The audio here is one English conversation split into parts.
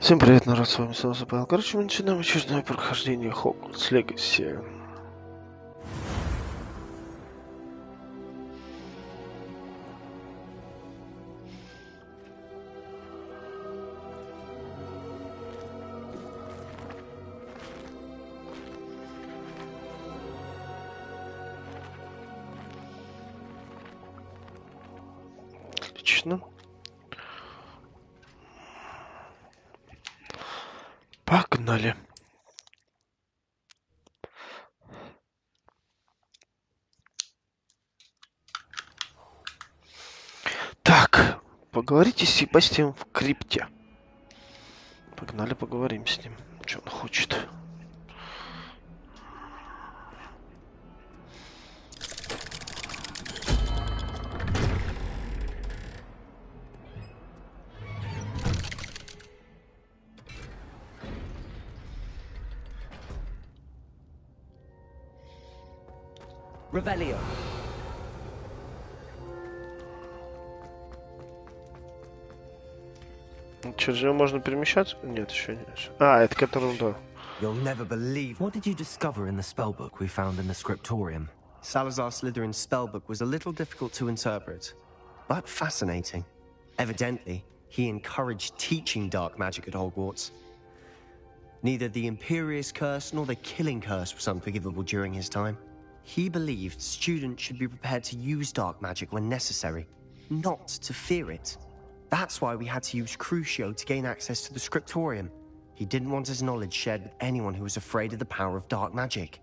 Всем привет, народ, с вами снова Павел. Короче, мы начинаем очередное прохождение Хогвартс легаси. Отлично. Погнали. Так, поговорите с Себастьяном в крипте. Погнали, поговорим с ним. Что он хочет? Revelio. Через него можно перемещаться? Нет, еще не. А, это который, да. You'll never believe. What did you discover in the spellbook we found in the scriptorium? Salazar Slytherin's spellbook was a little difficult to interpret, but fascinating. Evidently, he encouraged teaching dark magic at Hogwarts. Neither the Imperious Curse nor the Killing Curse was unforgivable during his time. He believed students should be prepared to use dark magic when necessary, not to fear it. That's why we had to use Crucio to gain access to the scriptorium. He didn't want his knowledge shared with anyone who was afraid of the power of dark magic.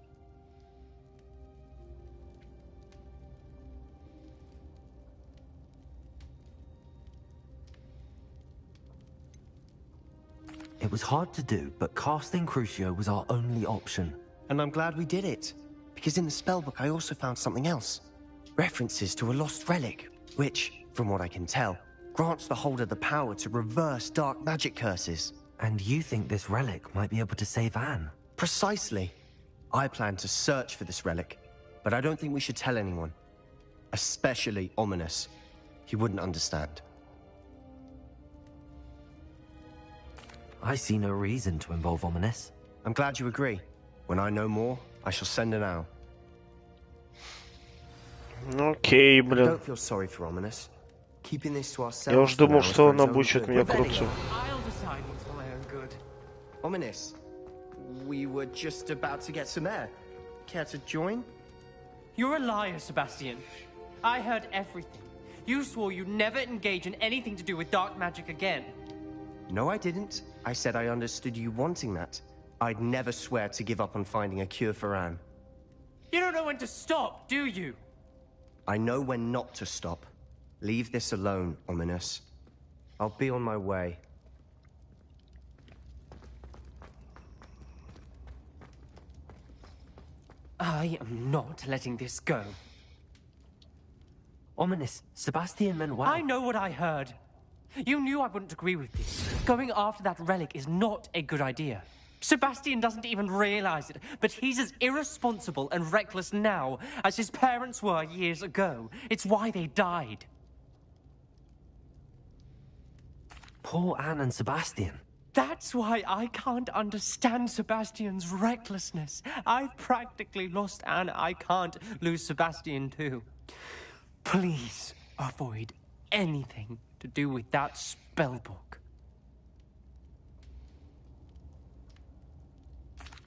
It was hard to do, but casting Crucio was our only option. And I'm glad we did it, because in the spellbook I also found something else. References to a lost relic, which, from what I can tell, grants the holder the power to reverse dark magic curses. And you think this relic might be able to save Anne? Precisely. I plan to search for this relic, but I don't think we should tell anyone. Especially Ominous. He wouldn't understand. I see no reason to involve Ominous. I'm glad you agree. When I know more, I shall send an owl. Окей, блин. Don't feel sorry for Ominous. Keeping this to ourselves. Я уж думал, что он обучит меня крутцу. Ominous, we were just about to get some air. Care to join? You're a liar, Sebastian. I heard everything. You swore you'd never engage in anything to do with dark magic again. No, I didn't. I said I understood you wanting that. I'd never swear to give up on finding a cure for Anne. You don't know when to stop, do you? I know when not to stop. Leave this alone, Ominous. I'll be on my way. I am not letting this go. Ominous, Sebastian meant well. I know what I heard. You knew I wouldn't agree with this. Going after that relic is not a good idea. Sebastian doesn't even realize it, but he's as irresponsible and reckless now as his parents were years ago. It's why they died. Poor Anne and Sebastian. That's why I can't understand Sebastian's recklessness. I've practically lost Anne. I can't lose Sebastian too. Please avoid anything to do with that spellbook.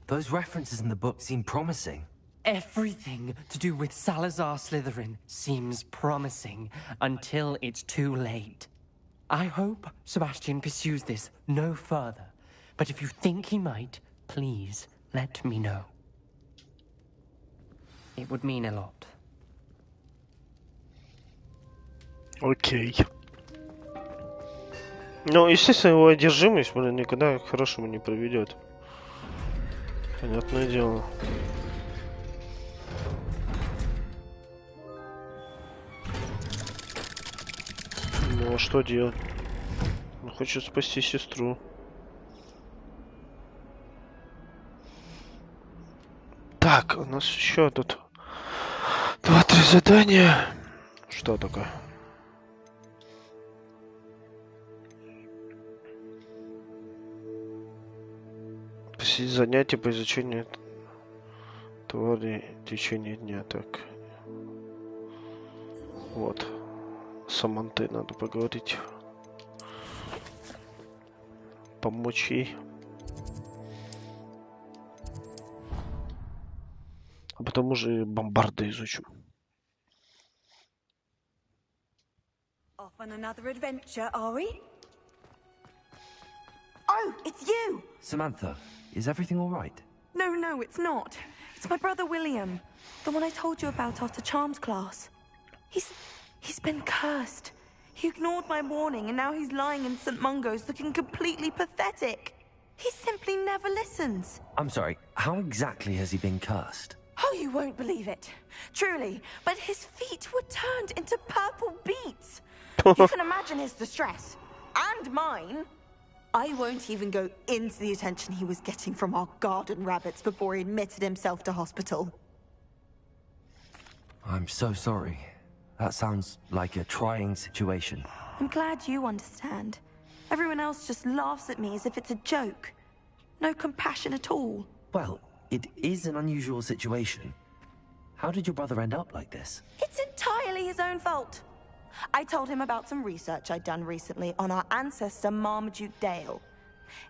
Those references in the book seem promising. Everything to do with Salazar Slytherin seems promising until it's too late. I hope Sebastian pursues this no further, but if you think he might, please let me know. It would mean a lot. Окей. Ну, естественно, его одержимость, блин, никогда к хорошему не приведет. Понятное дело. Ну, а что делать? Он хочет спасти сестру. Так, у нас еще тут 2-3 задания. Что такое? Посетить занятия по изучению твари в течение дня. Так. Вот. С Самантой надо поговорить. Помочь ей. А потом уже бомбарды изучим. Off on another adventure, are we? Oh, it's you! Samantha, is everything all right? No, it's not. It's my brother William. The one I told you about after Charms class. He's been cursed. He ignored my warning and now he's lying in St. Mungo's looking completely pathetic. He simply never listens. I'm sorry, how exactly has he been cursed? Oh, you won't believe it. Truly, but his feet were turned into purple beets. You can imagine his distress. And mine. I won't even go into the attention he was getting from our garden rabbits before he admitted himself to hospital. I'm so sorry. That sounds like a trying situation. I'm glad you understand. Everyone else just laughs at me as if it's a joke. No compassion at all. Well, it is an unusual situation. How did your brother end up like this? It's entirely his own fault. I told him about some research I'd done recently on our ancestor Marmaduke Dale.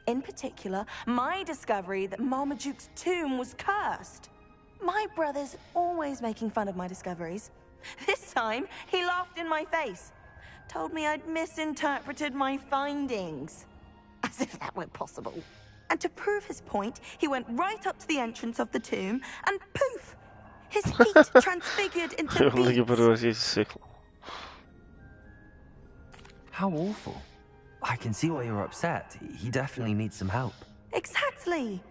In particular, my discovery that Marmaduke's tomb was cursed. My brother's always making fun of my discoveries. This time, he laughed in my face. Told me I'd misinterpreted my findings. As if that were possible. And to prove his point, he went right up to the entrance of the tomb and poof! His feet transfigured into beets. How awful. I can see why you're upset. He definitely needs some help. Exactly.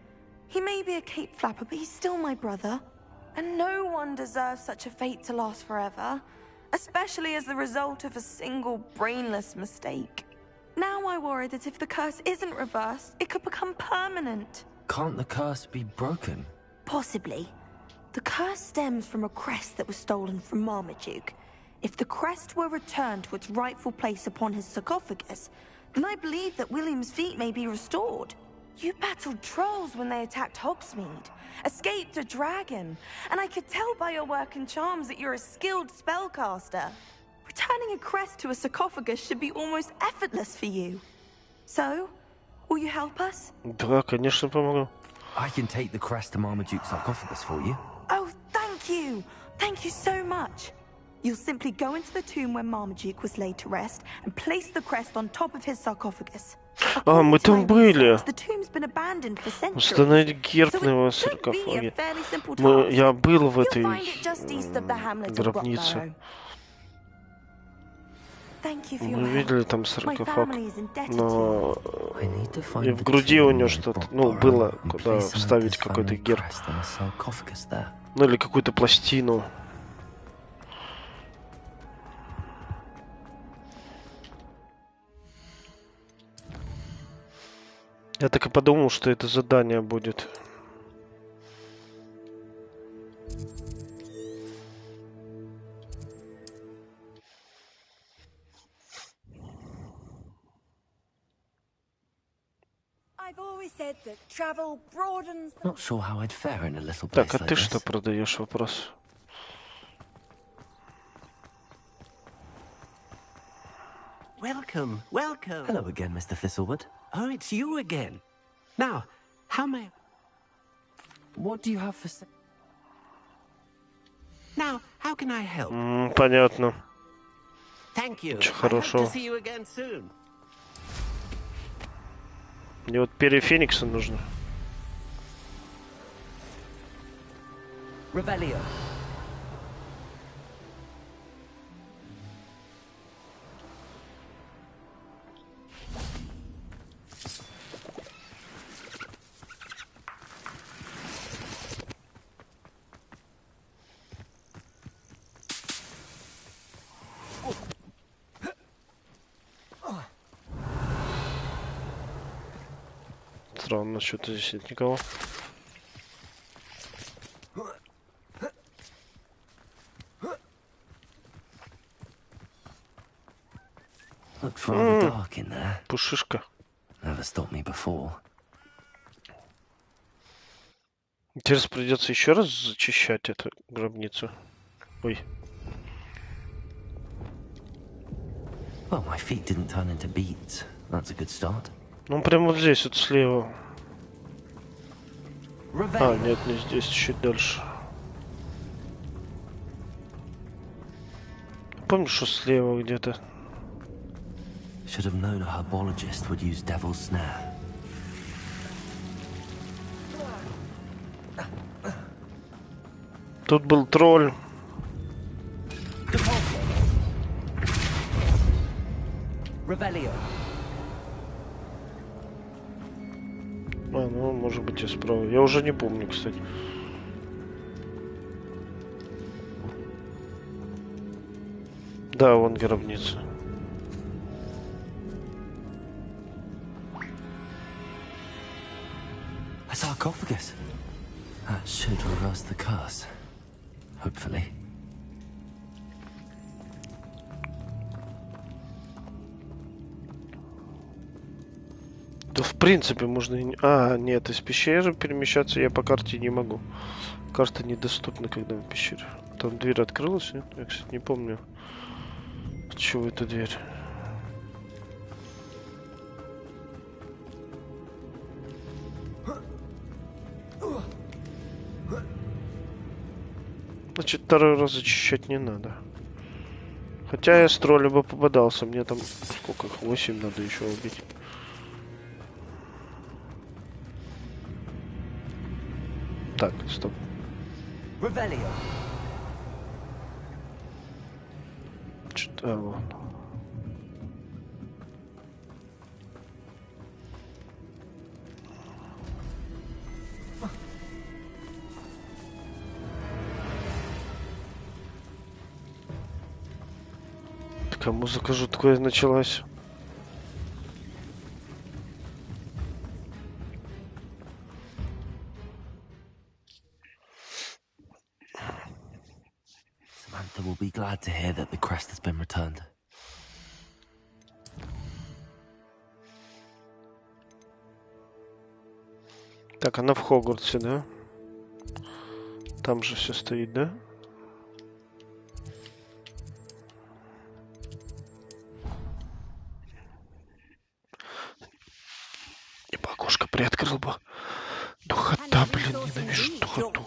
He may be a cape flapper, but he's still my brother. And no one deserves such a fate to last forever. Especially as the result of a single brainless mistake. Now I worry that if the curse isn't reversed, it could become permanent. Can't the curse be broken? Possibly. The curse stems from a crest that was stolen from Marmaduke. If the crest were returned to its rightful place upon his sarcophagus, then I believe that William's feet may be restored. You battled trolls when they attacked Hogsmeade, escaped a dragon, and I could tell by your work and charms that you're a skilled spellcaster. Returning a crest to a sarcophagus should be almost effortless for you. So, will you help us? Да, конечно, помогу. I can take the crest to Marmaduke's sarcophagus for you. Oh, thank you! Thank you so much! You'll simply go into the tomb where Marmaduke was laid to rest and place the crest on top of his sarcophagus. А, мы там были. The tomb's been abandoned for centuries. Установить герб на его саркофаге. Я был в этой гробнице. Мы видели там саркофаг, но и в груди у него что-то, ну, было, куда вставить какой-то герб. Ну, или какую-то пластину. Я так и подумал, что это задание будет. Not sure how I'd fare in a little place Так, а like ты this. что продаешь? Вопрос. Welcome, welcome. Hello again, Mr. Thistlewood. Oh, it's you again. Now, how may... What do you have for sale? Now, how can I help? Понятно. Thank you. Ничего I hope хорошего. to see you again soon. Мне вот перья Феникса нужно. Revelio. Странно, что-то здесь нет никого. Looks rather dark in there. Пушишка. Never stopped me before. Интересно, придется еще раз зачищать эту гробницу. Ой. Well, my feet didn't turn into beads. That's a good start. Ну, прямо вот здесь, вот слева. А, нет, не здесь, чуть дальше. Помнишь, что слева где-то? Should have known a herbologist would use devil's snare. Тут был тролль. А, ну, может быть, и справа. Я уже не помню, кстати. Да, вон гробница. A sarcophagus. That should reverse the curse. Hopefully. Да, в принципе, можно... А, нет, из пещеры перемещаться я по карте не могу. Карта недоступна, когда в пещере. Там дверь открылась, нет? Я, кстати, не помню. Чего эта дверь? Значит, второй раз зачищать не надо. Хотя я с тролля бы попадался. Мне там сколько их? 8 надо еще убить. Так, стоп. Что-то вот. Такая музыка жуткая началась. Samantha will be glad to hear that the crest has been returned. Так, она в Хогвартсе, да? Там же все стоит, да? И бы окошко приоткрыл бы. Духота, блин, ненавижу духоту.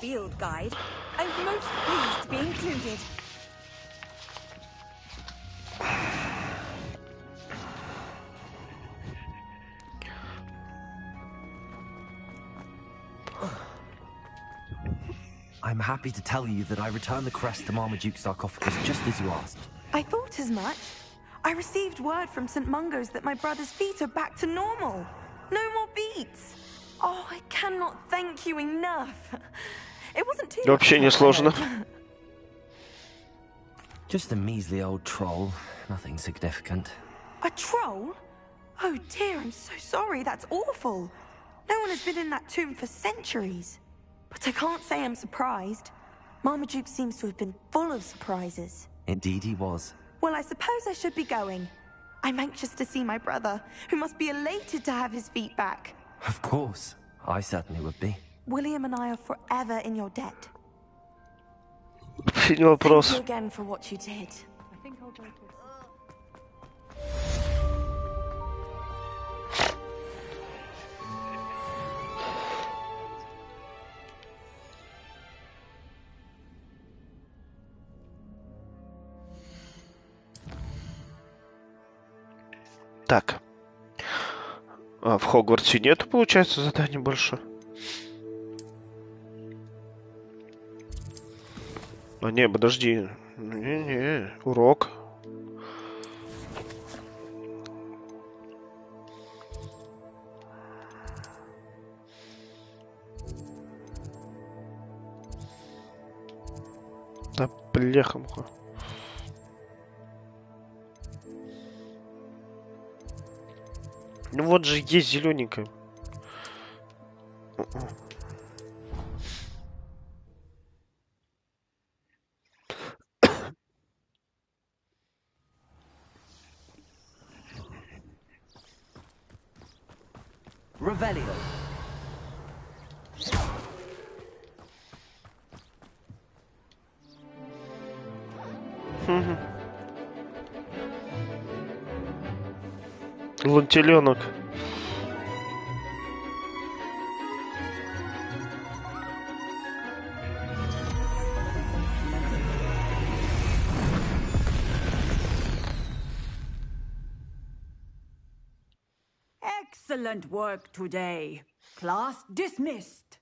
I'm happy to tell you that I returned the crest to Marmaduke's sarcophagus just as you asked. I thought as much. I received word from St. Mungo's that my brother's feet are back to normal. No more beats. Oh, I cannot thank you enough. It wasn't too Вообще не сложно. Just a measly old troll. Nothing significant. A troll? Oh dear, I'm so sorry. That's awful. No one has been in that tomb for centuries. But I can't say I'm surprised. Marmaduke seems to have been full of surprises. Indeed he was. Well, I suppose I should be going. I'm anxious to see my brother, who must be elated to have his feet back. Of course. I certainly would be. William and I are forever in your debt. Не вопрос. Thank you again for what you did. I think I'll go for... Так. А в Хогвартсе нету, получается, заданий больше? А не, подожди. Не-не, урок. Да, бляха-муха. Ну вот же есть зелененькая. Лунтеленок. Excellent work today. Class dismissed.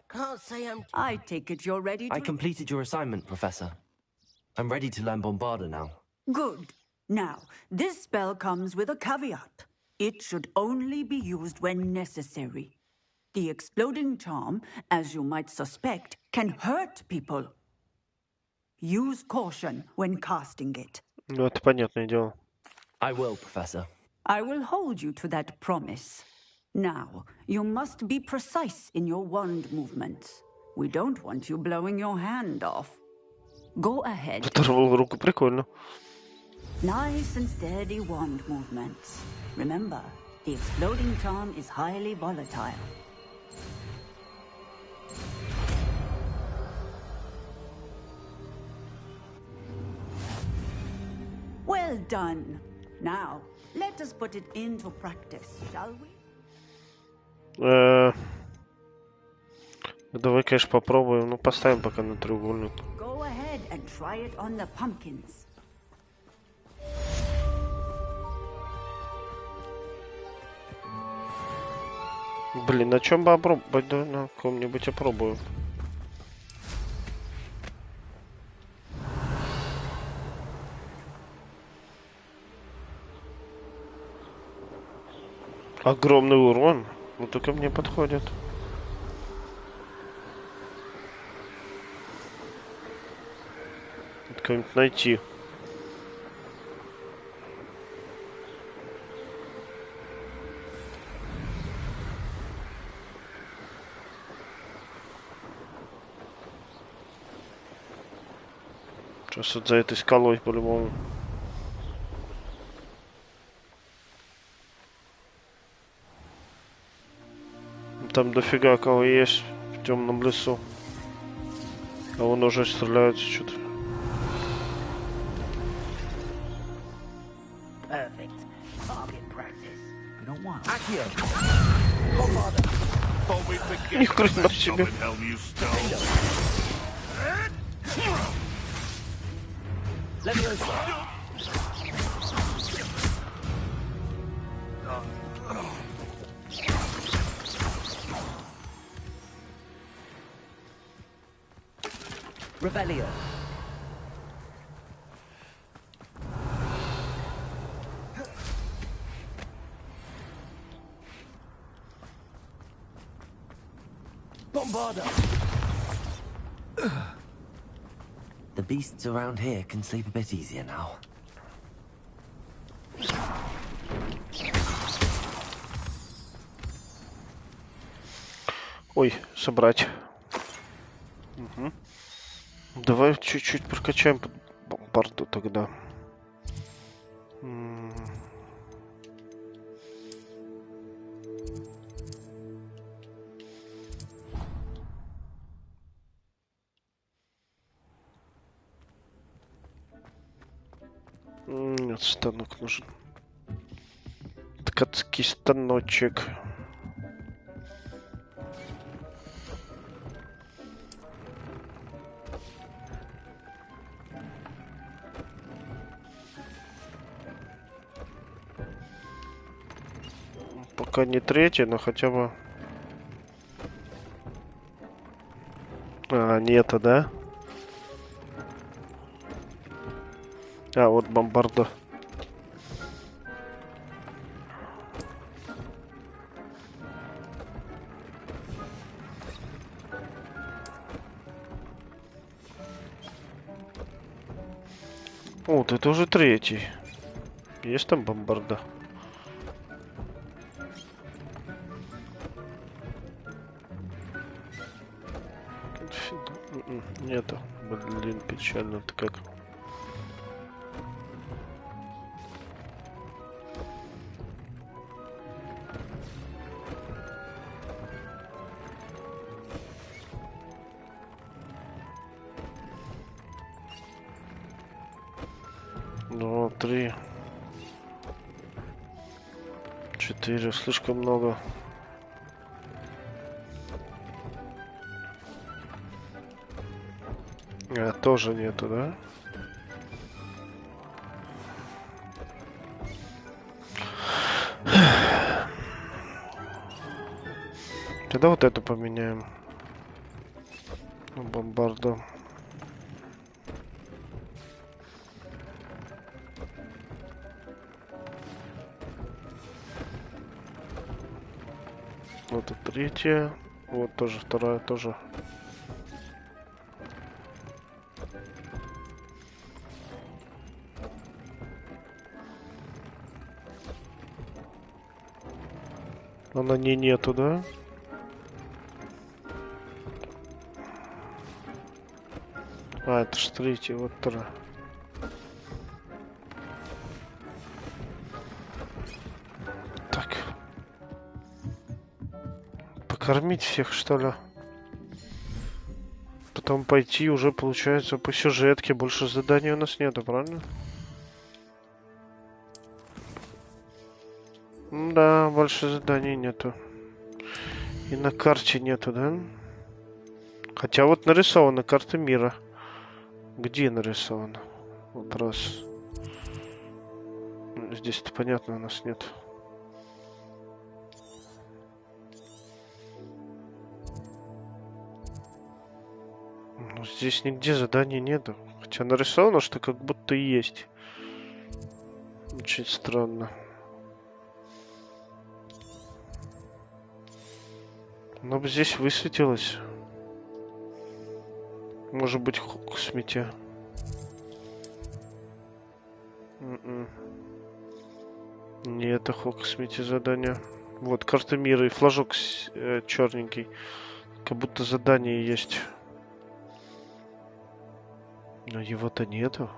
Can't say I'm... I take it you're ready to... I completed your assignment, Professor. I'm ready to learn Bombarda now. Good. Now, this spell comes with a caveat. It should only be used when necessary. The exploding charm, as you might suspect, can hurt people. Use caution when casting it. Ну, это понятное дело. I will, Professor. I will hold you to that promise. Now, you must be precise in your wand movements. We don't want you blowing your hand off. Go ahead. Оторвал руку, прикольно. Nice and steady wand movements. Remember, the exploding charm is highly volatile. Well done. Now, let us put it into practice, shall we? Давай, конечно, попробуем. Ну, поставим пока на треугольник. Go ahead and try it on the pumpkins. Блин, на чем бы опробовать? Да, на ком-нибудь опробую. Огромный урон. Ну, только мне подходит. Надо кого-нибудь найти. Сейчас вот за этой скалой по-любому. Там дофига кого есть в темном лесу. А он уже стреляет что-то. Ни хрена себе. Rebellion. Bombarda. The beasts around here can sleep a bit easier now. Ой, собрать. Угу. Давай чуть-чуть прокачаем бомбарду тогда. Нет, станок нужен. Ткацкий станочек. Пока не третий, но хотя бы... А, нет, да? А, вот бомбарда. Вот, это уже третий. Есть там бомбарда? Нету. Блин, печально. Это как? Два, три. 4, слишком много. Тоже нету, да? Тогда вот это поменяем. Бомбарду. Вот это третья. Вот тоже вторая, тоже. Но на ней нету, да? А, это ж третья, вот вторая. Так. Покормить всех, что ли? Потом пойти уже, получается, по сюжетке. Больше заданий у нас нету, правильно? Да, больше заданий нету. И на карте нету, да? Хотя вот нарисована карта мира. Где нарисована? Вопрос. Здесь-то понятно, у нас нет. Ну, здесь нигде заданий нету. Хотя нарисовано, что как будто и есть. Очень странно. Но бы здесь высветилось. Может быть, к смете. Не, это хок смете задание. Вот, карта мира и флажок черненький. Как будто задание есть. Но его-то нету.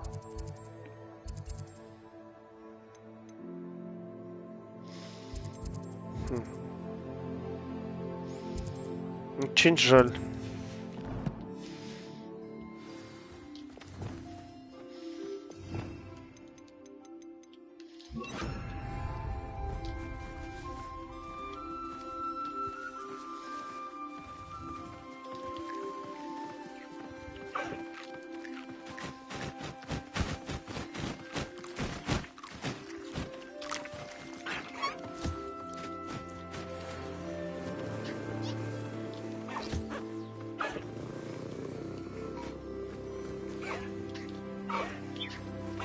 Очень жаль.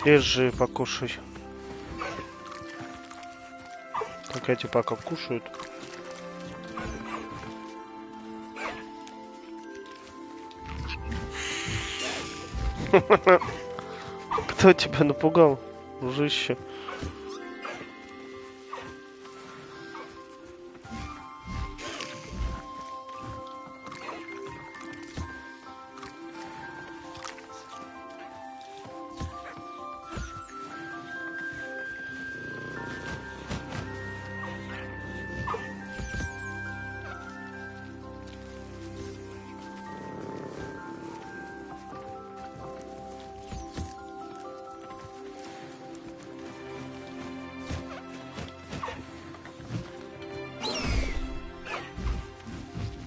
Держи, покушай. Так эти пока кушают. Кто тебя напугал, дружище?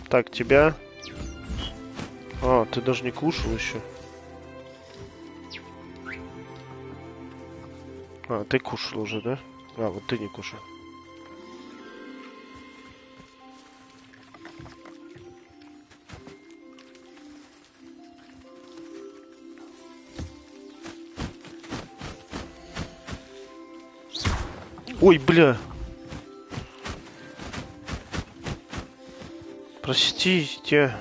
Так, тебя... А, ты даже не кушал еще. А, ты кушал уже, да? А, вот ты не кушал. Ой, бля! Простите.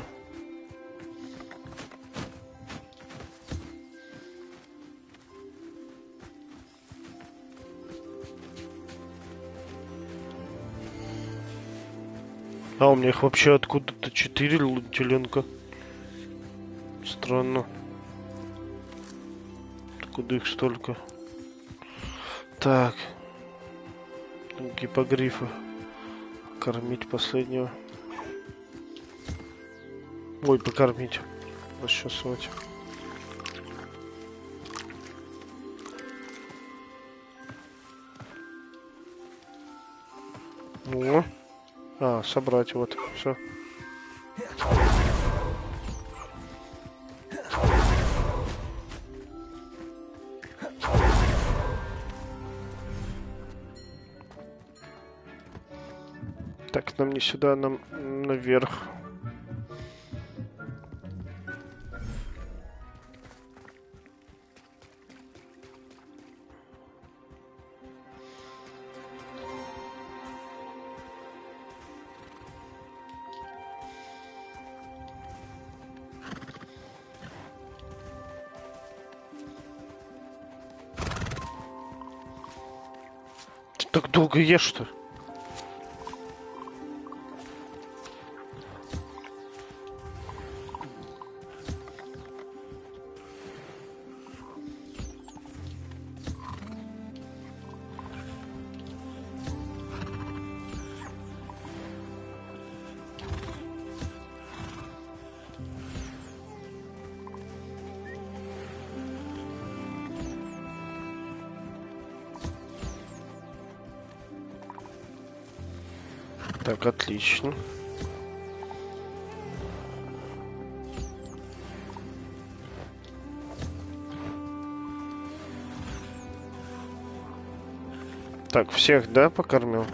А у меня их вообще откуда-то 4 теленка. Странно. Откуда их столько? Так. Гиппогрифа. Кормить последнего. Ой, покормить. Расчесывать. Ну. А, собрать, вот, все. Так, нам не сюда, нам наверх. Ты так долго ешь-то? Так, отлично. Так, всех, да, покормил?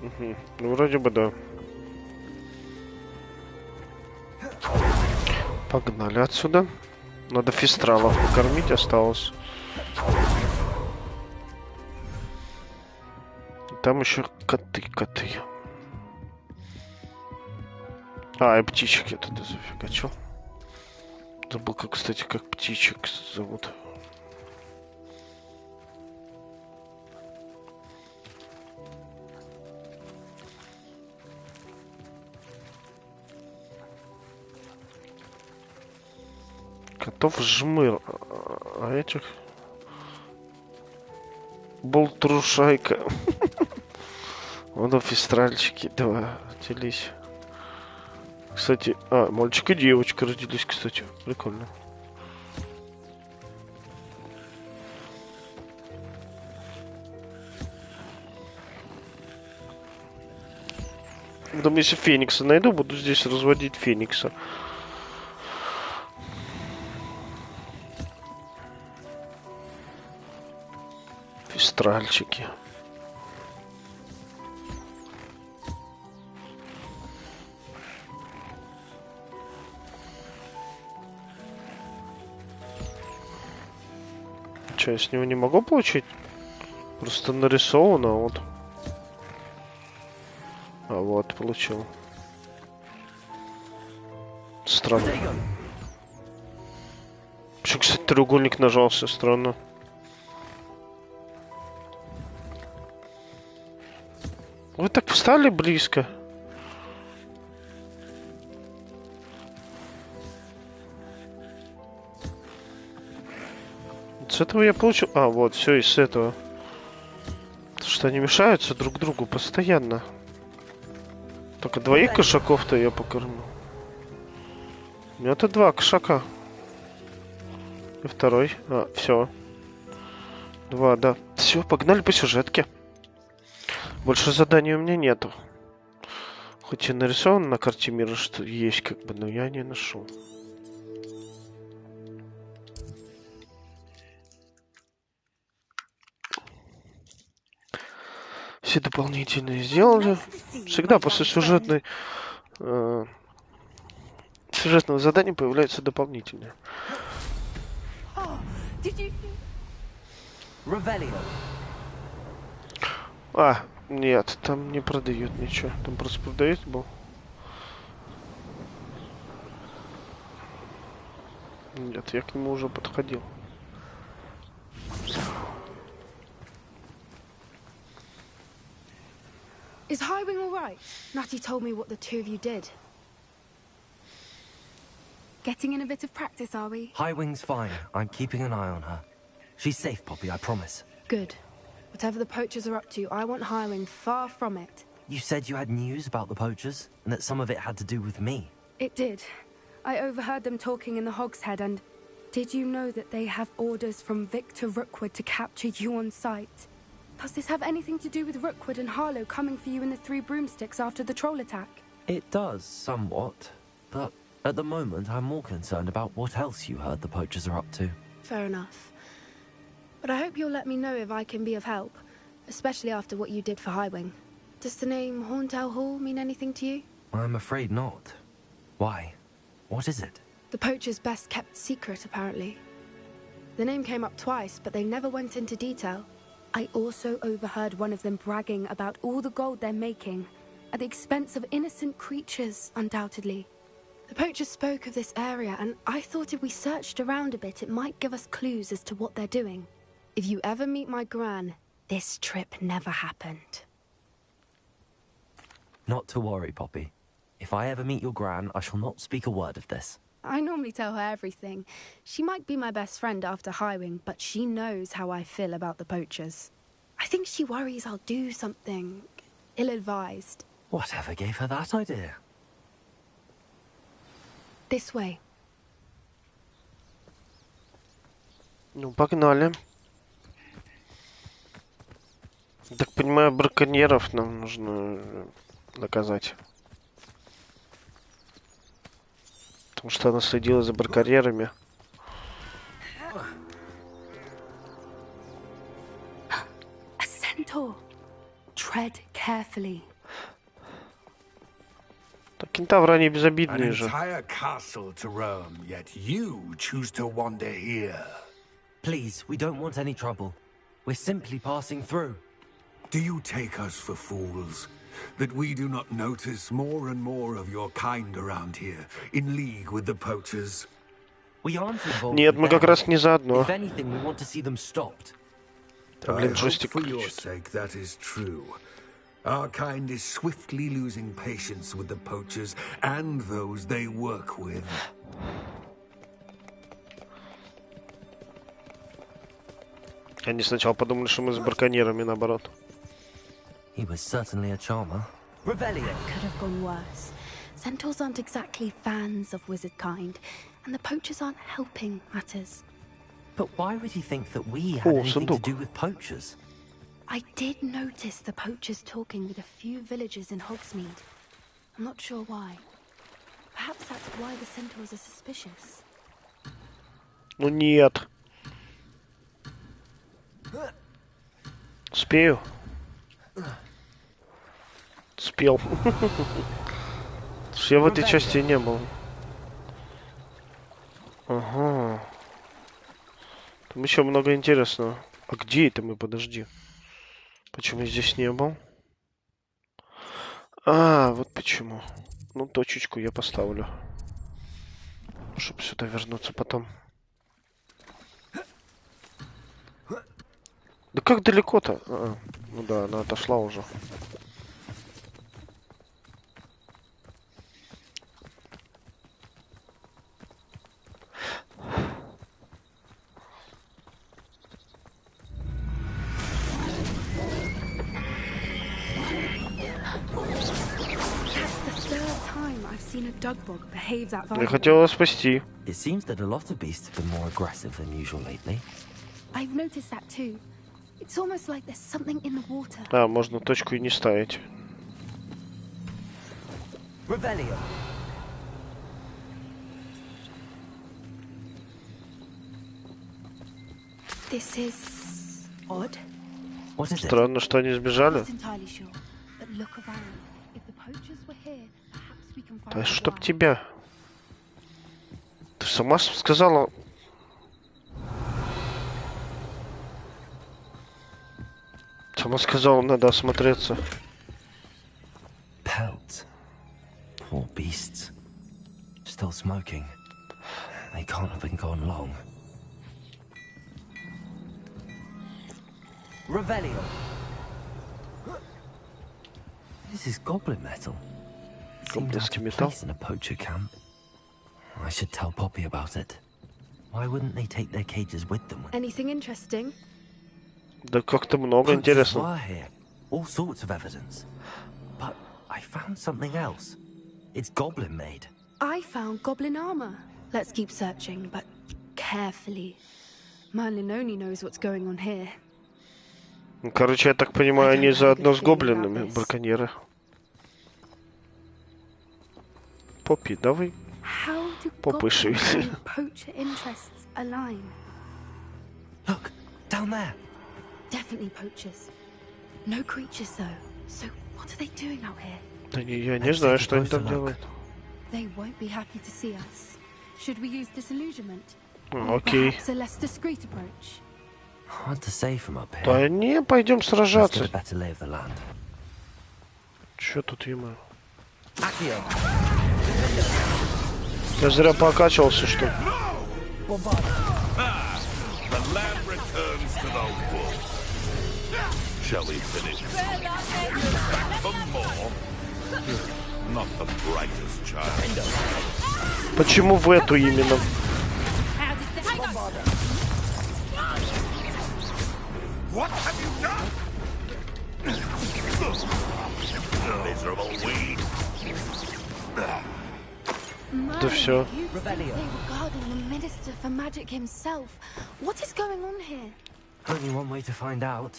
Угу. Ну, вроде бы да. Погнали отсюда. Надо фистралов покормить осталось. Там еще коты. А, и птичек я туда зафигачил. Забыл, как, кстати, как птичек зовут. Котов жмыр, а этих болтрушайка. Вон фистральчики, два родились. Кстати, мальчик и девочка родились, кстати, прикольно. Думаю, если феникса найду, буду здесь разводить феникса. Фистральчики. Что, я с него не могу получить? Просто нарисовано, вот. А вот, получил. Странно. Почему, кстати, треугольник нажался? Странно. Вы так встали близко? С этого я получил... А, вот, все из этого. Потому что они мешаются друг другу постоянно. Только двоих кошаков-то я покормил. У меня-то два кошака. И второй. А, все. Два, да. Все, погнали по сюжетке. Больше заданий у меня нету. Хоть и нарисовано на карте мира, что есть как бы, но я не нашел. Все дополнительные сделали. Всегда после сюжетного задания появляются дополнительные. А, нет, там не продают ничего. Там просто продают был. Нет, я к нему уже подходил. Is Highwing all right? Natty told me what the two of you did. Getting in a bit of practice, are we? Highwing's fine. I'm keeping an eye on her. She's safe, Poppy, I promise. Good. Whatever the poachers are up to, I want Highwing far from it. You said you had news about the poachers, and that some of it had to do with me. It did. I overheard them talking in the Hogshead and... Did you know that they have orders from Victor Rookwood to capture you on sight? Does this have anything to do with Rookwood and Harlow coming for you in the Three Broomsticks after the troll attack? It does, somewhat. But at the moment, I'm more concerned about what else you heard the poachers are up to. Fair enough. But I hope you'll let me know if I can be of help, especially after what you did for Highwing. Does the name Horndale Hall mean anything to you? I'm afraid not. Why? What is it? The poacher's best kept secret, apparently. The name came up twice, but they never went into detail. I also overheard one of them bragging about all the gold they're making, at the expense of innocent creatures, undoubtedly. The poacher spoke of this area, and I thought if we searched around a bit, it might give us clues as to what they're doing. If you ever meet my gran, this trip never happened. Not to worry, Poppy. If I ever meet your gran, I shall not speak a word of this. I normally tell her everything. She might be my best friend after Highwing, but she knows how I feel about the poachers. I think she worries I'll do something ill-advised. Whatever gave her that idea? This way. Ну, погнали. Так понимаю, браконьеров нам нужно наказать. Потому что она следила за браконьерами. A centaur. Tread carefully. Так кентавры, они безобидные же. An entire castle to roam, yet you choose to wander here. Please, we don't want any trouble. We're simply passing through. Do you take us for fools? That we do not notice more and more of your kind around here, in league with the poachers? We aren't involved. Нет, мы как раз не заодно. If anything, we want to see them stopped. I hope for your sake that is true. Our kind is swiftly losing patience with the poachers and those they work with. Они сначала подумали, что мы с браконьерами, наоборот. He was certainly a charmer. Rebellion! Could have gone worse. Centaurs aren't exactly fans of wizard kind, and the poachers aren't helping matters. But why would he think that we had anything to do with poachers? I did notice the poachers talking with a few villagers in Hogsmeade. I'm not sure why. Perhaps that's why the centaurs are suspicious. Ну нет. Успею. Успел. Я в этой части не был. Ага. Там еще много интересного. А где это мы? Подожди. Почему здесь не был? А, вот почему. Ну, точечку я поставлю. Чтобы сюда вернуться потом. Да как далеко-то? Ну да, она отошла уже. Я хотела спасти. It seems that a lot of beasts have been more aggressive than usual lately. I've noticed that too. It's almost like there's something in the water. А, можно точку и не ставить. Rebellion. This is odd. What is it? Странно, что они сбежали. Да чтоб тебя. Ты сама сказала. Сама сказала, надо осмотреться. Pelt. Poor beasts. Still smoking. They can't have been gone long. Revelio. This is goblin metal. Seemed out of place in a poacher camp. I should tell Poppy about it. Why wouldn't they take their cages with them? Anything interesting? Да как-то много интересного. Were here. All sorts of evidence. But I found something else. It's goblin made. I found goblin armor. Let's keep searching, but carefully. Merlin only knows what's going on here. Короче, я так понимаю, они заодно с гоблинами, браконьеры. Поппи, давай. Попой шевели. Look, down there. Definitely poachers. No creatures though. So what are they doing out here? Да я не знаю, что они там делают. They won't be happy to see us. Should we use disillusionment? Окей. Perhaps a less discreet approach. Hard to say from up here. Да не, пойдем сражаться. Чё тут ему? Я зря покачивался, что ли? Почему в эту именно? What have you done? Miserable weed. Да все. They were guarding the Minister for Magic himself. What is going on here? Only one way to find out.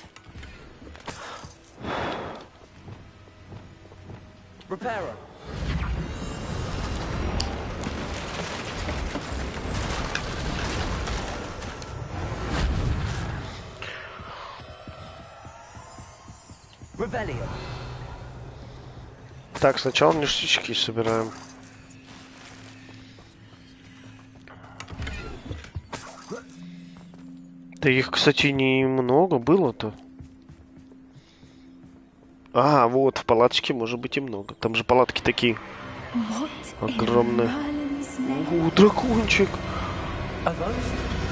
Repairer. Revelio. Так, сначала ништячки собираем. Да их, кстати, немного было-то. А, вот, в палаточке может быть и много. Там же палатки такие огромные. О, дракончик.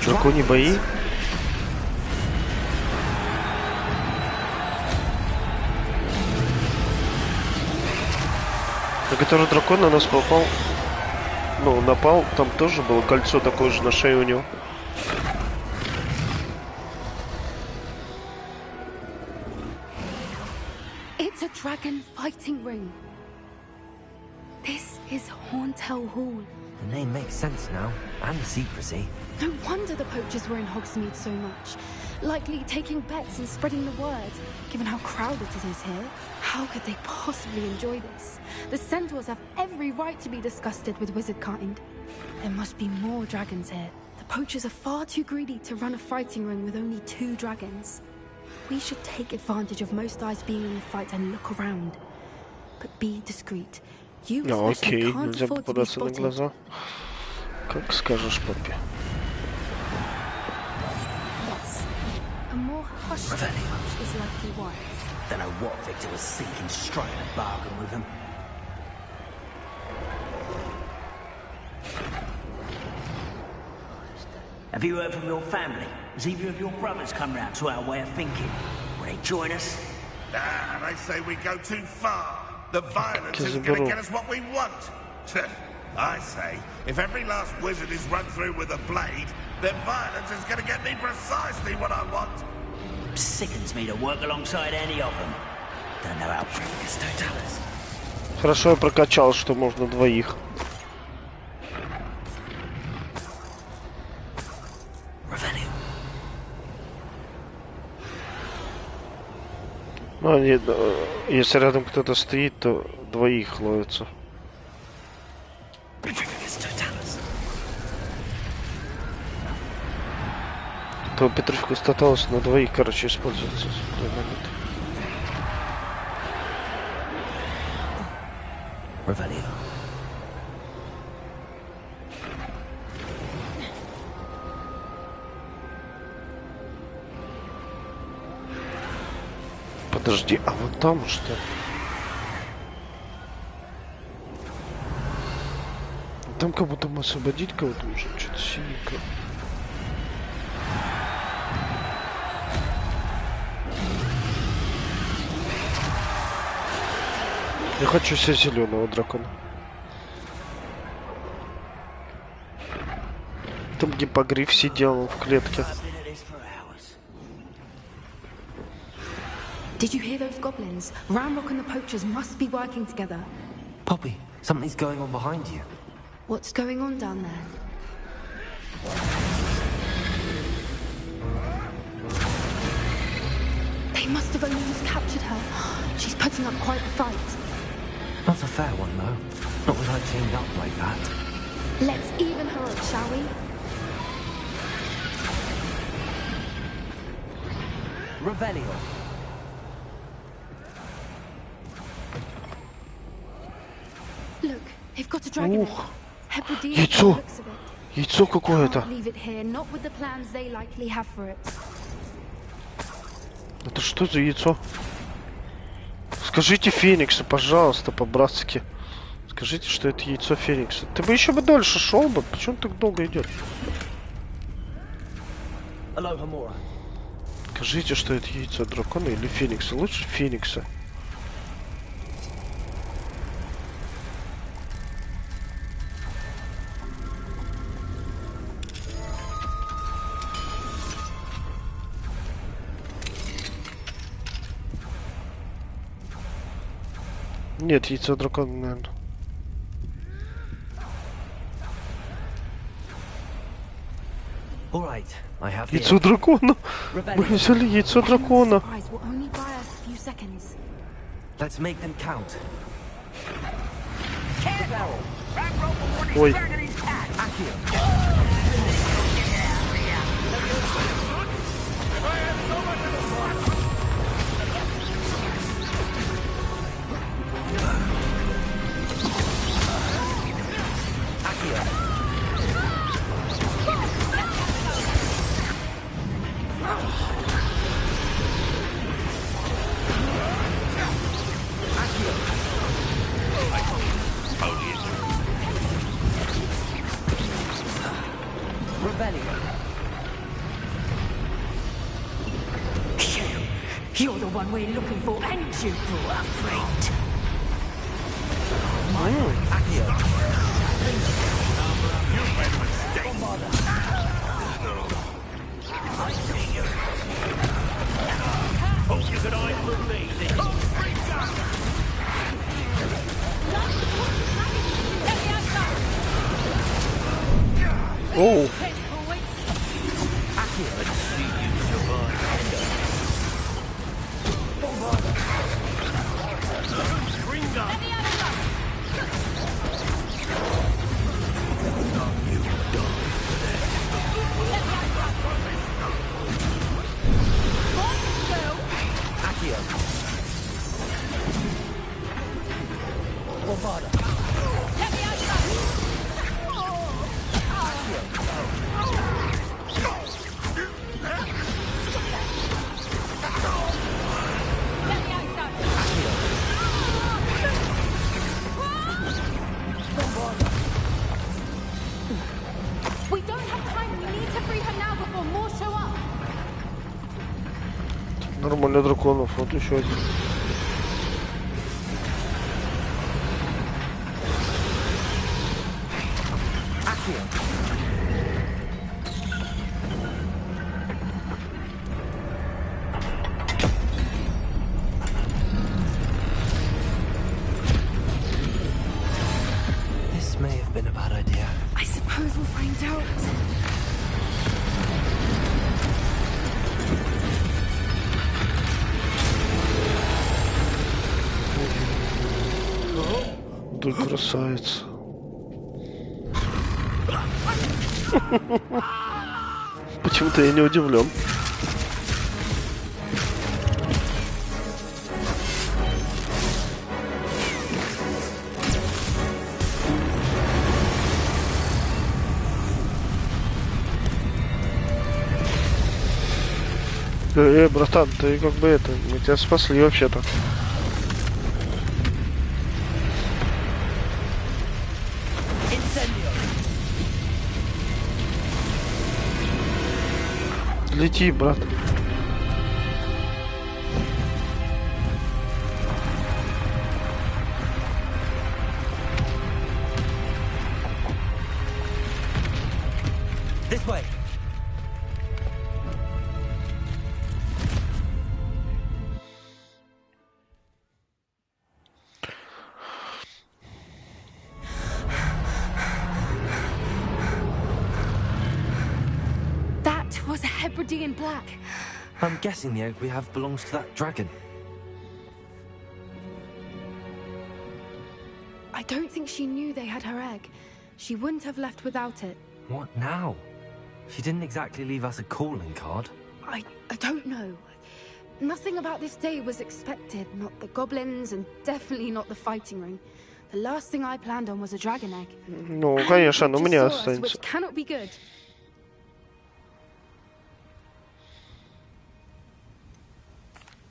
Драконьи бои. На который дракон на нас попал. Ну, напал, там тоже было кольцо такое же на шее у него. It's a dragon fighting ring. This is Hauntel Hall. The name makes sense now, and the secrecy. No wonder the poachers were in Hogsmeade so much. Likely taking bets and spreading the word, given how crowded it is here. How could they possibly enjoy this? The centaurs have every right to be disgusted with wizard kind. There must be more dragons here. The poachers are far too greedy to run a fighting ring with only 2 dragons. We should take advantage of most eyes being in the fight and look around. But be discreet. You especially can't afford to be spotted. Как скажешь, Поппи. Yes. A more hushed approach is likely wise. Don't know what Victor was thinking, striking a bargain with him. Have you heard from your family? Has either of your brothers come round to our way of thinking? Will they join us? Ah, they say we go too far. The violence isn't going to get us what we want. I say, if every last wizard is run through with a blade, then violence is going to get me precisely what I want. Sickens me to work alongside any of them. Don't know how practice to tell us. Хорошо я прокачал, что можно двоих. Ну, они, если рядом кто-то стоит, то двоих ловится. То Петрушка статалась на двоих, короче, используется. Подожди, а вот там что? Там как будто мы освободить кого-то можем, что-то синенькое. Я хочу себе зеленого дракона. Там гиппогриф сидел в клетке. Did you hear those goblins? Ramrock and the poachers must be working together. Poppy, something's going on behind you. What's going on down there? must have only just captured her. She's putting up quite a fight. Not a fair one, though. Not with her teamed up like that. Let's even her up, shall we? Revelio. Look, they've got a dragon. Hebridean Яйцо. looks of it. Яйцо какое-то. Can't leave it here, not with the plans they likely have for it. Это что за яйцо? Скажите Фениксу, пожалуйста, по-братски. Скажите, что это яйцо Феникса. Ты бы еще бы дольше шел бы. Почему так долго идет? Скажите, что это яйцо дракона или Феникса. Лучше Феникса. Нет, яйцо дракона, наверное. Яйцо дракона! Мы взяли яйцо дракона! Ой. You're the one we're looking for, and you brought a friend. Oh. Нормально драконов, вот еще один. This may have been a bad idea. I suppose we'll find out. Да красавица. Почему-то я не удивлен. Братан, ты как бы это, мы тебя спасли вообще-то. Лети, брат. This way. That was a Hebridean black. I'm guessing the egg we have belongs to that dragon. I don't think she knew they had her egg. She wouldn't have left without it. What now? She didn't exactly leave us a calling card. I don't know. Nothing about this day was expected. Not the goblins, and definitely not the fighting ring. The last thing I planned on was a dragon egg. Ну, конечно, но мне останется. Which cannot be good.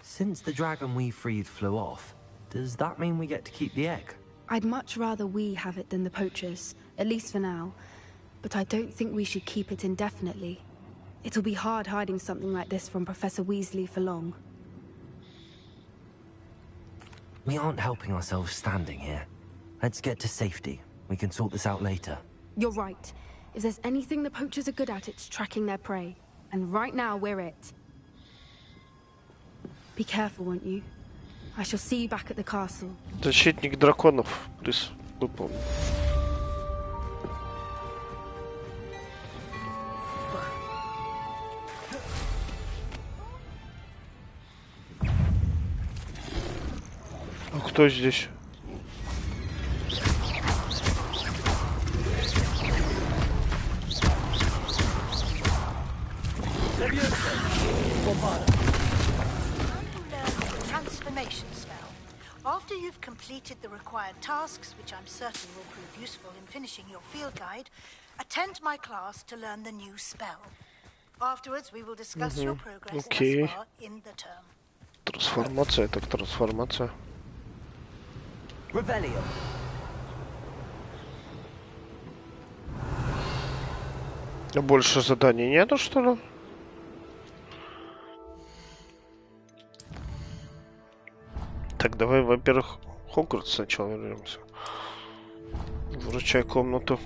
Since the dragon we freed flew off, does that mean we get to keep the egg? I'd much rather we have it than the poachers, at least for now. But I don't think we should keep it indefinitely. It'll be hard hiding something like this from Professor Weasley for long. We aren't helping ourselves standing here. Let's get to safety. We can sort this out later. You're right. If there's anything the poachers are good at, it's tracking their prey. And right now, we're it. Be careful, won't you? I shall see you back at the castle. Защитник драконов. Приз выполнен. А кто здесь? Transformation spell. After you've completed the required tasks, which I'm certain will prove useful in finishing your field guide, attend my class to learn the new spell. Afterwards, we will discuss your progress thus far in the term. Трансформация, так трансформация. Revelio. Больше заданий нету, что ли? Так, давай, во-первых, Хогвартс сначала вернемся. Вручай комнату.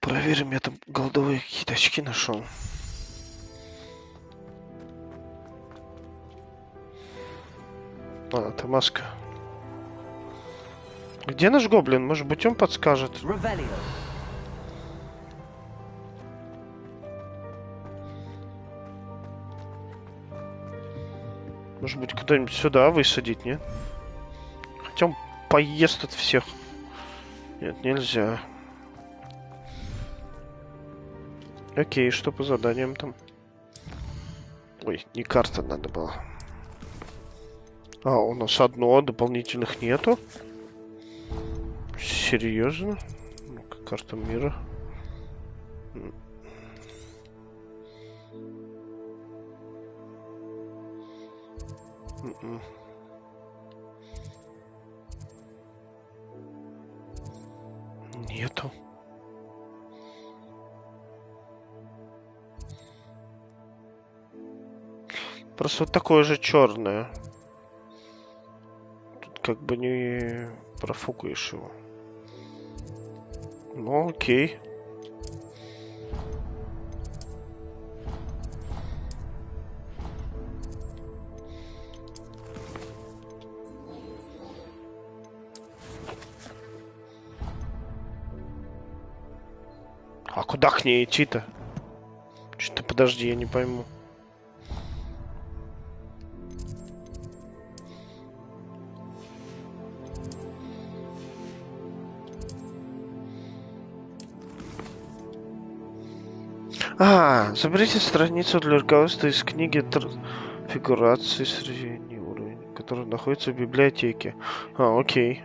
Проверим, я там голдовые какие-то очки нашел. А, это маска. Где наш гоблин? Может быть, он подскажет? Revelio. Может быть, куда-нибудь сюда высадить, нет? Хотя он поест от всех. Нет, нельзя. Окей, что по заданиям там? Ой, не карта надо было. А, у нас одно, дополнительных нету. Серьезно? Ну-ка, карта мира. Нету. Просто вот такое же черное. Тут как бы не профукаешь его. Ну окей. А куда к ней идти-то? Что-то подожди, я не пойму. А, заберите страницу для руководства из книги фигурации средний уровень, который находится в библиотеке. А, окей.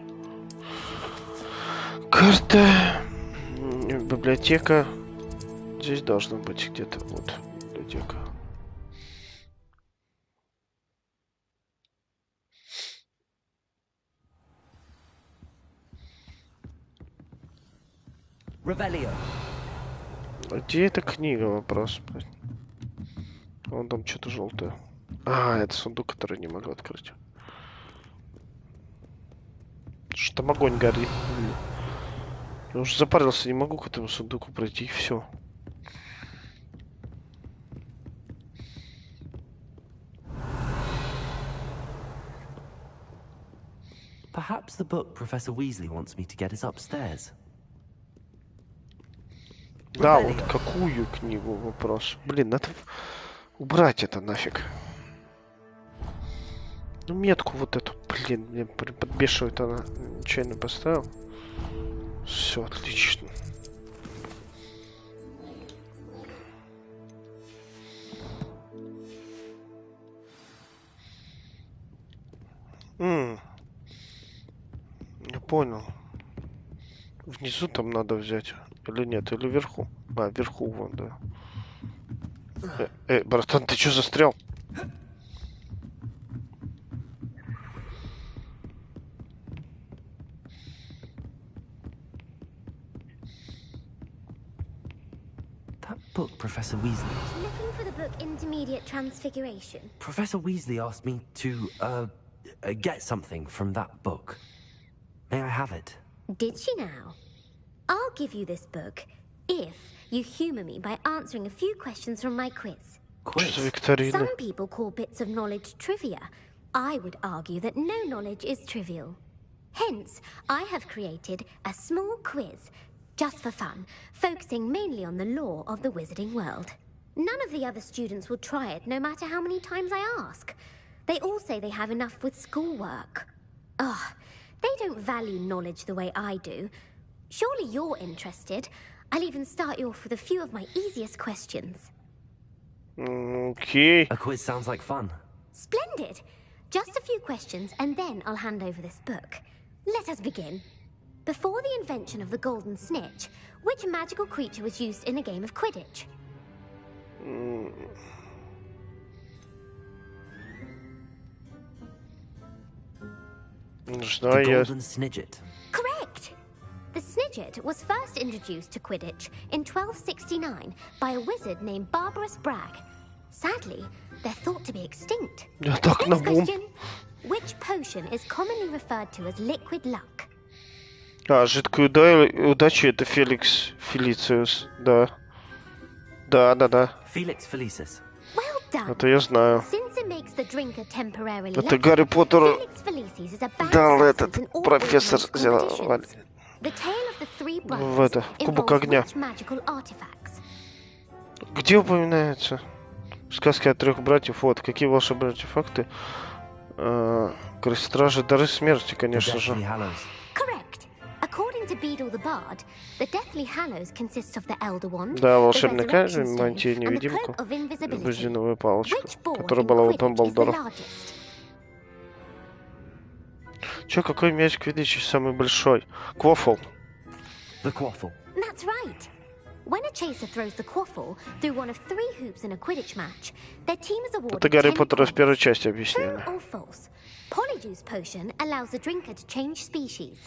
Карта. Библиотека. Здесь должна быть где-то. Вот, библиотека. Revelio. А где эта книга? Вопрос. Вон там что-то желтое. А, это сундук, который не могу открыть. Что там огонь горит. Я уже запарился, не могу к этому сундуку пройти, и все. Perhaps the book Professor Weasley wants me to get is upstairs. Да, вот какую книгу вопрос. Блин, надо убрать это нафиг. Ну, метку вот эту, блин, мне подбешивает она. Нечаянно поставил. Все, отлично. Я понял. Внизу там надо взять. Или нет, или вверху. А, вверху вон, да. Братан, ты чё застрял? That book, Professor Weasley. Looking for the book Intermediate Transfiguration. Professor Weasley asked me to, get something from that book. May I have it? Did she now? I'll give you this book if you humor me by answering a few questions from my quiz. Some people call bits of knowledge trivia. I would argue that no knowledge is trivial. Hence, I have created a small quiz, just for fun, focusing mainly on the lore of the wizarding world. None of the other students will try it, no matter how many times I ask. They all say they have enough with schoolwork. Ugh, they don't value knowledge the way I do. Surely you're interested. I'll even start you off with a few of my easiest questions. Okay. A quiz sounds like fun. Splendid. Just a few questions, and then I'll hand over this book. Let us begin. Before the invention of the golden snitch, which magical creature was used in a game of Quidditch? The golden snidget. Correct. The snidget was first introduced to Quidditch in 1269 by a wizard named Barbarous Bragg. Sadly, they're thought to be extinct. Next question. Which potion is commonly referred to as liquid luck? А, жидкую удачу это Феликс Фелициус, да. Да. Felix Felicis. Well done. Это я знаю. Since it makes the drinker temporarily Это lucky, Гарри Поттеру Felix Felicis is a banned дал substance этот in all профессор ordinary competitions. The tale of the three в brothers это Кубок involves огня. which magical artifacts? Где упоминается? Сказки о трех братьев. Вот, какие волшебные артефакты? Стражи, дары смерти, конечно же. Correct. According to Beedle the Bard, the Deathly Hallows consists of the Elder Wand, Да, the волшебный Resurrection камень, Stone, мантия and the невидимку, Cloak of Invisibility. резиновая палочка, Which board которая in была у Quidditch is the Дамблдора. largest? Чё, какой мяч Квиддич самый большой? Квофл. The quaffle. That's right. When a chaser throws the quaffle through one of three hoops in a Quidditch match, their team is awarded Это Гарри 10 Поттера в points. первой части объясняли. True or false? Polyjuice potion allows the drinker to change species.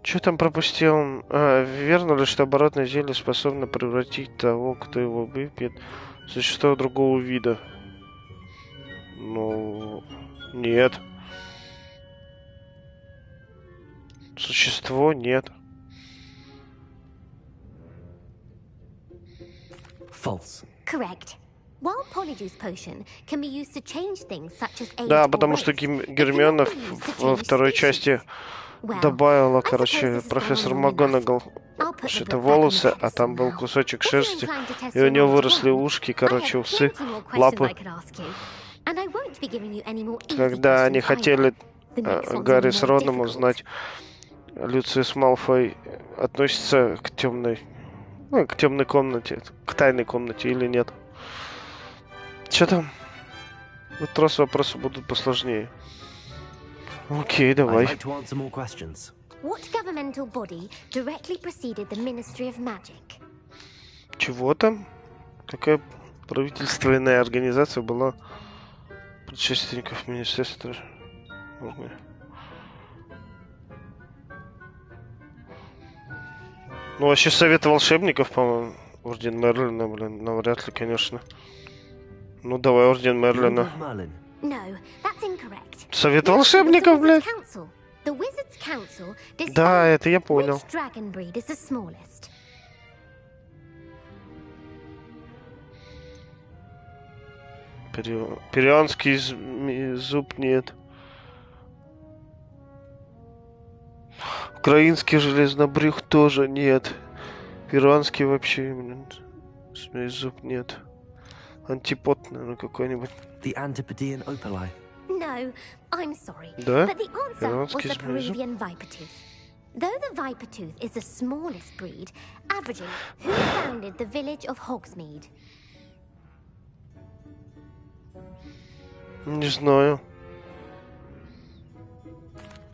Чё там пропустил? Верно ли, что оборотное зелье способно превратить того, кто его выпьет, в существо другого вида? Ну, нет. Существо нет. False. Correct. While Polyjuice potion can be used to change things such as age Да, or потому что race, it Гермиона cannot be used to во change второй species. части Well, добавила, I suppose короче, this is профессор going on МакГонагал I'll put the что-то book back on the волосы, а pedestal там был now. кусочек If you're шерсти, inclined to test и у your него knowledge выросли again, ушки, I короче, have усы, plenty more questions I лапы. could ask you. And I won't be giving you any more easy Когда они questions хотели either. The next ones Гарри will be с more Роном difficult. узнать, Люциус Малфой относится к темной, ну, к темной комнате, к тайной комнате или нет. Что там? В этот раз вопросы будут посложнее. Окей, давай. I'd like to answer more questions. What governmental body directly preceded the Ministry of Magic? Чего там? Какая правительственная организация была предшественников министерства? Ну, вообще Совет волшебников, по-моему. Орден Мерлина, блин, навряд ли, конечно. Ну, давай Орден Мерлина. No, that's incorrect. Совет волшебников, блядь. The Wizard's Council Да, это я понял. which dragon breed is the smallest. Перианский зуб нет. Украинский железнобрюх тоже нет. Перуанский вообще, блин, смесь зуб нет. Антипод, наверное, какой-нибудь. The Antipodean opali. No, I'm sorry. Да? But the answer was Перуанский the змеезуб. Peruvian viper tooth. Though the viper tooth is the smallest breed, averaging, who founded the village of Hogsmeade? Не знаю.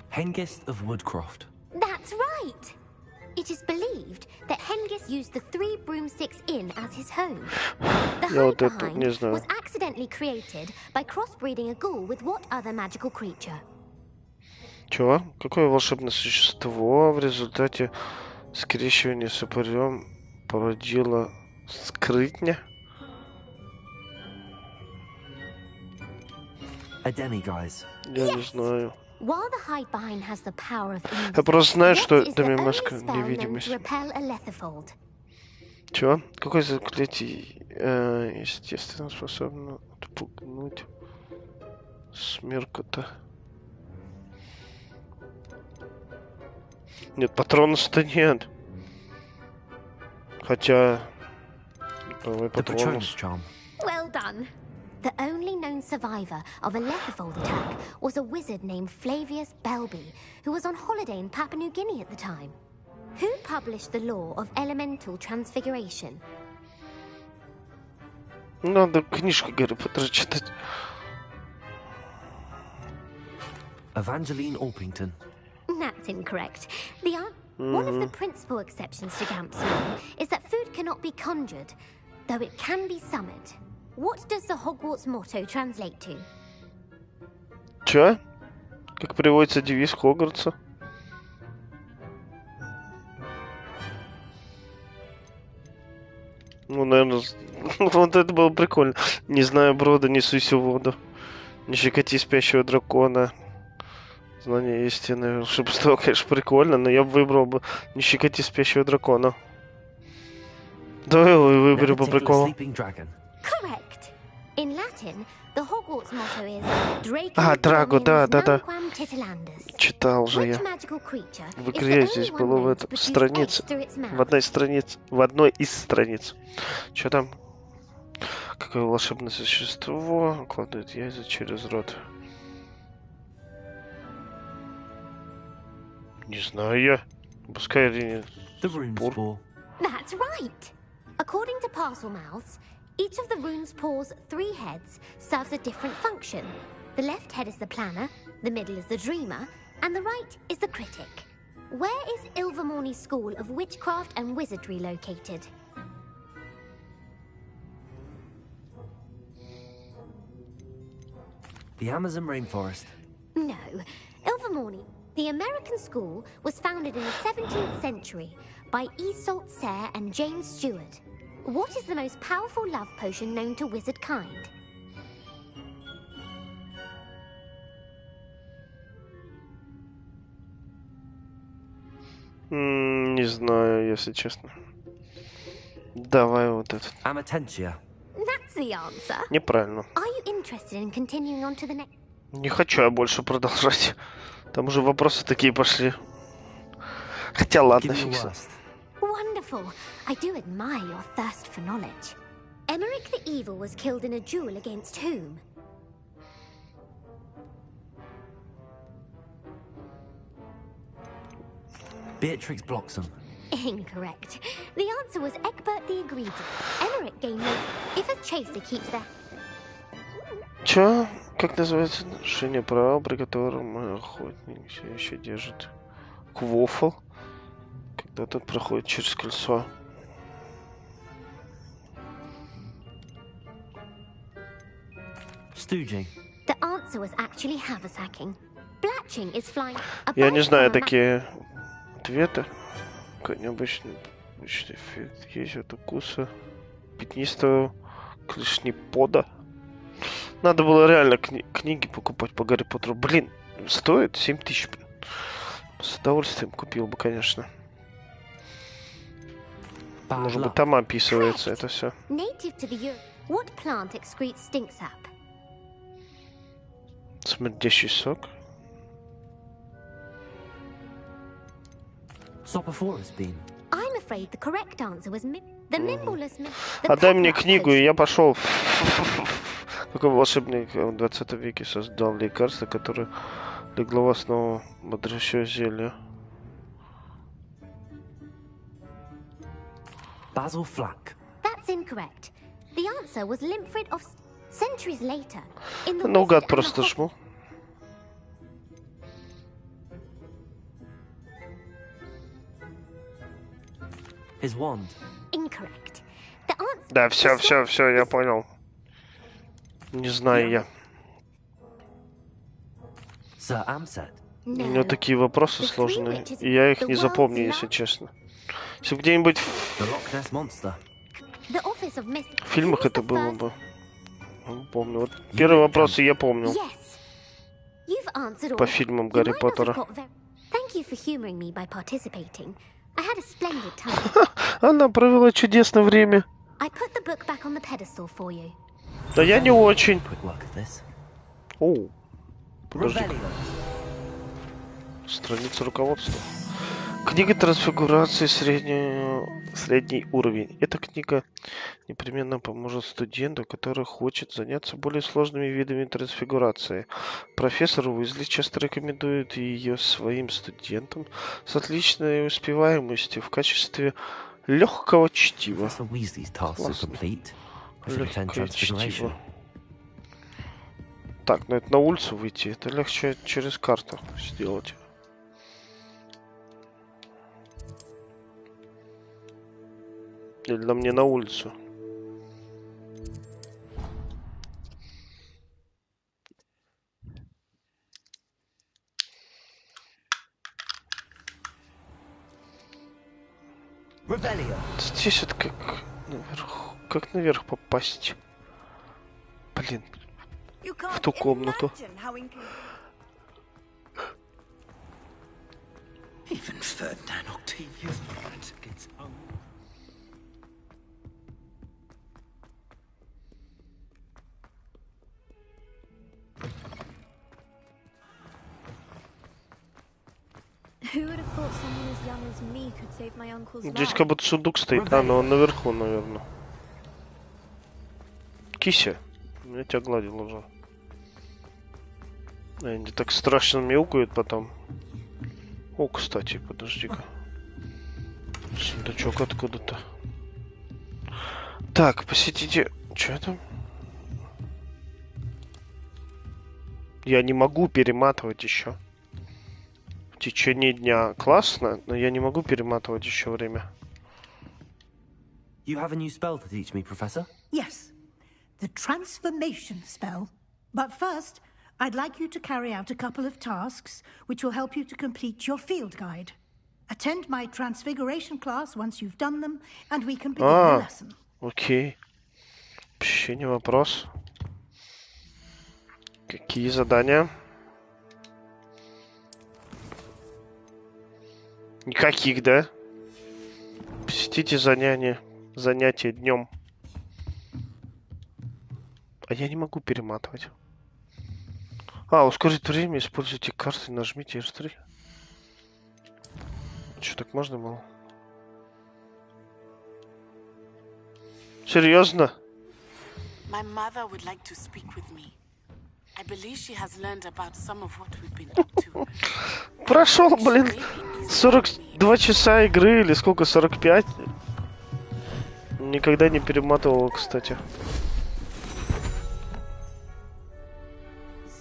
Hengist of Woodcroft. That's right. It is believed that Hengist used the 3 broomsticks inn as his home. The Я вот hide это не behind знаю. was accidentally created by crossbreeding a ghoul with what other magical creature? Чего? Какое волшебное существо в результате скрещивания с упырем породило скрытня? A demiguise. Я не знаю. While the hide behind has the power of Я просто знаю, что what is это the only немножко spell known невидимость. to repel a letherfold? Чего? Какое заклятие, естественно, способно отпугнуть смеркота? Нет, патронуса-то нет. Хотя... Давай The патронус. Patronus charm. Well done. The only known survivor of a letherfold attack was a wizard named Flavius Belby, who was on holiday in Papua New Guinea at the time. Who published the law of elemental transfiguration? Надо книжку Гарри Поттера читать. Evangeline Orpington. That's incorrect. One of the principal exceptions to Gamp's law is that food cannot be conjured, though it can be summoned. What does the Hogwarts motto translate to? Чё? Как переводится девиз Хогвартса? Ну, наверное, вот это было прикольно. Не знаю брода, не суйся в воду. Не щекоти спящего дракона. Знание истины. Волшебство, конечно, прикольно, но я бы выбрал бы не щекоти спящего дракона. Давай его выберем по приколу. Correct. In Latin, the Hogwarts motto is А, Драго, да. Nunquam Titilandus. Читал же я. Which magical creature В is игре the здесь only было one в known этом to produce странице. eggs through its mouth? В одной из страниц. Что там? Какое волшебное существо кладет яйца через рот? Не знаю я. Пускай Ирине. That's right. According to Parselmouths, each of the rune's paws' 3 heads serves a different function. The left head is the planner, the middle is the dreamer, and the right is the critic. Where is Ilvermorny School of Witchcraft and Wizardry located? The Amazon rainforest. No. Ilvermorny, the American school, was founded in the 17th century by Isolde Sayre and James Stewart. What is the most powerful love potion known to wizard kind? Не знаю, если честно. Давай вот этот. Amatentia. That's the answer. Неправильно. Are you interested in continuing on to the next? Не хочу я больше продолжать. Там уже вопросы такие пошли. Хотя ладно, фиксим. Wonderful. I do admire your thirst for knowledge. Emmerich the Evil was killed in a duel against whom? Beatrix Bloxham. Incorrect. The answer was Egbert the Egregious. Emmerich gained note if a chaser keeps their... Чё? Как называется нарушение права, при котором охотник все еще держит квофл, когда тот проходит через кольцо? Stooging. The answer was actually haversacking. Blatching is flying above Я не знаю from a такие ответы. Какой необычный эффект есть от укуса пятнистого клешнепода. Надо было реально книги покупать по Гарри Поттеру. Блин, стоит 7000. С удовольствием купил бы, конечно. Может быть, там описывается это все. Native to the Europe, what plant excretes stink sap? Смердящий сок. Sophophorus bean. I'm afraid the correct answer was the nimbleless. Отдай мне книгу, и я пошел. Какой волшебник в 20 веке создал лекарство, которое легло в основу бодрящего зелья. Basil Flack. That's incorrect. The answer was Limfrid of centuries later. In the Наугад просто жму. His wand. Incorrect. The answer. Да, все, я понял. Не знаю я. Sir Amset. У меня такие вопросы сложные, и я их не запомню, если честно. Если бы где-нибудь в фильмах это было бы. Помню. Вот первые вопросы я помню. По фильмам Гарри Поттера. Она провела чудесное время. Да я не очень. Оу. Подожди. Страница руководства. Книга трансфигурации средний уровень. Эта книга непременно поможет студенту, который хочет заняться более сложными видами трансфигурации. Профессор Уизли часто рекомендует ее своим студентам с отличной успеваемостью в качестве легкого чтива. Легкое чтиво. Так, ну это на улицу выйти. Это легче через карту сделать. Или нам не на улицу? Здесь вот как наверх попасть? Блин, в ту комнату. Even Ferdinand Octavius Lawrence gets hung. Здесь как будто сундук стоит, но он наверху, наверное. Кися, я тебя гладил уже. Они так страшно мяукают потом. О, кстати, подожди-ка. Сундучок откуда-то. Так, посетите... Что там? Я не могу перематывать еще. В течение дня. Классно, но я не могу перематывать еще время. You have a new spell to teach me, Professor? Yes. The transformation spell. But first, I'd like you to carry out a couple of tasks which will help you to complete your field guide. Attend my transfiguration class once you've done them, and we can begin the lesson. Окей. Вообще не вопрос. Какие задания? Никаких, да? Посетите занятия днем. А я не могу перематывать. Ускорить время, используйте карты, нажмите R3. Что, так можно было? Серьезно? My mother would like to speak with me. I believe she has learned about some of what we've been up to. Прошел, блин, 42 часа игры или сколько, 45? Никогда не перематывал, кстати.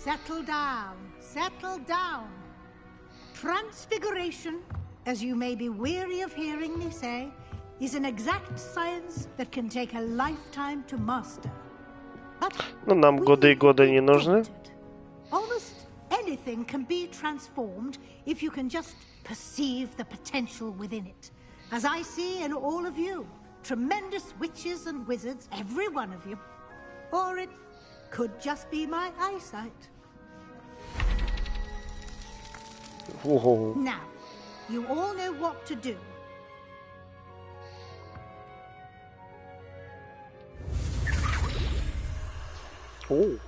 Settle down, settle down. Transfiguration, as you may be weary of hearing me say, is an exact science that can take a lifetime to master. Ну, нам годы и годы не нужны. Almost anything can be transformed if you can just perceive the potential within it. As I see in all of you, tremendous witches and wizards, every one of you. Or it could just be my eyesight. Whoa. Now, you all know what to do. Oh.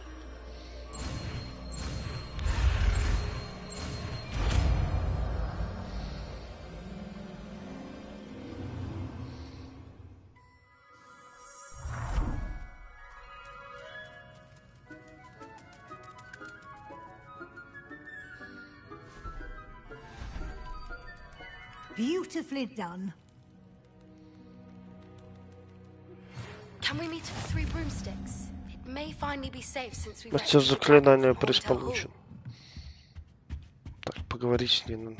Beautifully done. Can we meet at 3 broomsticks? It may finally be safe since we've Мастер заклинания приз получен. Так, поговорить с ней надо.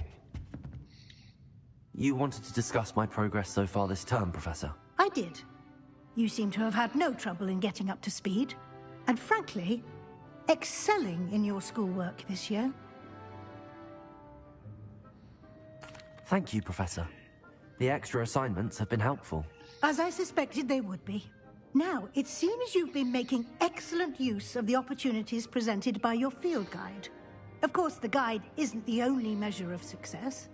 You wanted to discuss my progress so far this term, Professor? I did. You seem to have had no trouble in getting up to speed. And frankly, excelling in your schoolwork this year. Thank you, Professor. The extra assignments have been helpful. As I suspected they would be. Now, it seems you've been making excellent use of the opportunities presented by your field guide. Of course, the guide isn't the only measure of success.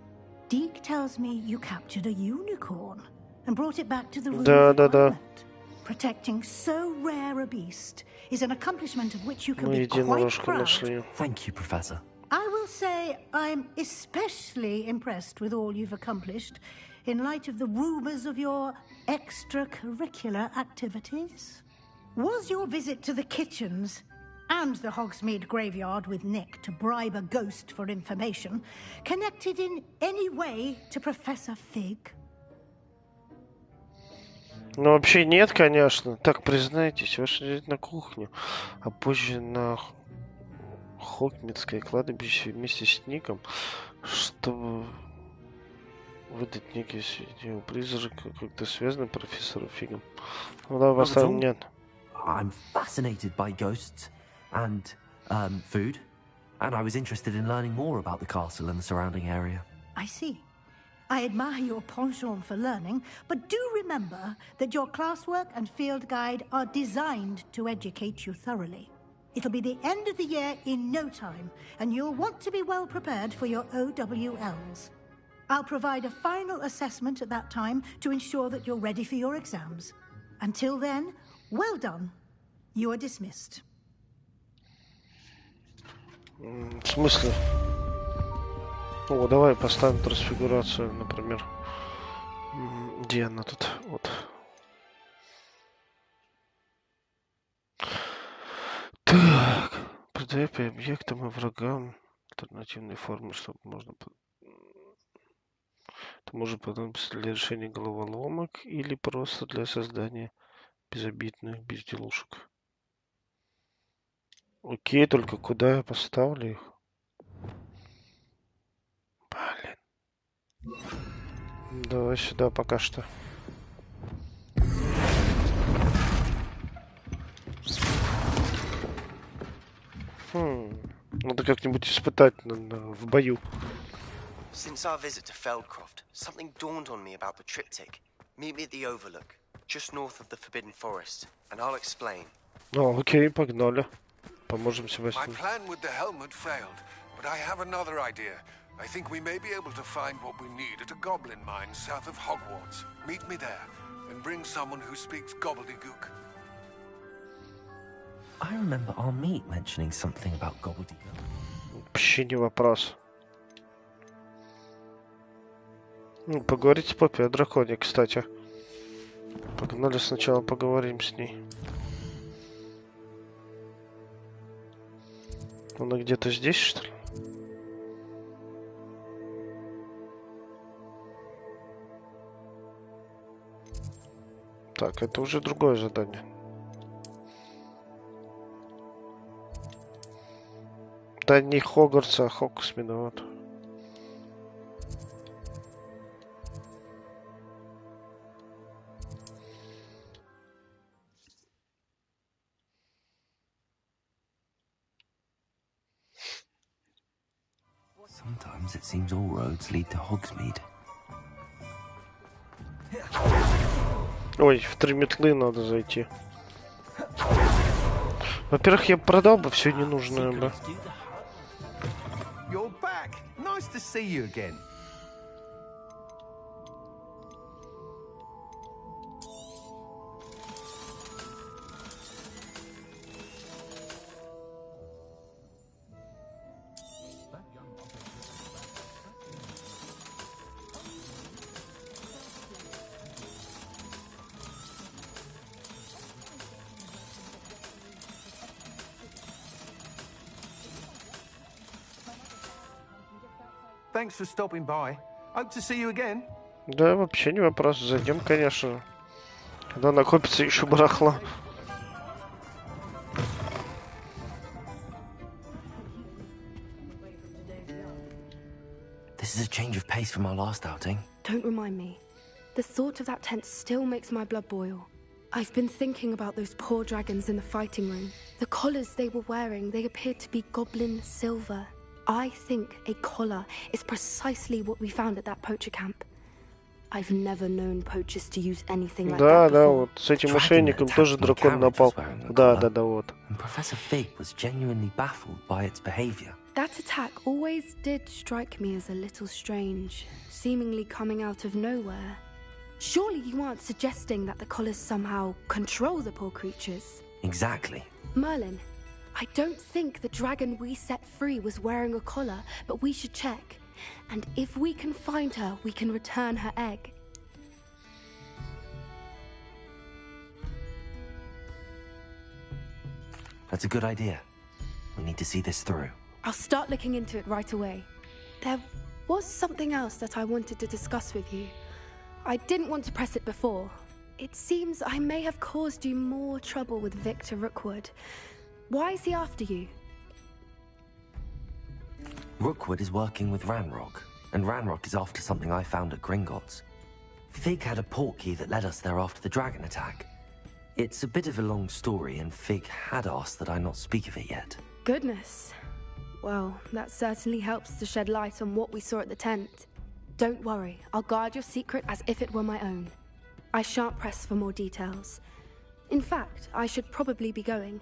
Deke tells me you captured a unicorn and brought it back to the room of requirement. Protecting so rare a beast is an accomplishment of which you can be quite proud. Thank you, Professor. I will say I'm especially impressed with all you've accomplished in light of the rumors of your extracurricular activities. Was your visit to the kitchens and the Hogsmeade graveyard with Nick to bribe a ghost for information connected in any way to Professor Fig? Ну, вообще нет, конечно. Так, признайтесь, вы шли на кухню, а позже на Хогмидское кладбище вместе с Ником, чтобы выдать некие сведения о призраке, как-то связаны профессору Фигом. Ну, давай поставим нет. I'm fascinated by ghosts and food, and I was interested in learning more about the castle and the surrounding area. I see. I admire your penchant for learning, but do remember that your classwork and field guide are designed to educate you thoroughly. It'll be the end of the year in no time, and you'll want to be well prepared for your OWLs. I'll provide a final assessment at that time to ensure that you're ready for your exams. Until then, well done. You are dismissed. В смысле? О, давай поставим трансфигурацию, например. Где она тут? Вот. Так. Придай по объектам и врагам альтернативные формы, чтобы можно... Это может понадобиться для решения головоломок или просто для создания безобидных безделушек. Окей, только куда я поставлю их? Блин. Давай сюда пока что. Надо как-нибудь испытать в бою. Since our visit to Feldcroft, something dawned on me about the triptych. Meet me at the Overlook, just north of the Forbidden Forest, and I'll explain. О, окей, погнали. Поможем Себастьяну. My plan with the helmet failed, but I have another idea. I think we may be able to find what we need at a goblin mine south of Hogwarts. Meet me there, and bring someone who speaks gobbledygook. I remember our meet mentioning something about gobbledygook. Вообще не вопрос. Поговорите с Поппи о драконе, кстати. Погнали сначала поговорим с ней. Она где-то здесь, что ли? Так, это уже другое задание. Да не Хогвартс, а Хогсмида, вот. Sometimes it seems all roads lead to Hogsmeade. Ой, в 3 метлы надо зайти. Во-первых, я продал бы все ненужное, да. You're back. Nice to see you again. Thanks for stopping by. Hope to see you again. Да, вообще не вопрос. Зайдем, конечно. Когда накопится еще барахла. This is a change of pace from our last outing. Don't remind me. The thought of that tent still makes my blood boil. I've been thinking about those poor dragons in the fighting room. The collars they were wearing, they appeared to be goblin silver. I think a collar is precisely what we found at that poacher camp. I've never known poachers to use anything like that before. Да, вот с этим мошенником тоже дракон напал. Да, вот. And Professor Fig was genuinely baffled by its behavior. That attack always did strike me as a little strange, seemingly coming out of nowhere. Surely you aren't suggesting that the collars somehow control the poor creatures? Exactly. Merlin, I don't think the dragon we set free was wearing a collar, but we should check. And if we can find her, we can return her egg. That's a good idea. We need to see this through. I'll start looking into it right away. There was something else that I wanted to discuss with you. I didn't want to press it before. It seems I may have caused you more trouble with Victor Rookwood. Why is he after you? Rookwood is working with Ranrock, and Ranrock is after something I found at Gringotts. Fig had a port key that led us there after the dragon attack. It's a bit of a long story, and Fig had asked that I not speak of it yet. Goodness. Well, that certainly helps to shed light on what we saw at the tent. Don't worry, I'll guard your secret as if it were my own. I shan't press for more details. In fact, I should probably be going.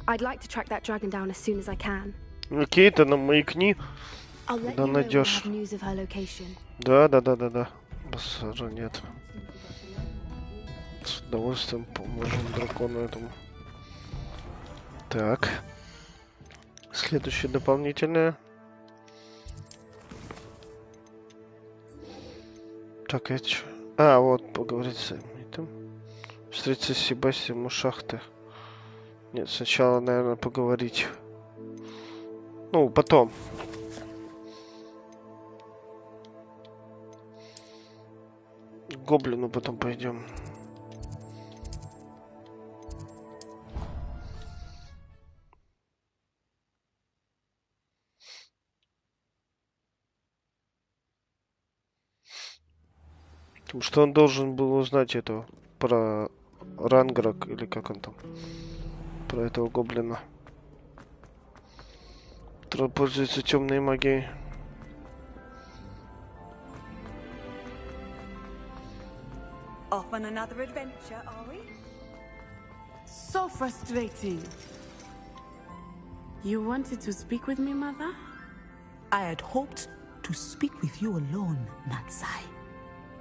I'd like to track that dragon down as soon as I can. Окей, ты нам маякни. I'll let you know when I have news of her location. Да. Басара нет. С удовольствием поможем дракону этому. Так. Следующее дополнительное. Так, это что? А, вот, поговорить с этим. Встретиться с Себастьяном у шахты. Нет, сначала, наверное, поговорить. Ну, потом. К гоблину потом пойдем. Потому что он должен был узнать это про Ранграк, или как он там, про этого гоблина, который пользуется темной магией. Off on another adventure, are we? So frustrating. You wanted to speak with me, Mother? I had hoped to speak with you alone, Natsai.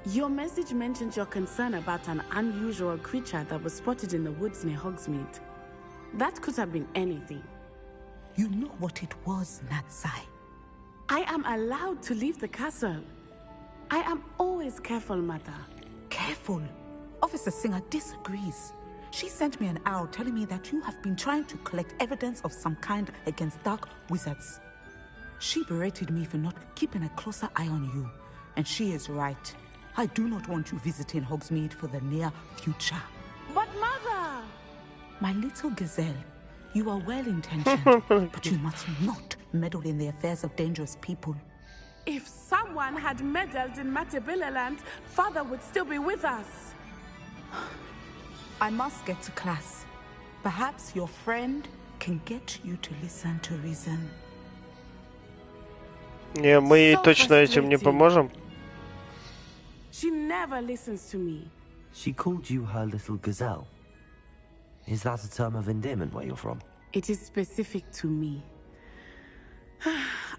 Your message mentioned your concern about an unusual creature that was spotted in the woods near Hogsmeade. That could have been anything. You know what it was, Natsai. I am allowed to leave the castle. I am always careful, Mother. Careful? Officer Singer disagrees. She sent me an arrow telling me that you have been trying to collect evidence of some kind against dark wizards. She berated me for not keeping a closer eye on you. And she is right. I do not want you visiting Hogsmeade for the near future. But Mother! My little gazelle, you are well-intentioned, but you must not meddle in the affairs of dangerous people. If someone had meddled in Matabeleland, Father would still be with us. I must get to class. Perhaps your friend can get you to listen to reason. Не, мы ей точно этим не поможем. She never listens to me. She called you her little gazelle. Is that a term of endearment where you're from? It is specific to me.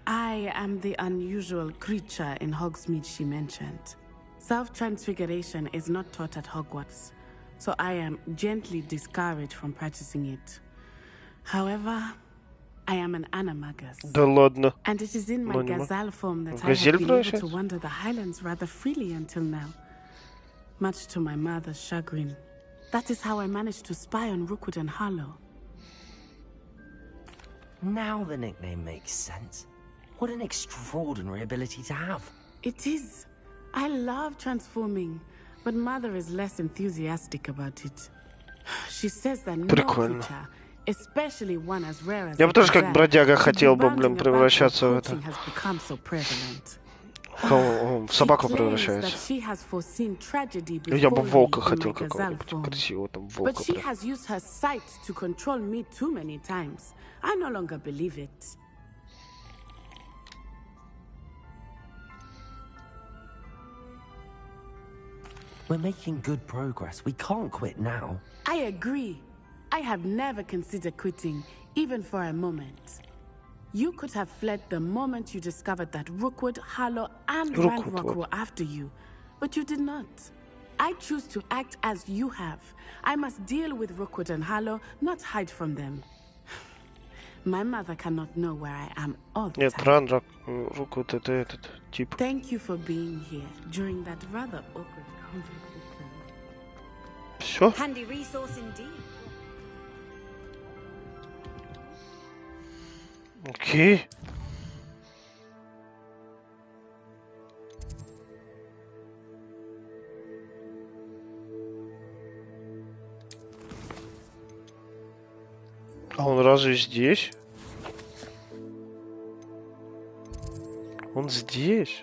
I am the unusual creature in Hogsmeade she mentioned. Self-transfiguration is not taught at Hogwarts, so I am gently discouraged from practicing it. However, I am an animagus. Да ладно. And it is in my gazelle form that I have been able to wander the highlands rather freely until now. Much to my mother's chagrin. That is how I managed to spy on Rookwood and Harlow. Now the nickname makes sense. What an extraordinary ability to have. It is. I love transforming, but Mother is less enthusiastic about it. She says that no creature, especially one as rare as Я бы тоже как бродяга хотел бы, блин, превращаться в это. В собаку превращается. Я бы волка хотел какого-нибудь красивого там волка. But she has used her sight to control me too many times. I no longer believe it. We're making good progress. We can't quit now. I agree. I have never considered quitting, even for a moment. You could have fled the moment you discovered that Rookwood, Harlow, and Ranrock were after you, but you did not. I choose to act as you have. I must deal with Rookwood and Harlow, not hide from them. My mother cannot know where I am all the time. Нет, Rookwood это этот тип. Thank you for being here during that rather awkward conversation. Все? Handy resource indeed. Окей. А он разве здесь? Он здесь?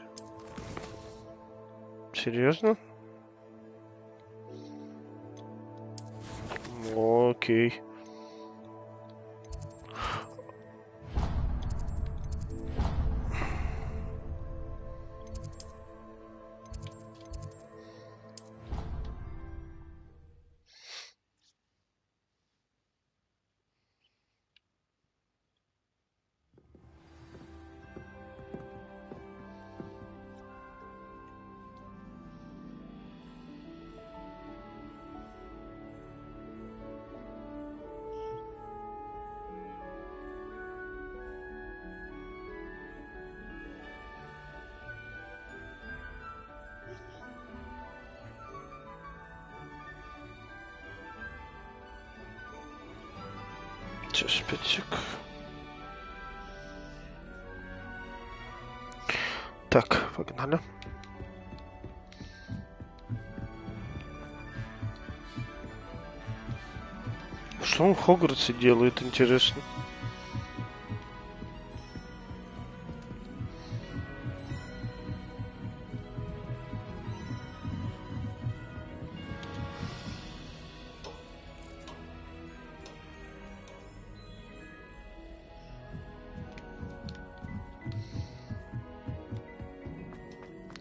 Серьезно? Окей. Специк. Так, погнали. Что он в Хогвартсе делает, интересно?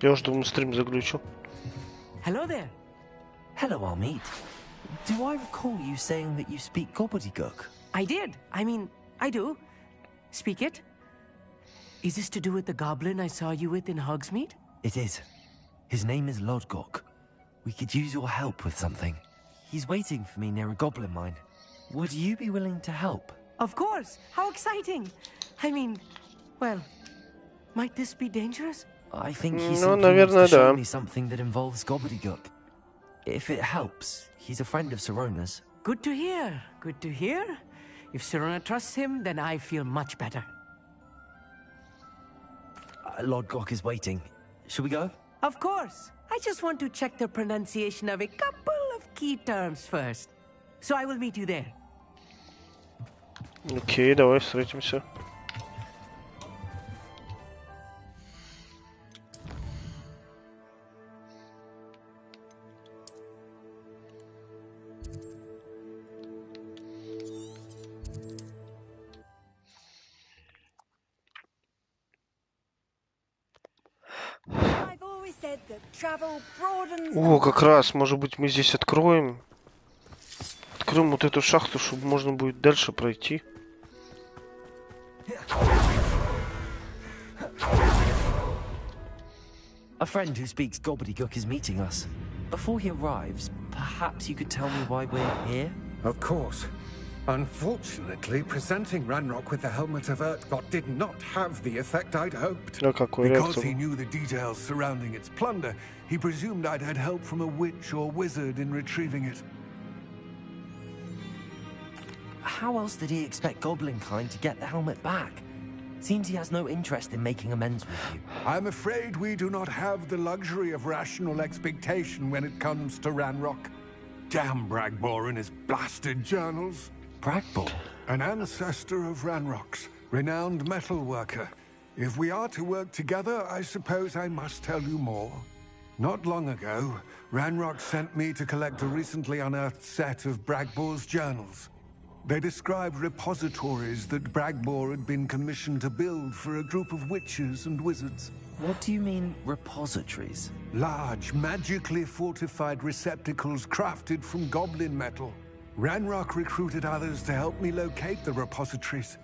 Я уж думаю, стрим заглючил. Hello there. Hello, Armid. Do I recall you saying that you speak gobbledygook? I did. I mean, I do. Speak it. Is this to do with the goblin I saw you with in Hogsmeade? It is. His name is Lodgok. We could use your help with something. He's waiting for me near a goblin mine. Would you be willing to help? Of course. How exciting. I mean, well, might this be dangerous? I think he simply wants to show me something that involves gobbledygook. If it helps, he's a friend of Sirona's. Good to hear. Good to hear. If Sirona trusts him, then I feel much better. Lodgok is waiting. Should we go? Of course. I just want to check the pronunciation of a couple of key terms first. So I will meet you there. Окей, давай встретимся. О, как раз, может быть, мы здесь откроем вот эту шахту, чтобы можно будет дальше пройти. A friend who speaks gobbledygook is meeting us. Before he arrives, perhaps you could tell me why we're here? Of course. Unfortunately, presenting Ranrock with the helmet of Urtkot did not have the effect I'd hoped. Because he knew the details surrounding its plunder, he presumed I'd had help from a witch or wizard in retrieving it. How else did he expect Goblinkind to get the helmet back? Seems he has no interest in making amends with you. I'm afraid we do not have the luxury of rational expectation when it comes to Ranrock. Damn Bragbor and his blasted journals. Bragbor? An ancestor of Ranrock's, renowned metal worker. If we are to work together, I suppose I must tell you more. Not long ago, Ranrock sent me to collect a recently unearthed set of Bragbor's journals. They described repositories that Bragbor had been commissioned to build for a group of witches and wizards. What do you mean, repositories? Large, magically fortified receptacles crafted from goblin metal. Ranrock recruited others to help me locate the repositories.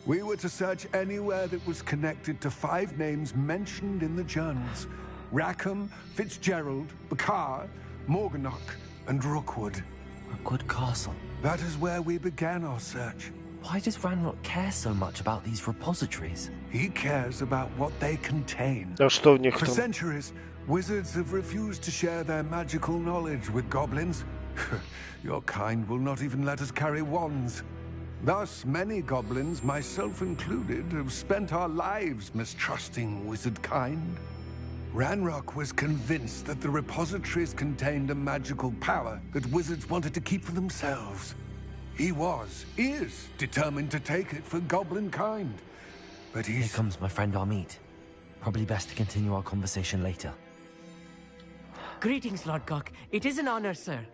We were to search anywhere that was connected to 5 names mentioned in the journals. Rackham, Fitzgerald, Bakar, Morganach, and Rookwood. Rookwood Castle. That is where we began our search. Why does Ranrock care so much about these repositories? He cares about what they contain. For centuries, wizards have refused to share their magical knowledge with goblins. Your kind will not even let us carry wands. Thus, many goblins, myself included, have spent our lives mistrusting wizard kind. Ranrock was convinced that the repositories contained a magical power that wizards wanted to keep for themselves. He is determined to take it for goblin kind. But Here comes my friend Amit. Probably best to continue our conversation later. Greetings, Lord Gok. It is an honor, sir.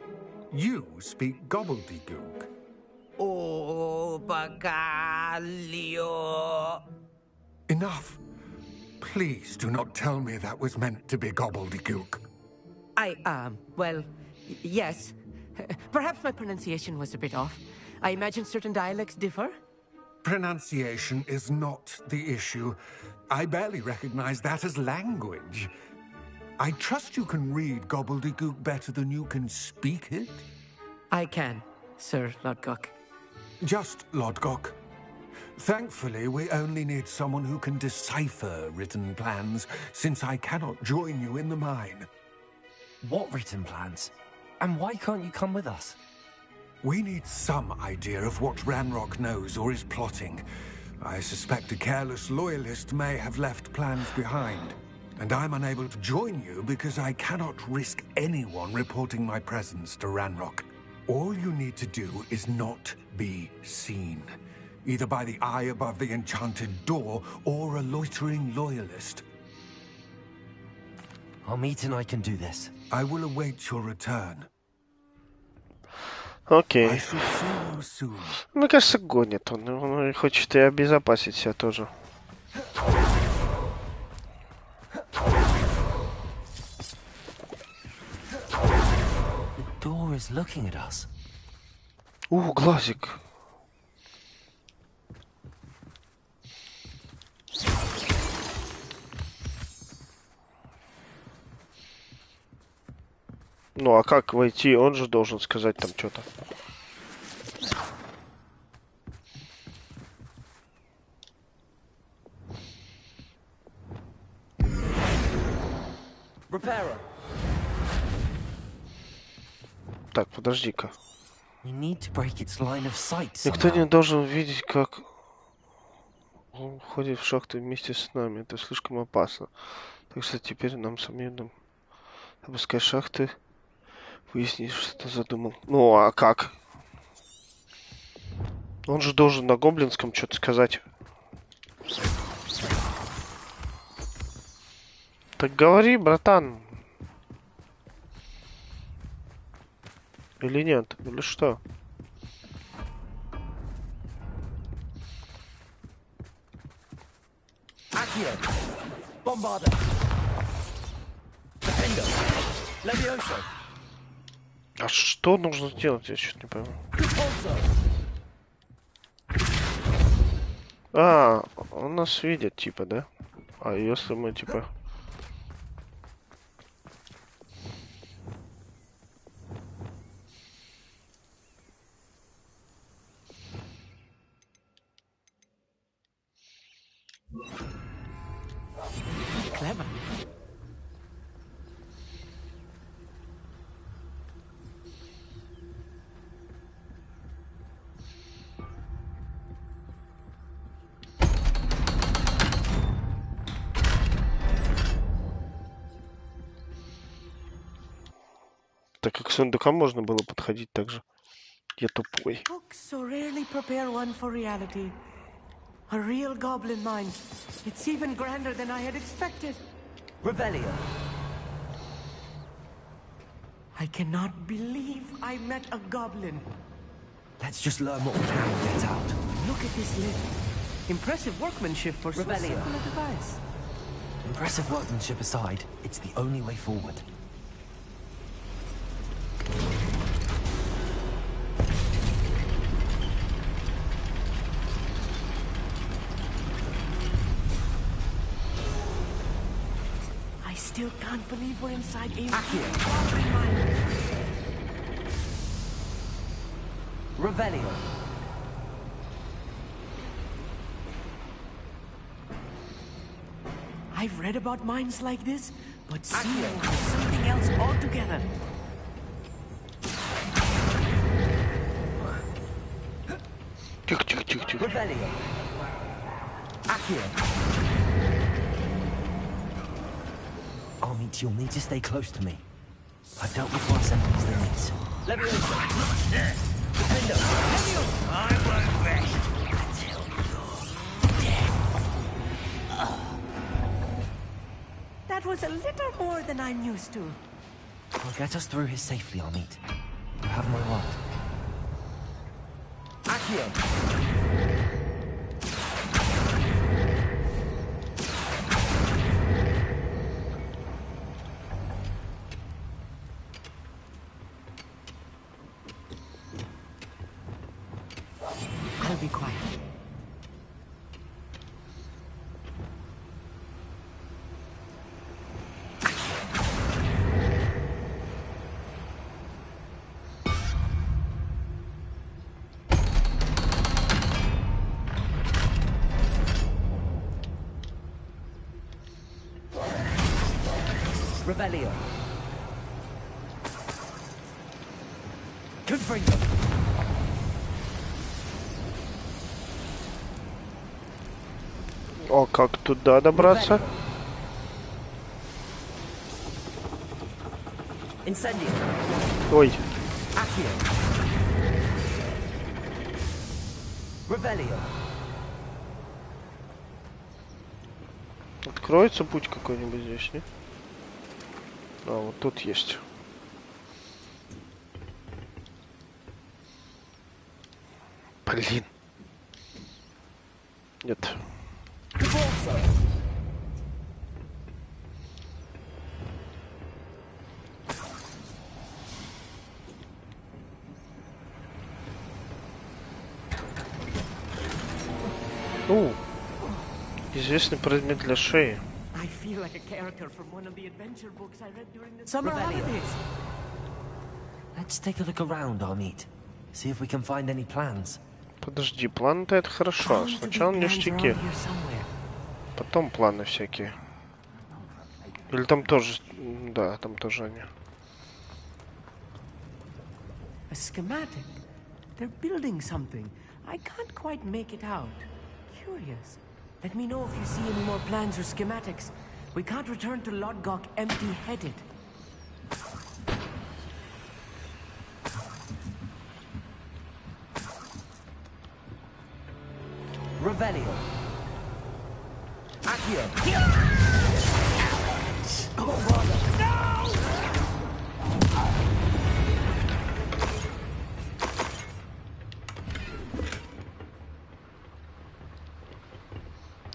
You speak gobbledygook. Oh, Bagalio. Enough. Please do not tell me that was meant to be gobbledygook. Well, yes. Perhaps my pronunciation was a bit off. I imagine certain dialects differ? Pronunciation is not the issue. I barely recognize that as language. I trust you can read gobbledygook better than you can speak it? I can, Sir Lodgok. Just Lodgok. Thankfully, we only need someone who can decipher written plans, since I cannot join you in the mine. What written plans? And why can't you come with us? We need some idea of what Ranrock knows or is plotting. I suspect a careless loyalist may have left plans behind. And I'm unable to join you because I cannot risk anyone reporting my presence to Ranrock. All you need to do is not be seen. Either by the eye above the enchanted door, or a loitering loyalist. Amit and I can do this. I will await your return. Окей. Мне кажется, гонит он. Он хочет и обезопасить себя тоже. The door is looking at us. Глазик. Ну, а как войти? Он же должен сказать там что-то. Так, подожди-ка. Никто не должен видеть, как он входит в шахту вместе с нами. Это слишком опасно. Так что теперь нам самим обыскать шахты. Выяснить, что ты задумал. Ну, а как? Он же должен на гоблинском что-то сказать. Так говори, братан. Или нет? Или что? А что нужно сделать? Я что-то не пойму. А, он нас видит, типа, да? А если мы, типа... Clever. Так как к сундукам можно было подходить так же. Я тупой. So rarely prepare one for reality. A real goblin mine. It's even grander than I had expected. Revelio. I cannot believe I met a goblin. Let's just learn what we can and get out. Look at this lid. Impressive workmanship for so simple a device. Impressive workmanship aside, it's the only way forward. I still can't believe we're inside a goblin mine. Revelio. I've read about mines like this, but seeing one is something else altogether. Тихо. Revelio. Accio. Army, you'll need to stay close to me. I've dealt with worse enemies than this. Leviosa. Defender. I won't rest until you're dead. That was a little more than I'm used to. I'll get us through here safely, Amit. You have my word. Accio. I'll be quiet. Revelio. Confringo. О, как туда добраться? Incendio. Ой. Accio. Revelio. Откроется путь какой-нибудь здесь, не? А, вот тут есть. Блин. Нет. Известный предмет для шеи. I feel like a character from one of the adventure books I read during the summer holidays. Let's take a look around, Amit. See if we can find any plans. Подожди, планы-то это хорошо. Сначала ништяки. Потом планы всякие. Или там тоже... Да, там тоже они. A schematic. They're building something. I can't quite make it out. Curious. Let me know if you see any more plans or schematics. We can't return to Lodgok empty-headed. Revelio. Accio.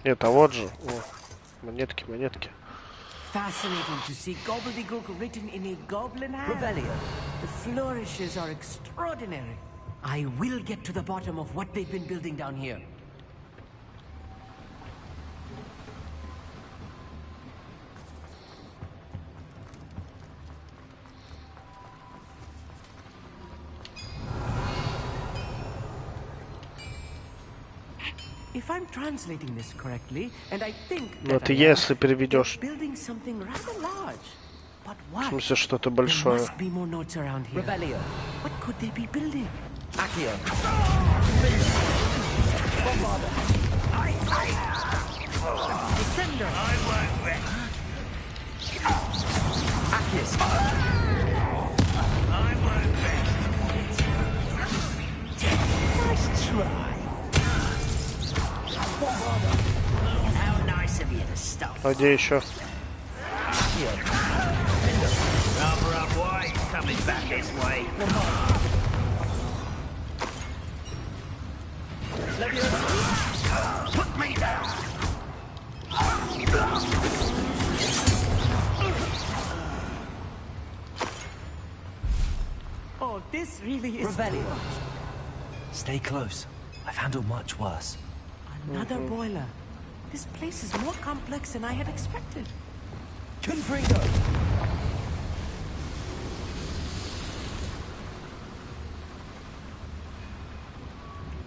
Это вот же. О, монетки. Fascinating to see gobbledygook written in a goblin hand. Revelio. The flourishes are extraordinary. I will get to the bottom of what they've been building down here. If I'm translating this correctly, and I think это если переведешь. Building something rather large. But В what? смысле, что-то большое. There must be more notes around here. Revelio. What could they be building? Accio. Descender. I won't rest. Accio. А где еще? Oh, this really is. Revelio. Stay close. I've handled much worse. Another boiler. This place is more complex than I had expected. Confringo.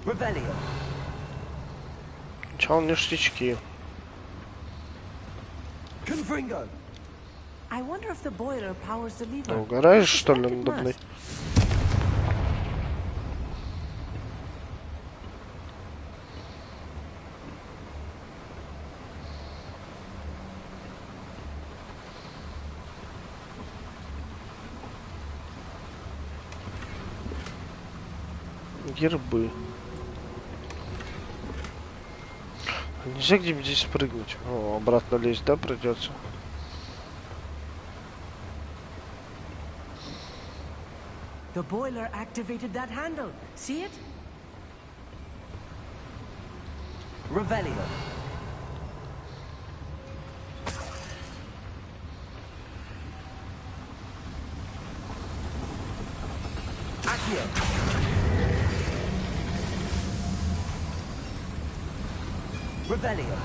Revelio. Чал ништячки. Confringo. I wonder if the boiler powers the lever. Ну, угораешь, что ли, надо мной? Гербы. Нельзя где-нибудь здесь прыгнуть? О, обратно лезть, да, придется? The boiler activated that handle. See it? Revelio. Accio. Revelio.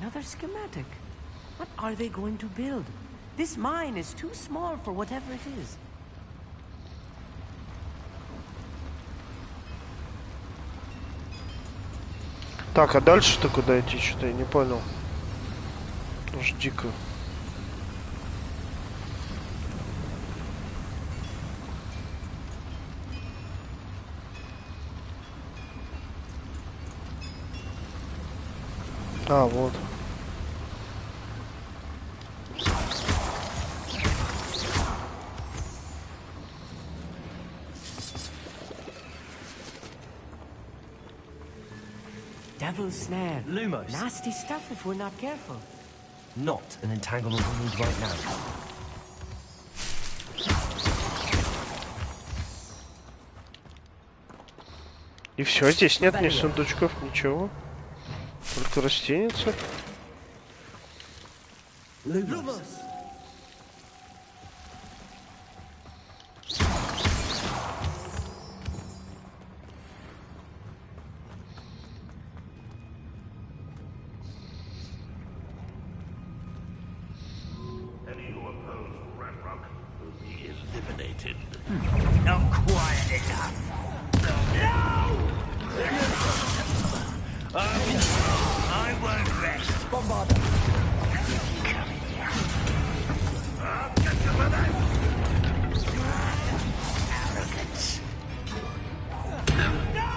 Another schematic. What are they going to build? This mine is too small for whatever it is. Так, а дальше-то куда идти? Что-то я не понял. Уж дико. А, вот. Devil's snare. Lumos. Nasty stuff if we're not careful. Not an entanglement we need right now. И все, здесь нет ни сундучков, ничего. Только растеница. Lumos. Not quiet enough. No! I won't rest. Bombarda. Come here. I'll get you for that. Arrogance. No!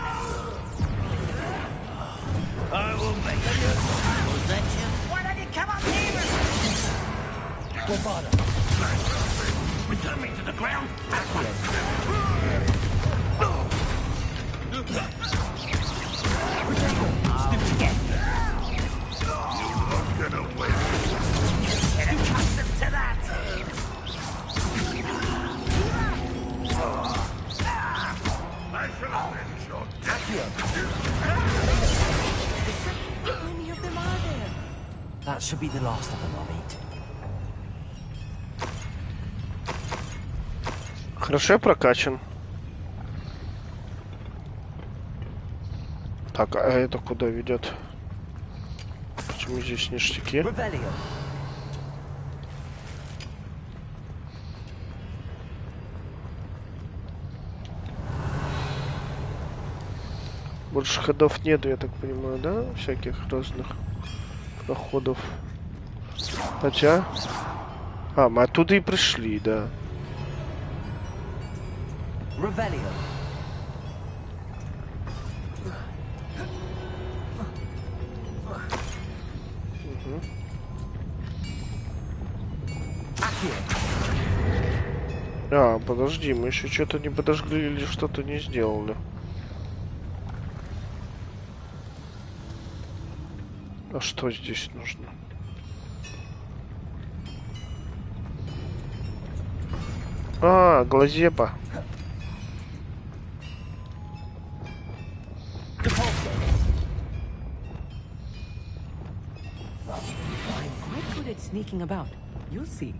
I will make you. Was that you? Why don't you come up here? Bombarda. Return me to the ground. You're not gonna win. Get accustomed to that. I shall avenge your death. How many of them are there? That should be the last of them I'll meet. Хорошо, я прокачан. Так, а это куда ведет? Почему здесь ништяки? Revelio. Больше ходов нету, я так понимаю, да? Всяких разных проходов. Хотя... А, мы оттуда и пришли, да. Revelio. А, подожди, мы еще что-то не подожгли или что-то не сделали. А что здесь нужно? А, глазепа. Sneaking about. You'll see.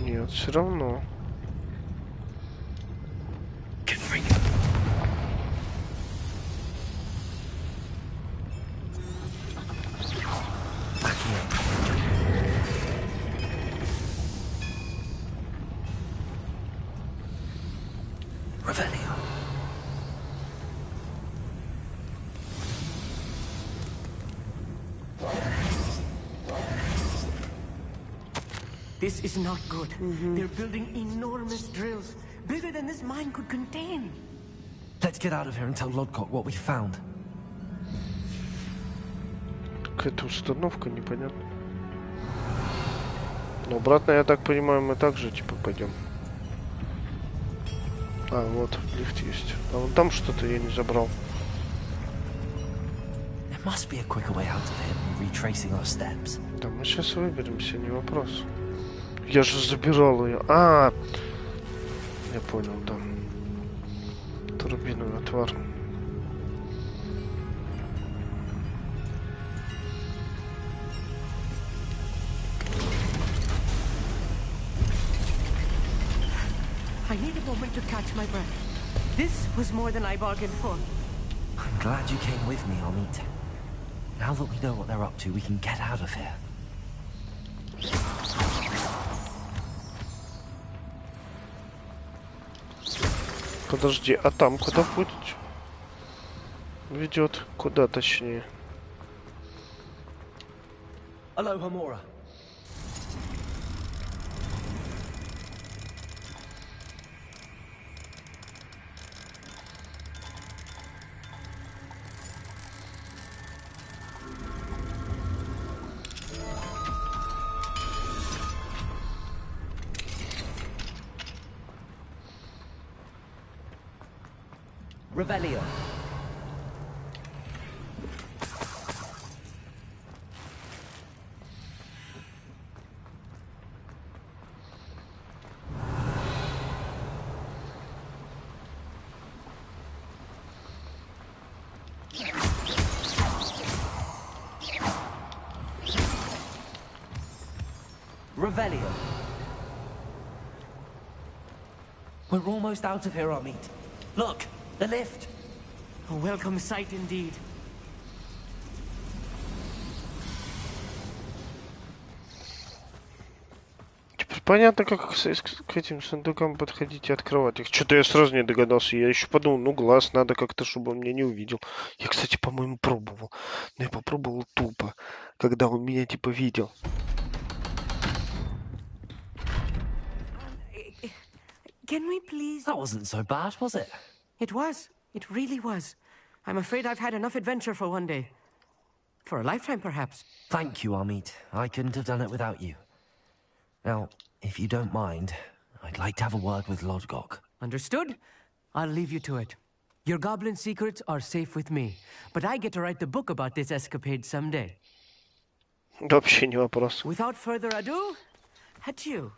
Нет, все равно. This is not good. They're building enormous drills, bigger than this mine could contain. Let's get out of here and tell Lodcock what we found. Какая-то установка, непонятно. Но обратно, я так понимаю, мы также типа пойдем. А, вот, лифт есть. А вон там что-то я не забрал. There must be a quicker way out of here than retracing our steps. Да, мы сейчас выберемся, не вопрос. Я же забирал ее. А, я понял, да. Турбиновый отвар. I need a moment to catch my breath. This was more than I bargained for. I'm glad you came with me, Amit. Now that we know what they're up to, we can get out of here. Подожди, а там куда будет? Ведет куда, точнее. Hello, Hamora. Revelio. Revelio. We're almost out of here, Amit. Look, the lift. A welcome sight indeed. Теперь понятно, как к этим сундукам подходить и открывать их. Что-то я сразу не догадался. Я еще подумал, ну глаз надо как-то, чтобы он меня не увидел. Я, кстати, по-моему, пробовал. Но я попробовал тупо, когда он меня типа видел. Can we please? That wasn't so bad, was it? It was. It really was. I'm afraid I've had enough adventure for one day. For a lifetime, perhaps. Thank you, Amit. I couldn't have done it without you. Now, if you don't mind, I'd like to have a word with Lodgok. Understood? I'll leave you to it. Your goblin secrets are safe with me, but I get to write the book about this escapade someday. Вообще не вопрос. Without further ado, adieu.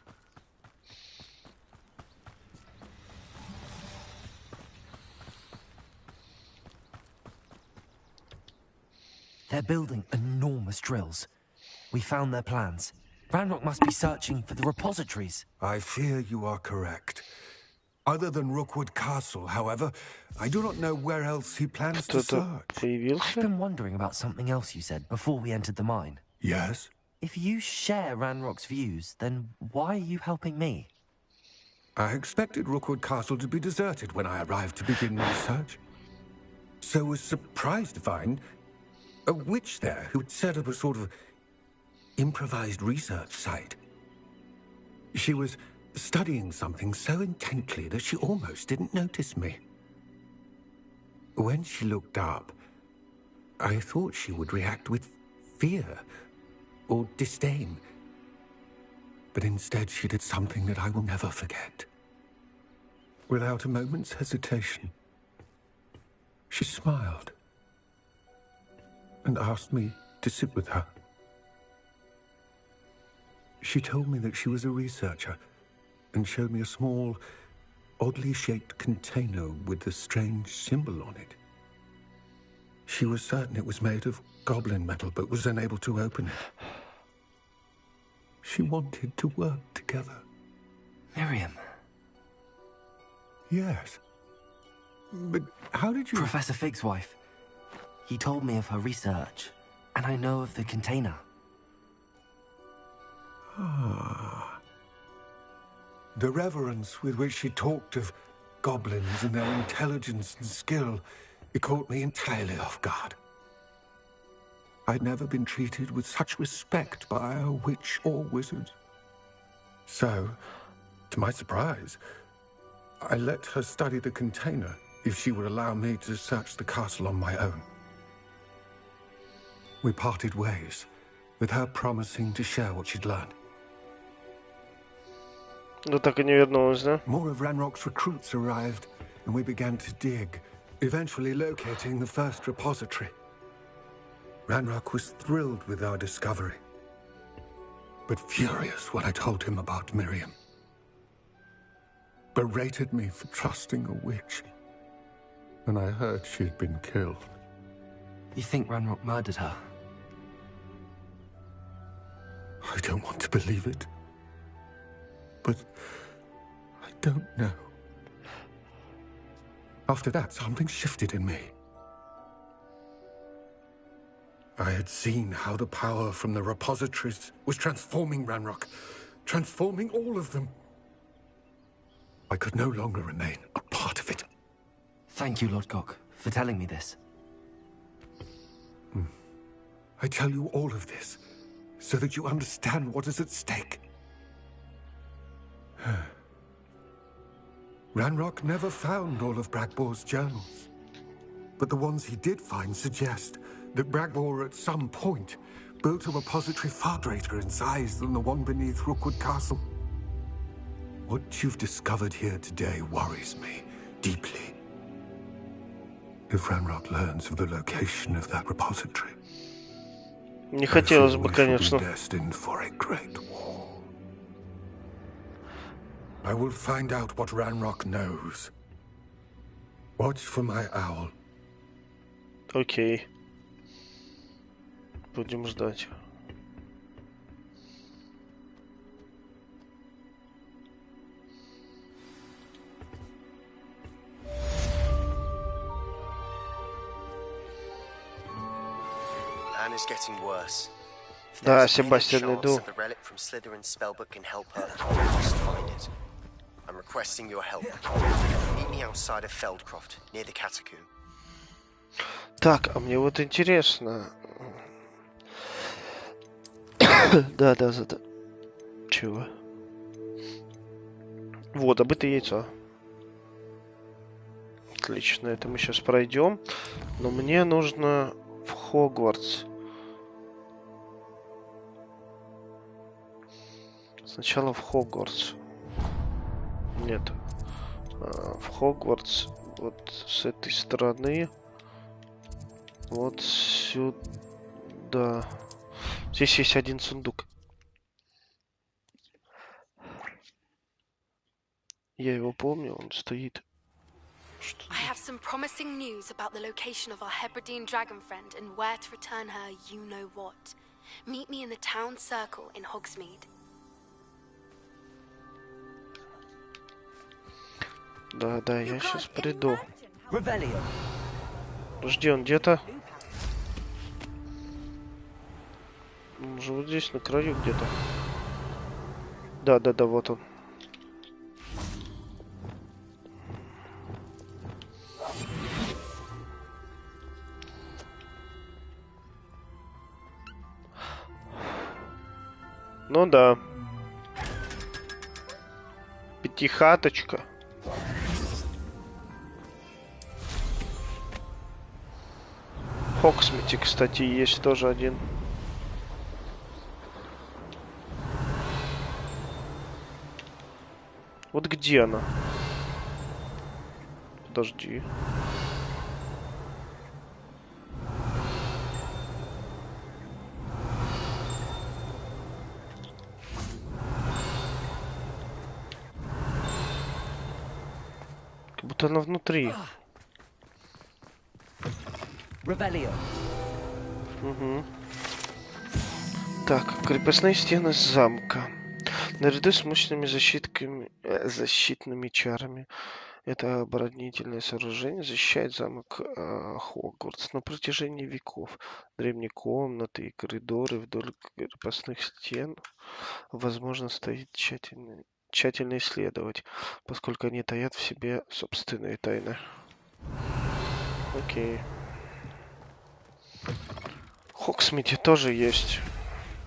They're building enormous drills. We found their plans. Ranrock must be searching for the repositories. I fear you are correct. Other than Rookwood Castle, however, I do not know where else he plans to search. I've been wondering about something else you said before we entered the mine. Yes? If you share Ranrock's views, then why are you helping me? I expected Rookwood Castle to be deserted when I arrived to begin research. So was surprised to find a witch there who had set up a sort of improvised research site. She was studying something so intently that she almost didn't notice me. When she looked up, I thought she would react with fear or disdain. But instead she did something that I will never forget. Without a moment's hesitation, she smiled and asked me to sit with her. She told me that she was a researcher and showed me a small, oddly shaped container with a strange symbol on it. She was certain it was made of goblin metal, but was unable to open it. She wanted to work together. Miriam. Yes. But how did you... Professor Fig's wife. He told me of her research, and I know of the container. Ah. The reverence with which she talked of goblins and their intelligence and skill, it caught me entirely off guard. I'd never been treated with such respect by a witch or wizard. So, to my surprise, I let her study the container if she would allow me to search the castle on my own. We parted ways, with her promising to share what she'd learned. Ну так и не вернулась, да? More of Ranrock's recruits arrived, and we began to dig, eventually locating the first repository. Ranrock was thrilled with our discovery, but furious when I told him about Miriam. Berated me for trusting a witch, and I heard she'd been killed. You think Ranrock murdered her? I don't want to believe it, but I don't know. After that, something shifted in me. I had seen how the power from the repositories was transforming Ranrock, transforming all of them. I could no longer remain a part of it. Thank you, Lord Gok, for telling me this. I tell you all of this so that you understand what is at stake. Ranrock never found all of Bragbor's journals, but the ones he did find suggest that Bragbor at some point built a repository far greater in size than the one beneath Rookwood Castle. What you've discovered here today worries me deeply. If Ranrock learns of the location of that repository, не хотелось бы, конечно. Destined for a great war. I will find out what Ranrock knows. Watch for my owl. Окей. Будем ждать. Is getting worse. Да, Себастьян, иду. The relic from Slytherin's spellbook can help her. You must find it. I'm requesting your help. Meet me outside of Feldcroft, near the catacomb. Так, а мне вот интересно. Да. Чего? Вот, добытое яйцо. Отлично, это мы сейчас пройдем. Но мне нужно в Хогвартс. Сначала в Хогвартс. Нет. В Хогвартс вот с этой стороны. Вот сюда. Здесь есть один сундук. Я его помню, он стоит. I have some promising news about the location of our Hebridean dragon friend and where to return her you-know-what. Meet me in the town circle in Hogsmeade. Да, я сейчас приду. Жди, он где-то? Он же вот здесь на краю где-то. Да, вот он. Ну да. Пятихаточка. Хогсмите, кстати, есть тоже один. Вот где она? Подожди. Как будто она внутри. Угу. Так, крепостные стены замка. Наряду с мощными защитными чарами, это оборонительное сооружение защищает замок Хогвартс на протяжении веков. Древние комнаты и коридоры вдоль крепостных стен возможно стоит тщательно исследовать, поскольку они таят в себе собственные тайны. Окей. Хогсмите тоже есть.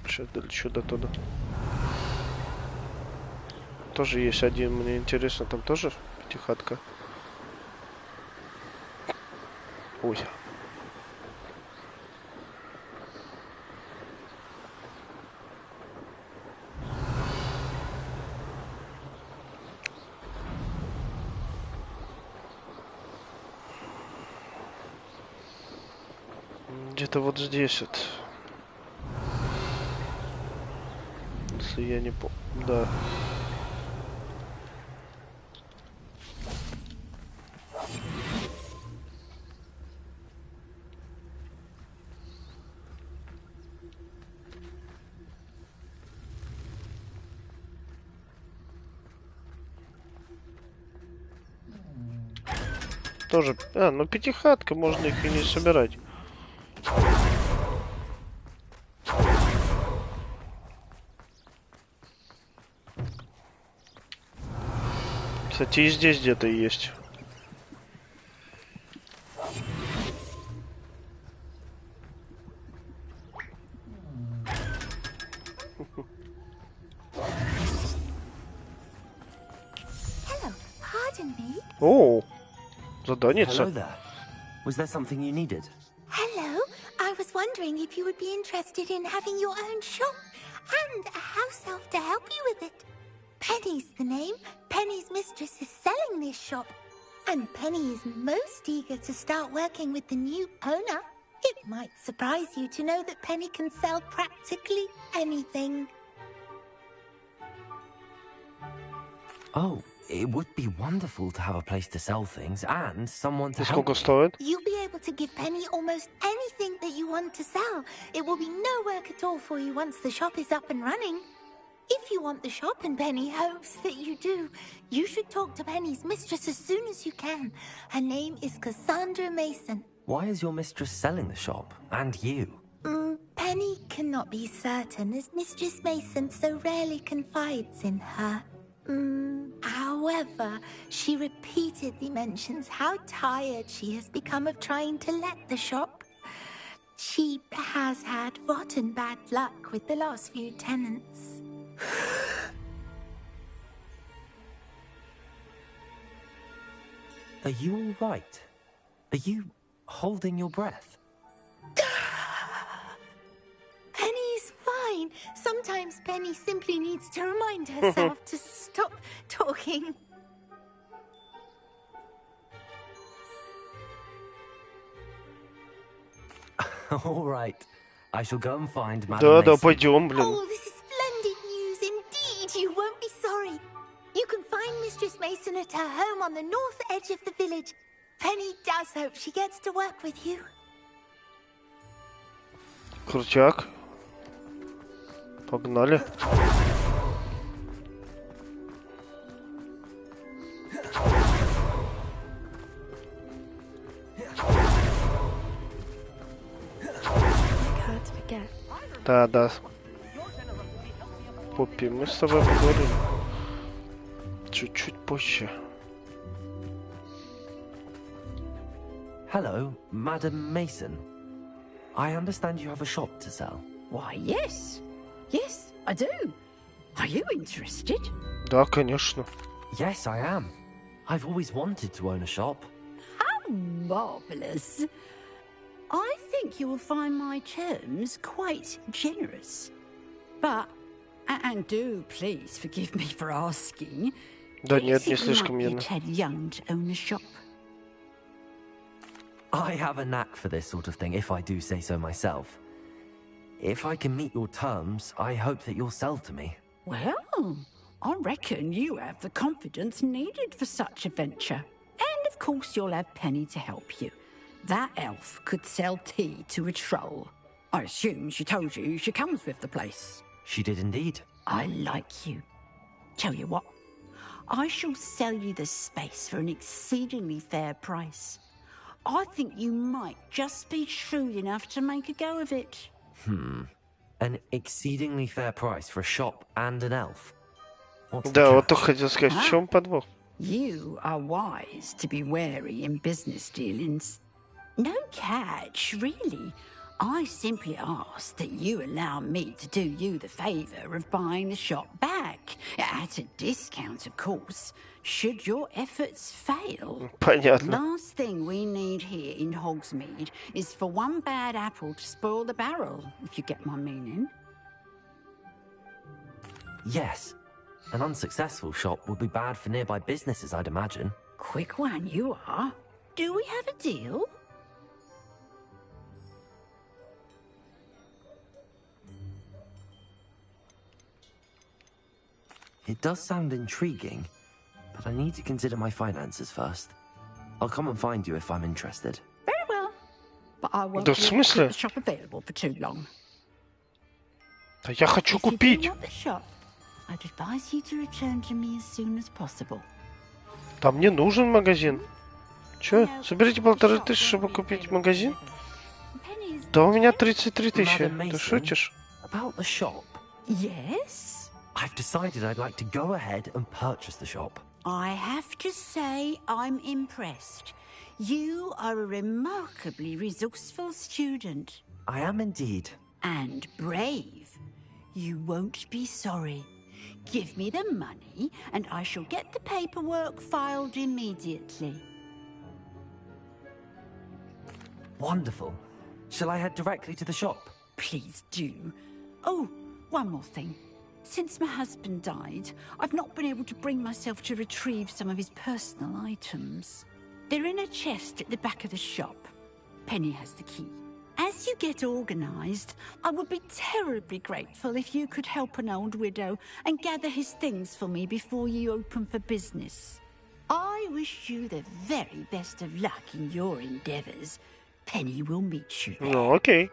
Сейчас долечу до туда. Тоже есть один, мне интересно, там тоже пятихатка. Ой. Где-то вот здесь вот. Если я не помню. Да. Тоже. Ну пятихатка, можно их и не собирать. Кстати, и здесь где-то есть. О, заданица. Hello there. Was there something you needed? Hello. I was wondering if you would be interested in having your own shop and a house elf to help you with it. Penny's the name. Penny's mistress is selling this shop. And Penny is most eager to start working with the new owner. It might surprise you to know that Penny can sell practically anything. Oh, it would be wonderful to have a place to sell things and someone to help. Сколько стоит? You'll be able to give Penny almost anything that you want to sell. It will be no work at all for you once the shop is up and running. If you want the shop and Penny hopes that you do, you should talk to Penny's mistress as soon as you can. Her name is Cassandra Mason. Why is your mistress selling the shop? And you? Penny cannot be certain as Mistress Mason so rarely confides in her. However, she repeatedly mentions how tired she has become of trying to let the shop. She has had rotten bad luck with the last few tenants. Are you all right? Are you holding your breath? Penny's fine. Sometimes Penny simply needs to remind herself to stop talking. All right. I shall go and find Madam Да, Mason. пойдем, блин. Oh, this is splendid news indeed. You won't be sorry. You can find Mistress Mason at her home on the north edge of the village. Penny does hope she gets to work with you. Крутяк. Погнали. Да, да. Поппи, мы с тобой поговорим чуть-чуть позже. Hello, Madam Mason. I understand you have a shop to sell. Why, yes. Yes, I do. Are you interested? Да, конечно. Yes, I am. I've always wanted to own a shop. How marvellous. I think you will find my terms quite generous. But, and do please forgive me for asking, Да нет, не is it слишком likely явно. Ted Young to own a shop? I have a knack for this sort of thing, if I do say so myself. If I can meet your terms, I hope that you'll sell to me. Well, I reckon you have the confidence needed for such a venture. And of course you'll have Penny to help you. That elf could sell tea to a troll. I assume she told you she comes with the place. She did indeed. I like you. Tell you what, I shall sell you the space for an exceedingly fair price. I think you might just be shrewd enough to make a go of it. An exceedingly fair price for a shop and an elf. What's Да, the вот catch? только хотел сказать, в чем подвох? You are wise to be wary in business dealings. No catch, really. I simply ask that you allow me to do you the favour of buying the shop back. At a discount, of course, should your efforts fail. Понятно. Last thing we need here in Hogsmeade is for one bad apple to spoil the barrel, if you get my meaning. Yes. An unsuccessful shop would be bad for nearby businesses, I'd imagine. Quick one you are. Do we have a deal? It does sound intriguing, but I need to consider my finances first. I'll come and find you if I'm interested. Very well. But I won't Да be в able to смысле? keep the shop available for too long. Да я хочу If you do купить. want the shop, I'd advise you to return to me as soon as possible. Да мне нужен магазин. Чё? Соберите 1500, чтобы купить магазин? Да у меня 33 тысячи. Madam Ты Mason, шутишь? About the shop. Yes? I've decided I'd like to go ahead and purchase the shop. I have to say I'm impressed. You are a remarkably resourceful student. I am indeed. And brave. You won't be sorry. Give me the money, and I shall get the paperwork filed immediately. Wonderful. Shall I head directly to the shop? Please do. Oh, one more thing. Since my husband died, I've not been able to bring myself to retrieve some of his personal items. They're in a chest at the back of the shop. Penny has the key. As you get organised, I would be terribly grateful if you could help an old widow and gather his things for me before you open for business. I wish you the very best of luck in your endeavours. Penny will meet you there. Ну, окей.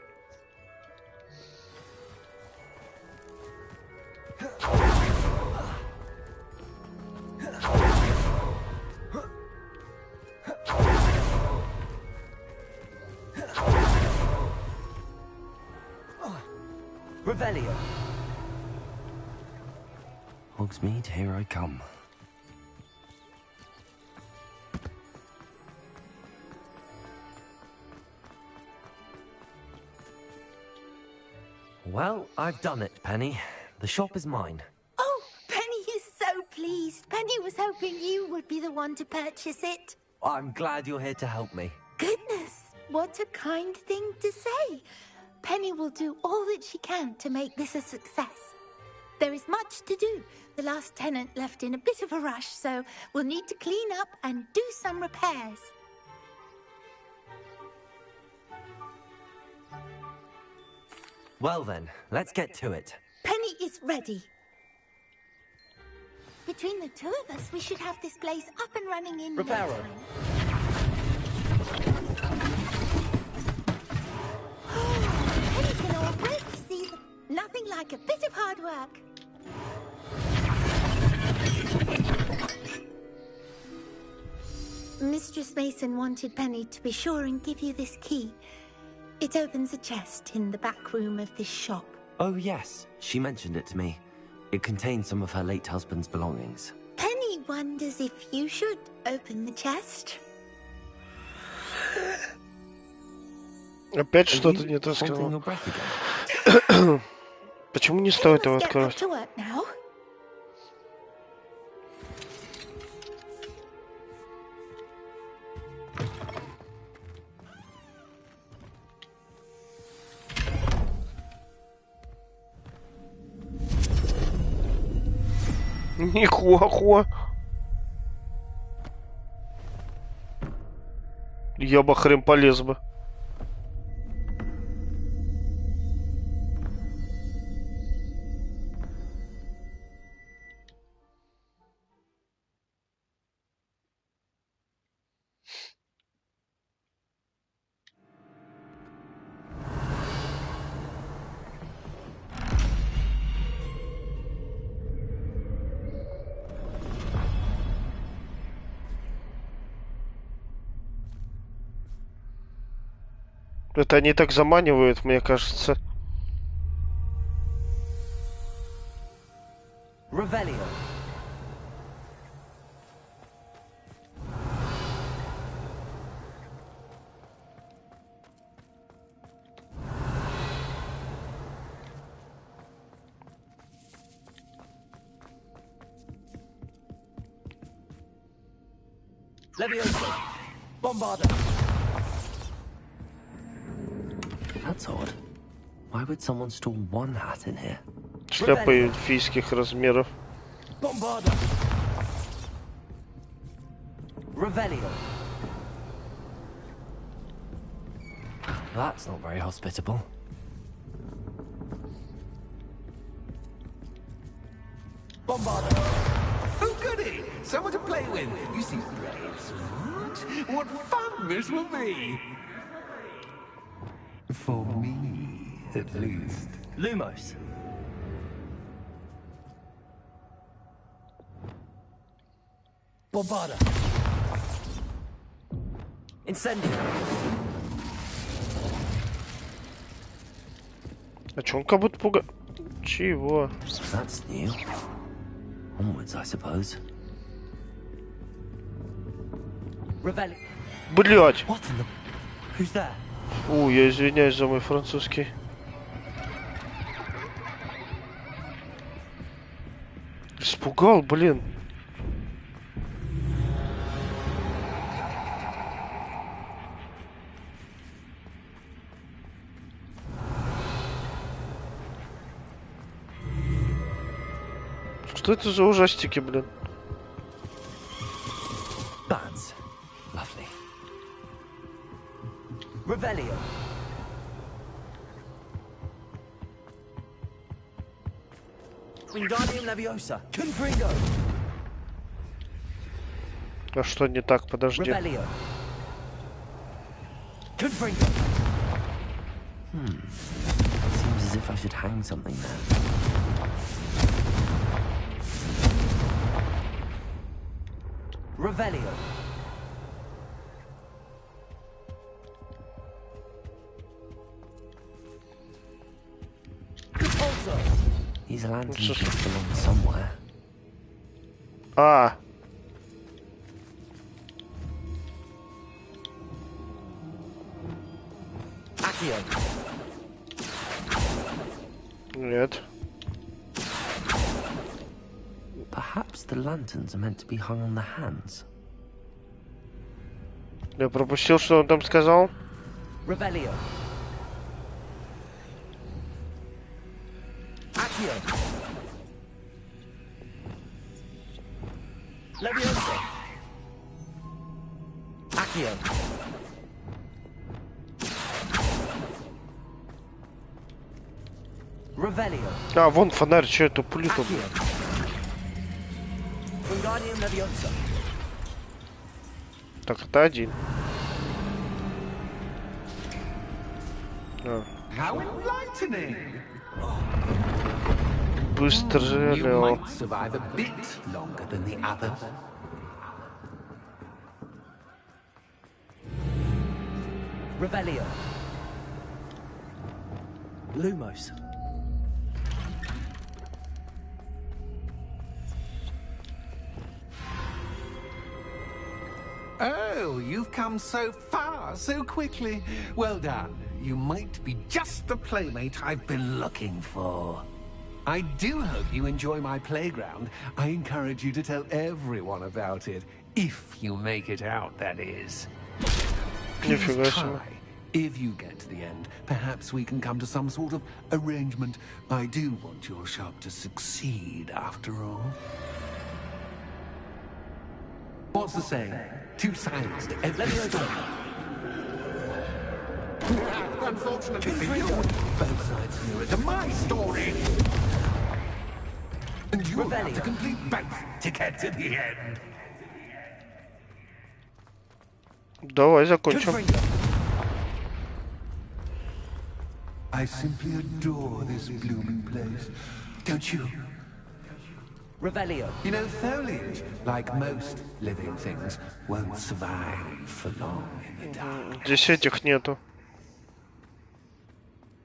Revelio. Hogsmeade, here I come. Well, I've done it, Penny. The shop is mine. Oh, Penny is so pleased. Penny was hoping you would be the one to purchase it. I'm glad you're here to help me. Goodness, what a kind thing to say. Penny will do all that she can to make this a success. There is much to do. The last tenant left in a bit of a rush, so we'll need to clean up and do some repairs. Well then, let's get to it. Penny is ready. Between the two of us, we should have this place up and running in no Reparo. time. Penny can all break, see? Nothing like a bit of hard work. Mistress Mason wanted Penny to be sure and give you this key. It opens a chest in the back room of this shop. Oh yes, she mentioned it to me. It contains some of her late husband's belongings. Penny wonders if you should open the chest. Опять что-то не то сказал. Почему не стоит его открывать? Нихуахуа. Я бы хрен полез бы. Это они так заманивают, мне кажется. Revelio. Leviosa. Bombarda. That's odd. Why would someone store one hat in here? Шляпа эльфийских размеров. Bombarda. Revelio. That's not very hospitable. Bombarda. Oh, goody! Someone to play with. You seem brave, smart. What fun this will be! For me, at least. Lumos. Bombarda. Incendio. А чё он как будто пуга... Чего? That's new. Onwards, I suppose. Revelio. Блять! What in the... Who's there? Фу, я извиняюсь за мой французский. Испугал, блин. Что это за ужастики, блин? Bats. Lovely. Revelio. Wingardium Leviosa. Confringo. А что не так? Подожди. Revelio. Confringo. Seems as if I should hang something there. Revelio. Also, these lanterns must belong somewhere. А. Accio. Нет. Perhaps the lanterns are meant to be hung on the hands. Я пропустил, что он там сказал. Revelio. Accio. Leviosa. Accio. Revelio. А, вон фонарь, что это пулю-то? Wingardium Leviosa. Так, это один. А. How enlightening! Быстро You Лео. might survive a bit longer than the others. Revelio. Lumos. Oh, you've come so far, so quickly. Well done. You might be just the playmate I've been looking for. I do hope you enjoy my playground. I encourage you to tell everyone about it. If you make it out, that is. Please try. If you get to the end, perhaps we can come to some sort of arrangement. I do want your shop to succeed, after all. What's the saying? Two sides to every story. Unfortunately for you, both sides mirror to my story. And you'll have to complete both to get to the end. Давай закончим. I simply adore this blooming place, don't you? Revelio. You know, foliage, like most living things, won't survive for long in the dark. Здесь этих нету.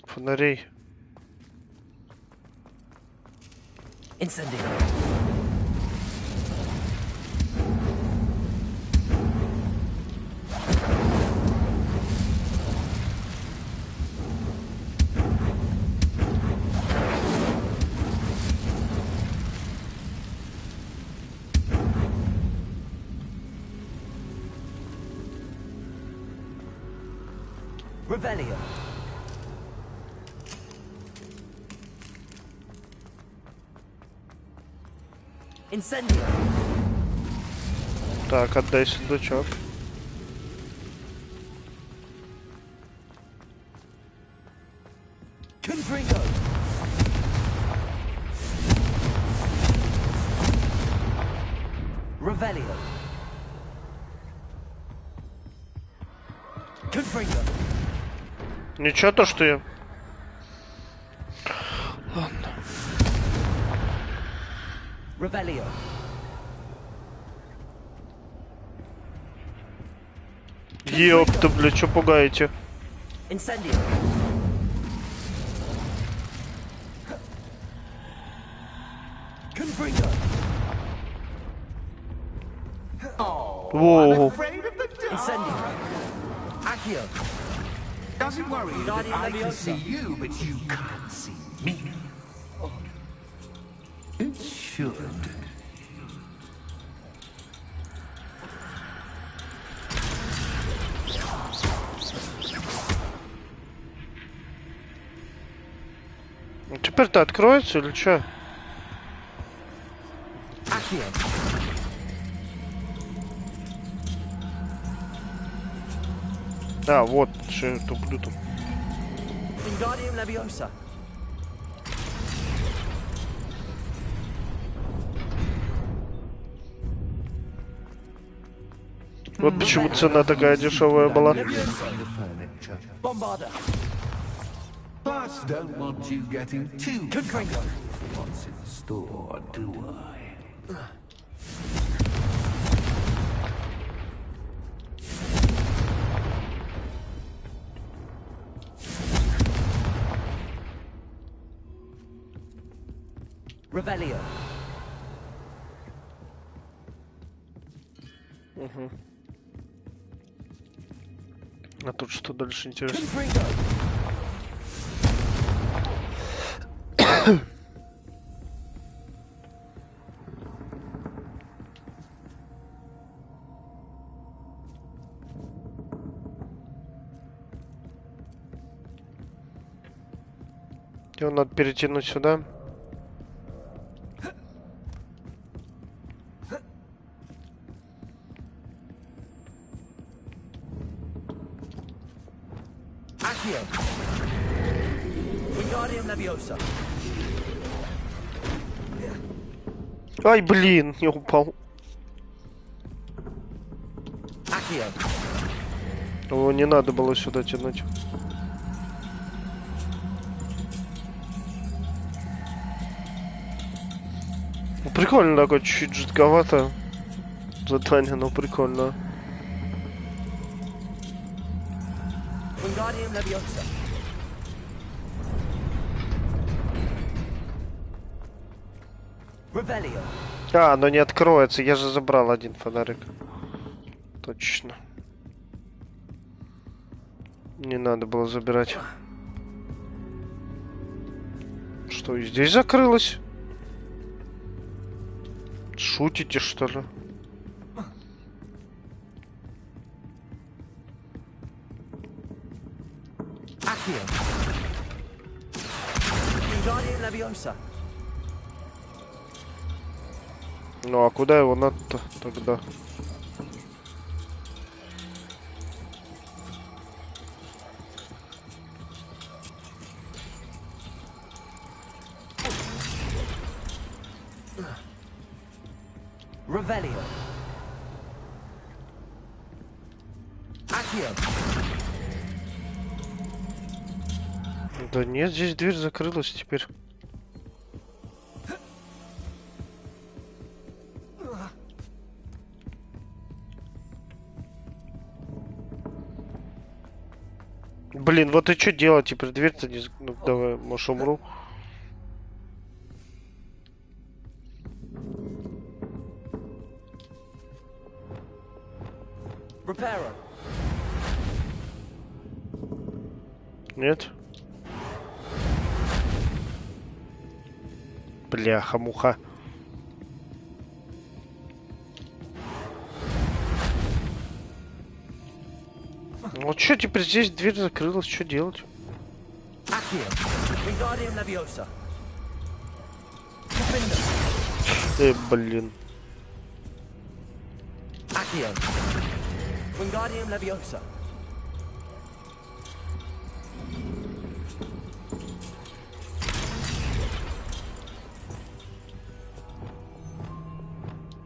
Фонарей. Incendio. Revelio. Incendio. Так, отдай сундучок. Confringo. Revelio. Confringo. Ничего, то что я... Ладно. Revelio. Ёпта, бля, чё пугаете? Incendio. Confringo. Whoa. Incendio. Accio. Doesn't worry that I can see you, but you can't see me. It should. Теперь-то откроется или что? А, вот, что я туплю там. Вот почему цена такая дешевая была. Plus, don't want you getting too comfortable. What's in store, do I? Revelio. Угу. А тут что дальше интересно? Его надо перетянуть сюда. Ай, блин, не упал. Его не надо было сюда тянуть. Ну, прикольно такое, чуть-чуть жидковато. Задание, но прикольно. А, оно не откроется. Я же забрал один фонарик. Точно. Не надо было забирать. Что, и здесь закрылось? Шутите, что ли? Ну а куда его надо-то тогда? Да нет, здесь дверь закрылась теперь. Блин, вот и что делать теперь? Дверь-то не... Ну, давай, может, умру. Нет? Бляха-муха. Вот что теперь здесь дверь закрылась, что делать? Блин.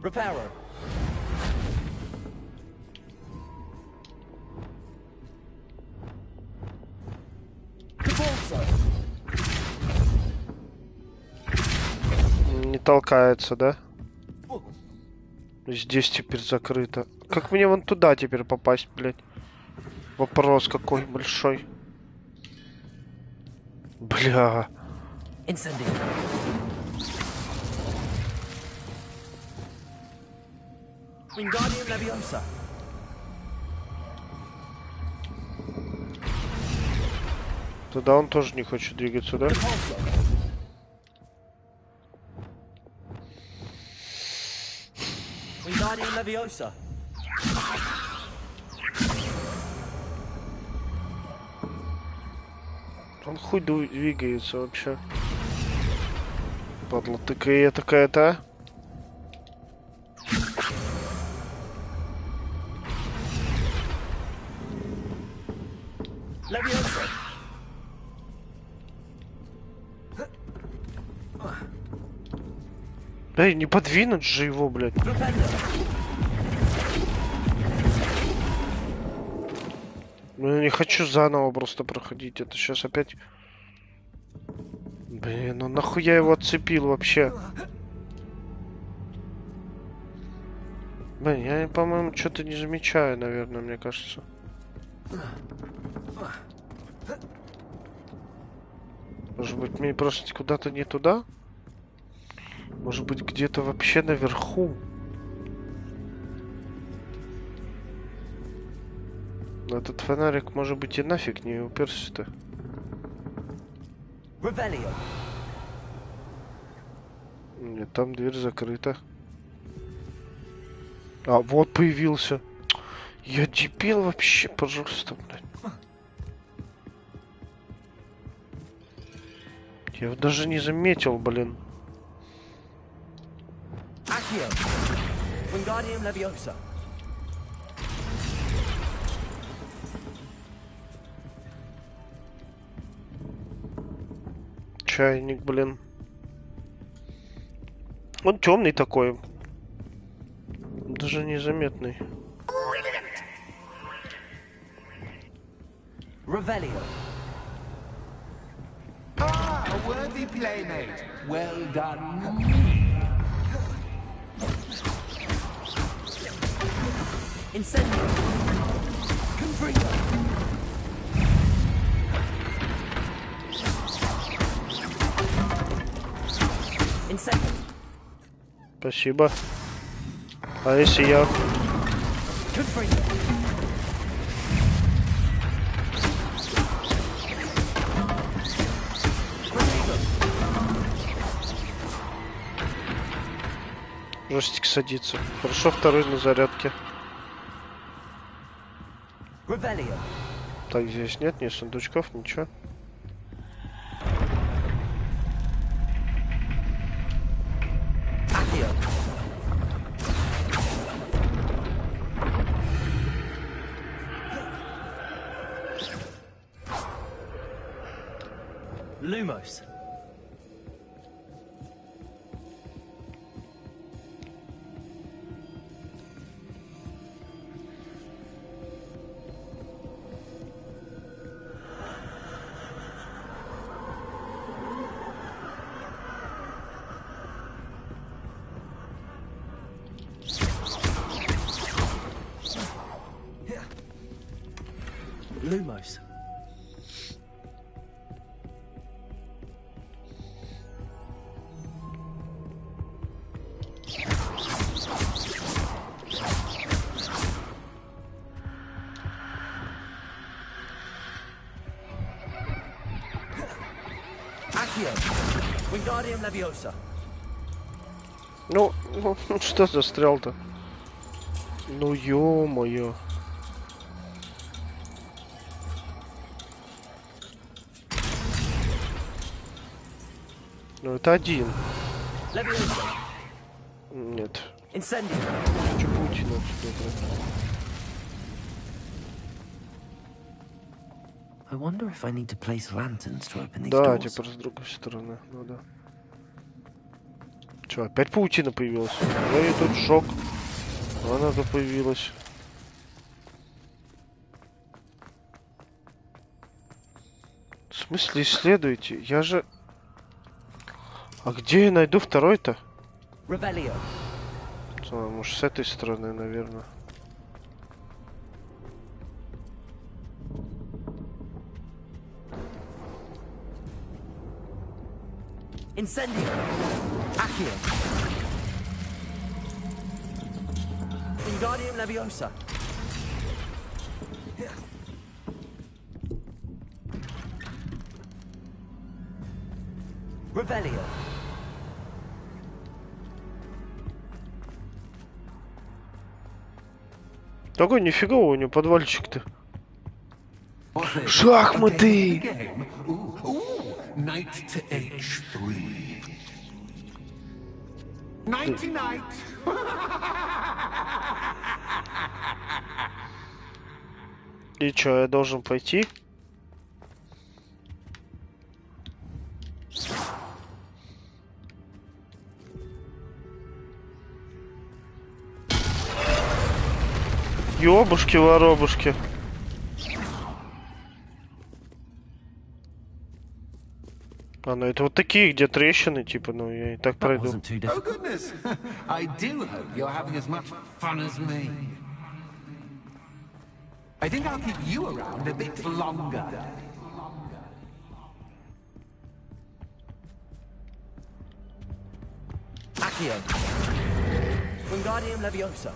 Repairer. Не толкается, да? Здесь теперь закрыто. Как мне вон туда теперь попасть, блядь? Вопрос какой большой. Бля. Туда он тоже не хочет двигаться, да? Он хуй двигается вообще. Падла такая такая-то. Эй, не подвинуть же его, блядь. Ну, я не хочу заново просто проходить. Это сейчас опять... Блин, ну нахуй я его отцепил вообще? Блин, я, по-моему, что-то не замечаю, наверное, мне кажется. Может быть, мне просто куда-то не туда? Может быть, где-то вообще наверху? Этот фонарик, может быть, и нафиг не уперся-то. Нет, там дверь закрыта. А, вот появился. Я дебил вообще, пожалуйста, блядь. Я его даже не заметил, блин. Чайник, блин. Он темный такой. Даже незаметный. Revelio. Ah, a worthy playmate. Well done. Incendio. Confringo. Incendio. Спасибо. А если я... Confringo. Жестик садится. Хорошо, второй на зарядке. Revelio. Так, здесь нет ни сундучков, ничего. Accio. Lumos. Ну, что застрял-то? Ну, ё-моё. Ну, это один. Нет. Чё Путина отсюда? Да, типа с другой стороны. Ну да. Чё, опять паутина появилась? Ну и тут шок. Она-то появилась. В смысле исследуете? Я же... А где я найду второй-то? Может, с этой стороны, наверное. Incendio. Accio. Wingardium Leviosa. Revelio. Такой нифига у него подвальчик-то. Шахматы! Knight to H3. Nighty night. И чё, я должен пойти? Ёбушки-воробушки. А, ну это вот такие, где трещины, типа, ну я и так пройду. Oh goodness! I do hope you're having as much fun as me. I think I'll keep you around a bit longer. Accio. Wingardium Leviosa.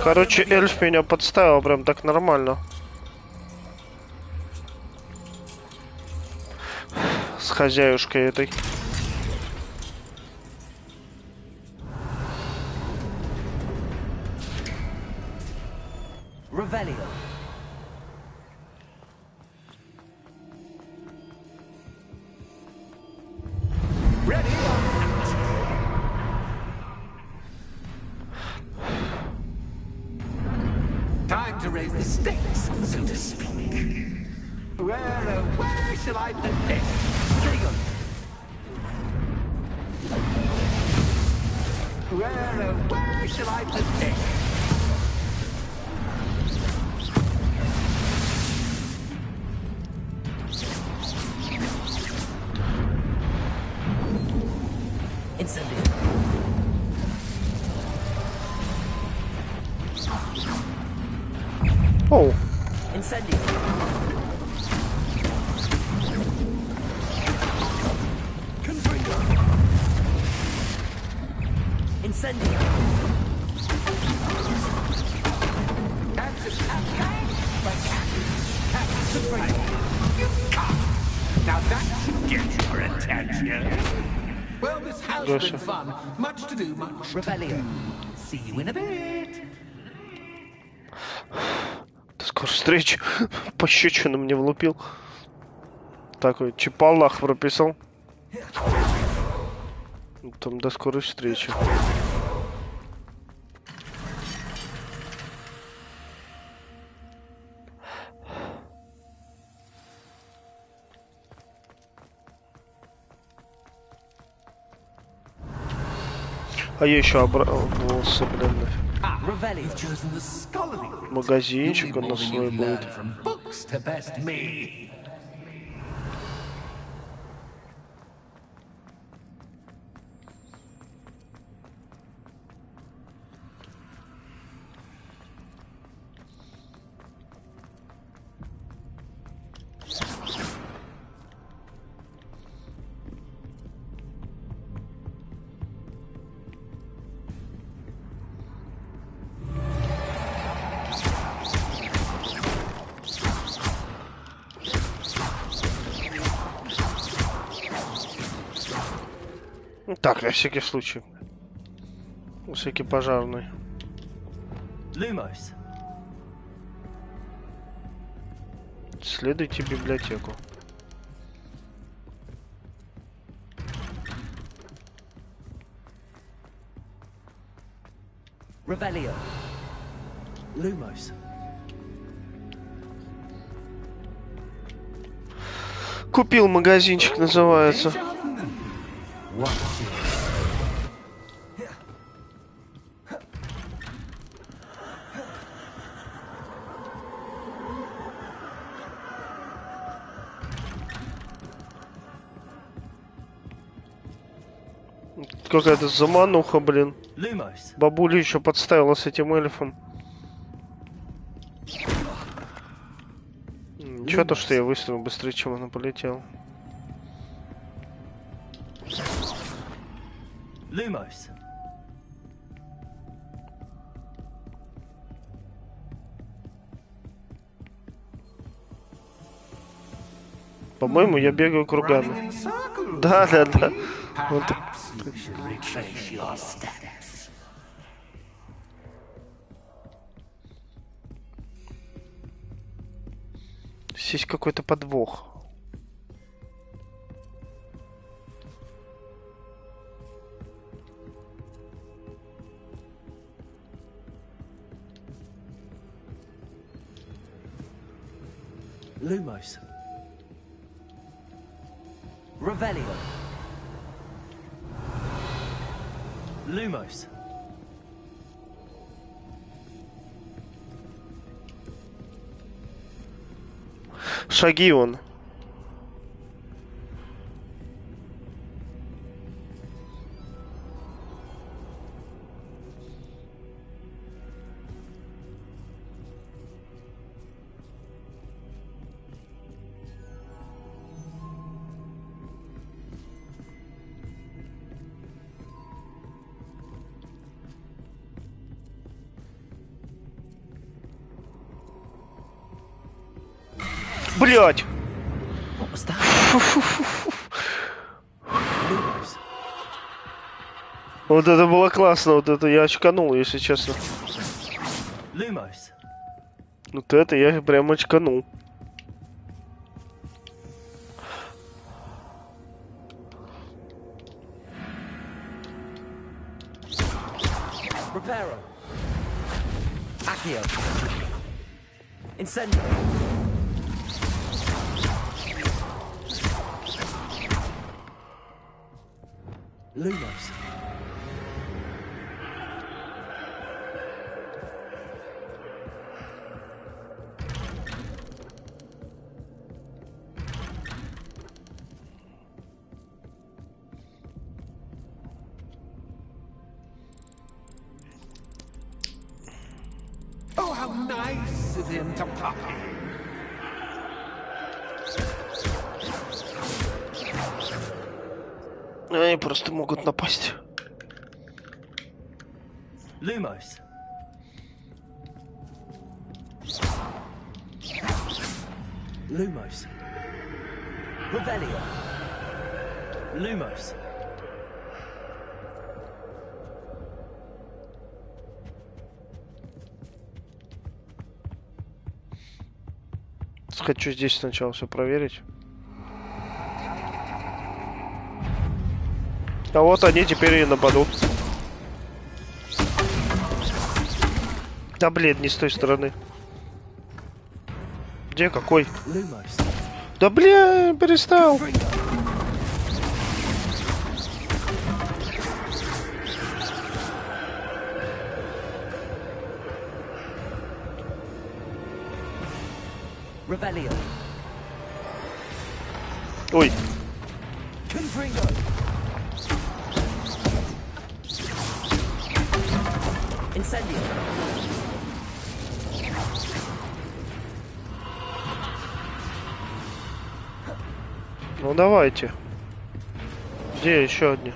Короче, эльф меня подставил прям так нормально. С хозяюшкой этой. Revelio. Ready? Time to raise the stakes, so to speak. Where shall I put this? Where shall I put this? Incendio. Oh. Incendio. Incendio. Now that should get your attention. Well, this has been fun. Much to do, much to do. See you in a bit. До скорой встречи. Пощечину мне влупил. Такой чипалах прописал. Там до скорой встречи. А я еще обрадовался, блин. Магазинчик у нас свой будет. Так, на всякий случай. На всякий пожарный. Lumos. Исследуйте библиотеку. Revelio. Lumos. Купил магазинчик, называется. Какая-то замануха, блин. Бабуля еще подставила с этим эльфом. Ничего, то, что я выстрелил быстрее, чем она полетела. Lumos. По-моему, я бегаю кругами. Да. Вот. Здесь какой-то подвох. Lumos. Revelio. Lumos. Шаги он. Блять! Вот это было классно, вот это я очканул, если честно. Вот это я прям очканул. Reparo. Accio. Incendio. Lumos. Oh, how nice of him to pop in. Они просто могут напасть. Lumos. Lumos. Revelio. Lumos. Хочу здесь сначала все проверить. А вот они теперь и нападут. Да блин, не с той стороны. Где какой? Да бля, перестал. Revelio. Ой. Incendio. Ну давайте. Где еще одни?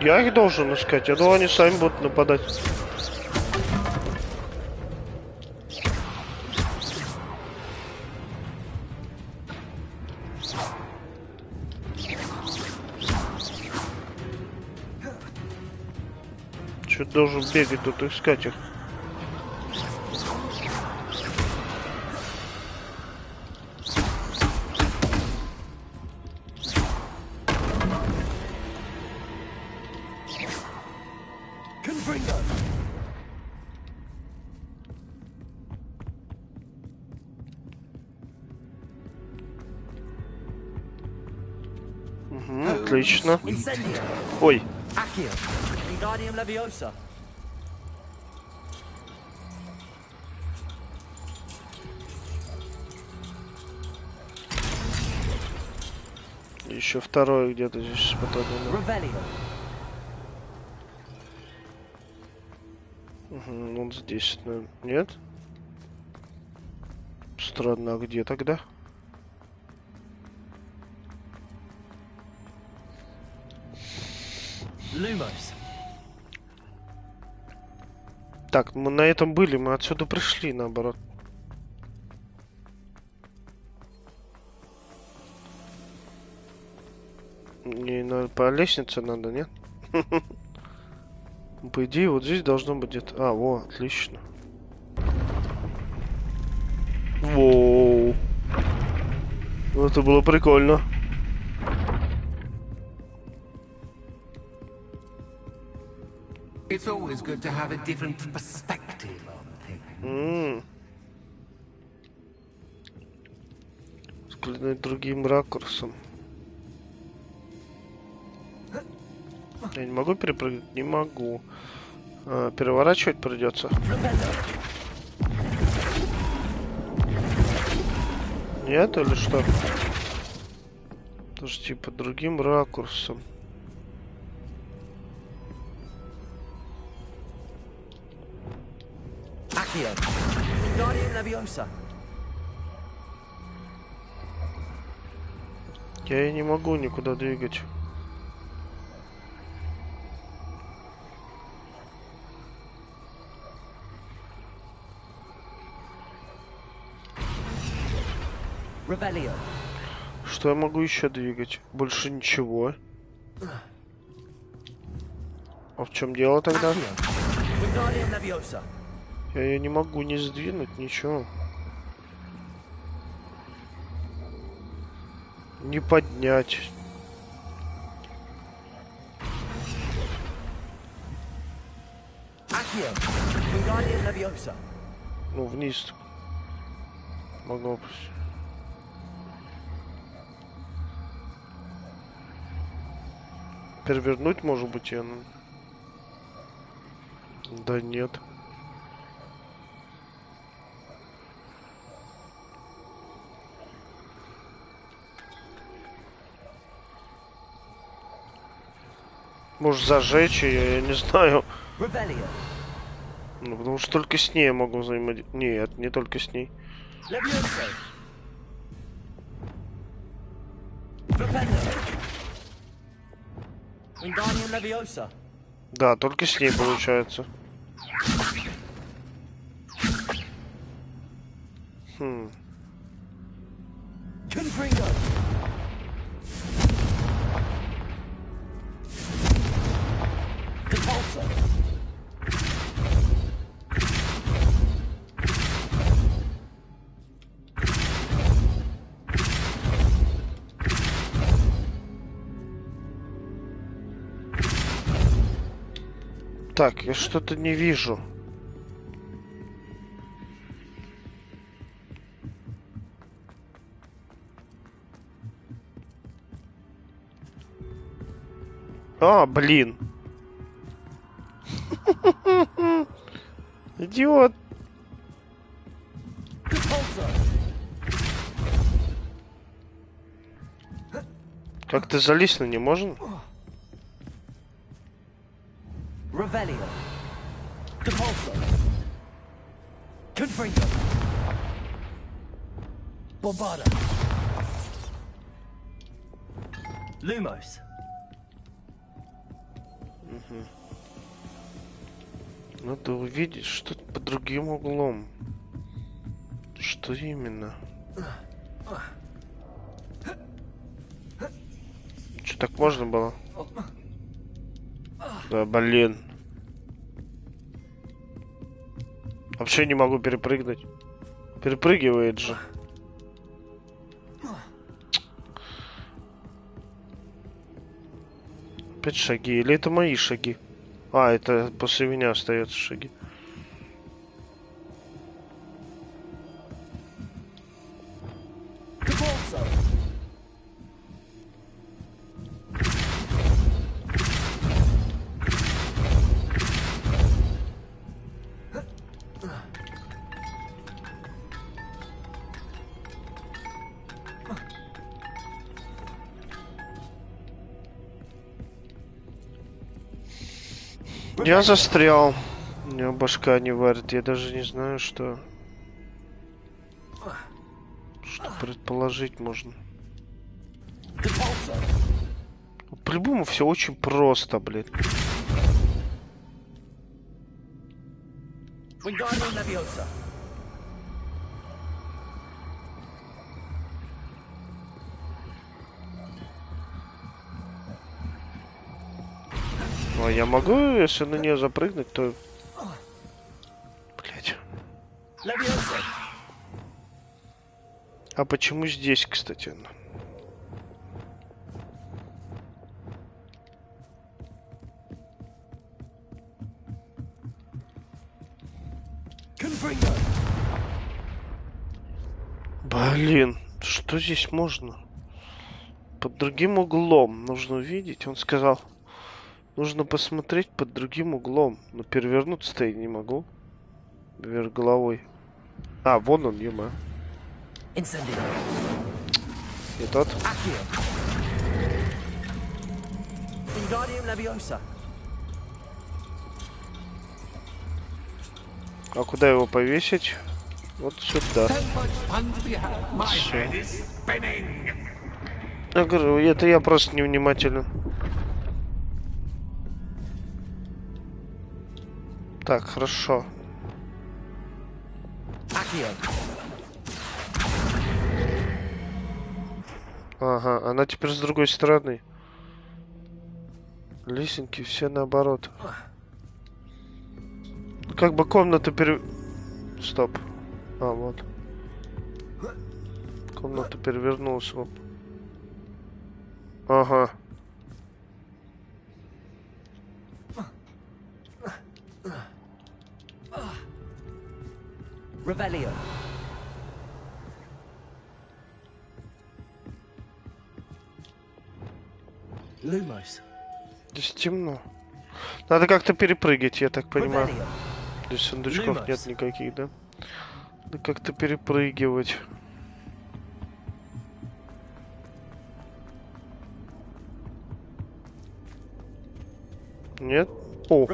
Я их должен искать. Я думаю, они сами будут нападать. Что должен бегать тут искать их? Отлично. Ой. Еще второй где-то здесь потом. Угу, он здесь, наверное. Нет? Странно, а где тогда? Так, мы на этом были, мы отсюда пришли, наоборот. Не, по лестнице надо, нет? По идее, вот здесь должно быть где-то... А, во, отлично. Воу. Это было прикольно. It's always good to have a different perspective on things. Взглянуть другим ракурсом. Я не могу перепрыгнуть? Не могу. Переворачивать придется. Нет, или что? Тоже типа другим ракурсом. Я и не могу никуда двигать. Что я могу еще двигать? Больше ничего. А в чем дело тогда? Я ее не могу не сдвинуть, ничего. Не поднять. Ну, вниз. Могу. Перевернуть, может быть, я... Да нет. Может зажечь ее, я не знаю. Ну, потому что только с ней я могу взаимодействовать. Нет, не только с ней. Да, только с ней получается. Так, я что-то не вижу. А, блин. Идиот. Как-то залезть на не можно? Revelio. Depulso. Confringo. Bombada. Lumos. Угу. Надо увидеть что-то под другим углом. Что именно? Что, так можно было? Да, блин. Вообще не могу перепрыгнуть. Перепрыгивает же. Опять шаги. Или это мои шаги? А, это после меня остаются шаги. Я застрял. У меня башка не варит. Я даже не знаю, что предположить можно. По-любому все очень просто, блин. А я могу, если на нее запрыгнуть, то... Блять. А почему здесь, кстати? Блин, что здесь можно? Под другим углом нужно увидеть. Он сказал, нужно посмотреть под другим углом. Но перевернуться-то я не могу. Вверх головой. А, вон он, ё-моё. И тот. А куда его повесить? Вот сюда. Всё. Я говорю, это я просто невнимателен. Так, хорошо. Ага, она теперь с другой стороны. Лесенки все наоборот. Как бы комната Стоп. А, вот. Комната перевернулась. Вот. Ага. Revelio. Lumos. Здесь темно. Надо как-то перепрыгивать, я так понимаю. Здесь сундучков нет никаких, да? Надо как-то перепрыгивать. Нет? О!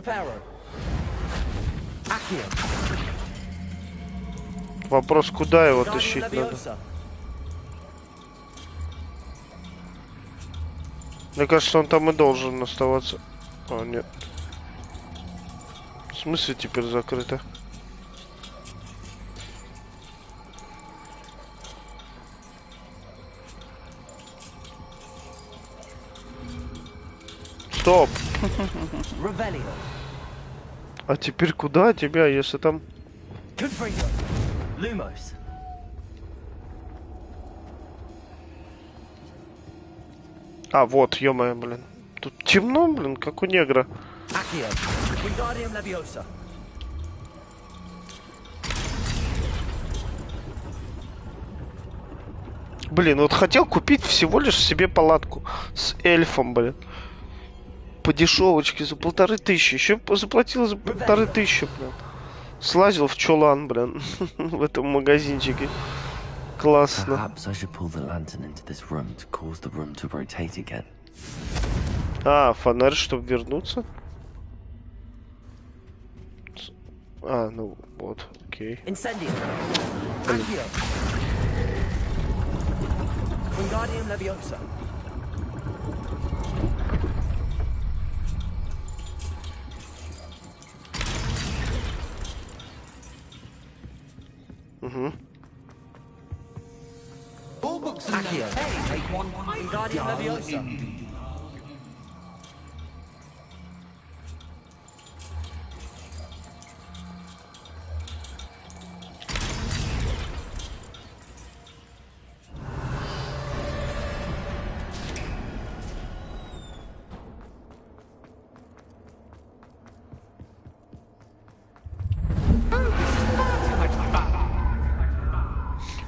Вопрос, куда его тащить надо? Мне кажется, он там и должен оставаться. А, нет. В смысле теперь закрыто? Стоп! А теперь куда тебя, если там... А, вот, ё-моё, блин. Тут темно, блин, как у негра. Блин, вот хотел купить всего лишь себе палатку с эльфом, блин. По дешевочке за 1500. Еще заплатил за 1500, блин. Слазил в чулан, блин, в этом магазинчике. Классно. А, фонарь, чтобы вернуться? А, ну вот, окей.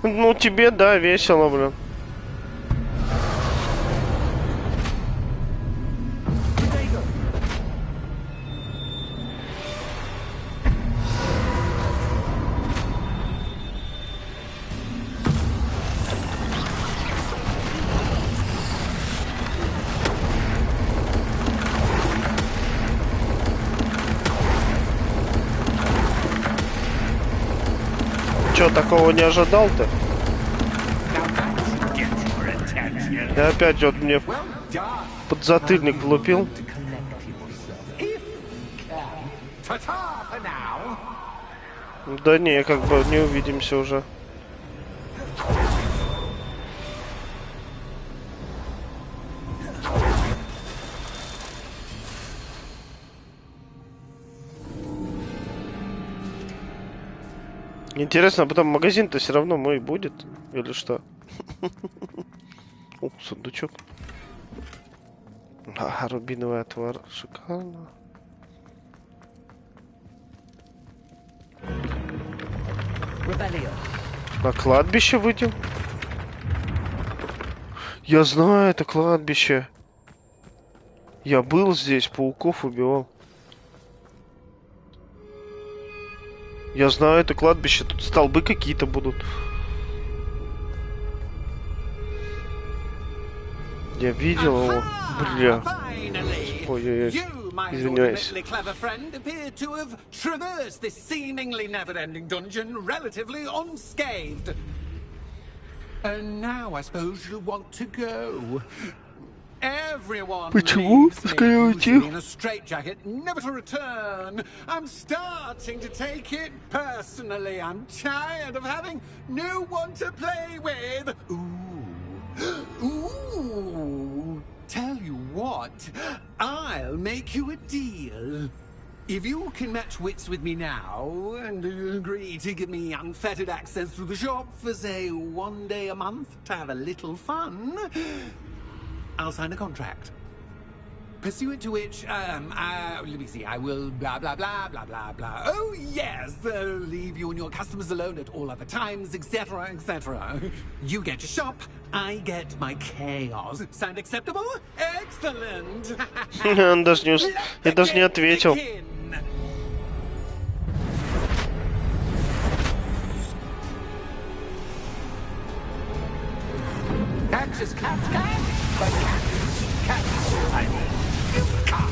Ну, тебе, да, весело, блин. Чё, такого не ожидал-то? Я опять вот мне подзатыльник влупил. Да не, как бы не увидимся уже. Интересно, а потом магазин-то все равно мой будет? Или что? О, сундучок. А, рубиновый отвар. Шикарно. На кладбище выйдем? Я знаю это кладбище. Я был здесь, пауков убивал. Я знаю это кладбище. Тут столбы какие-то будут. Я видел его. Бля. Ой-ой-ой. Извиняюсь. Почему? Скорее уйти. Never to return. I'm starting to take it personally. I'm tired of having no one to play with. Ooh. Tell you what, I'll make you a deal. If you can match wits with me now and agree to give me unfettered access to the shop for, say, 1 day a month to have a little fun, I'll sign a contract. Pursuant to which, let me see, I will blah, blah, blah, blah, blah, blah. Oh, yes, leave you and your customers alone at all other times, etc., etc. You get your shop, I get my chaos. Sound acceptable? Excellent! Он даже не ответил. Catch is catch, but catch, I mean, you can't.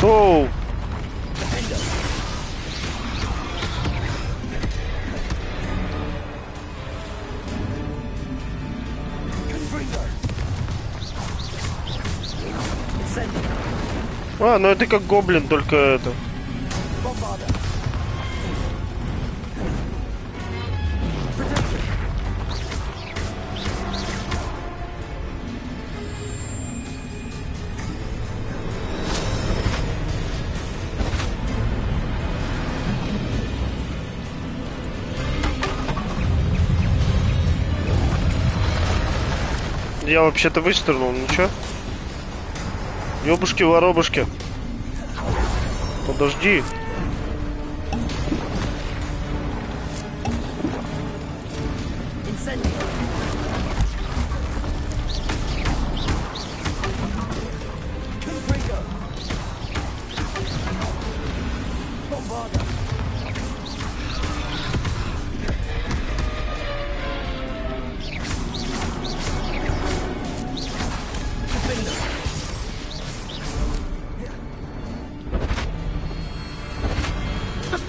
Оу! А, ну это как гоблин, только это. Я вообще-то выстрелил, ничего? Ёбушки-воробушки. Подожди.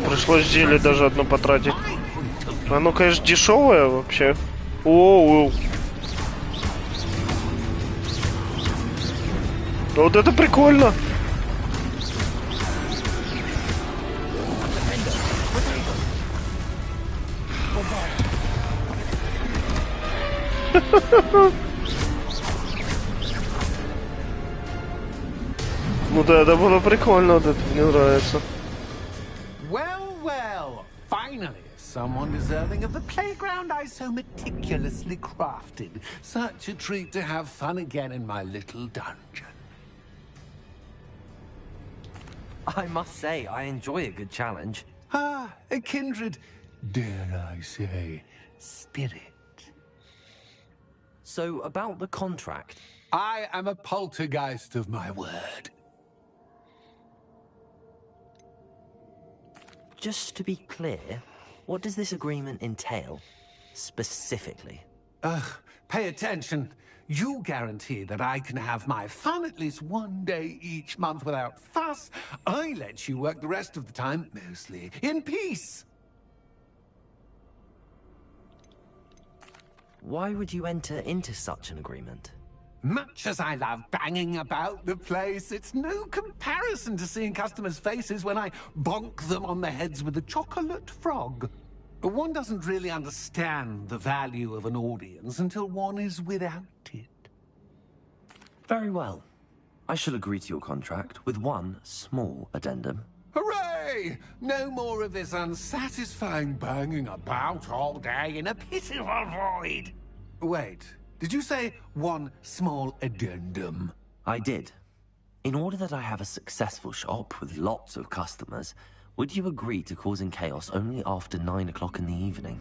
Пришлось зелье даже одно потратить. Оно, конечно, дешевое вообще. Оу. Вот это прикольно. Ну да, это было прикольно, вот это мне нравится. Well, well, finally, someone deserving of the playground I so meticulously crafted. Such a treat to have fun again in my little dungeon. I must say, I enjoy a good challenge. Ah, a kindred, dare I say, spirit. So, about the contract. I am a poltergeist of my word. Just to be clear, what does this agreement entail, specifically? Pay attention. You guarantee that I can have my fun at least one day each month without fuss. I let you work the rest of the time, mostly in peace. Why would you enter into such an agreement? Much as I love banging about the place, it's no comparison to seeing customers' faces when I bonk them on the heads with a chocolate frog. One doesn't really understand the value of an audience until one is without it. Very well. I shall agree to your contract with one small addendum. Hooray! No more of this unsatisfying banging about all day in a pitiful void. Wait, did you say one small addendum? I did. In order that I have a successful shop with lots of customers, would you agree to causing chaos only after 9 o'clock in the evening?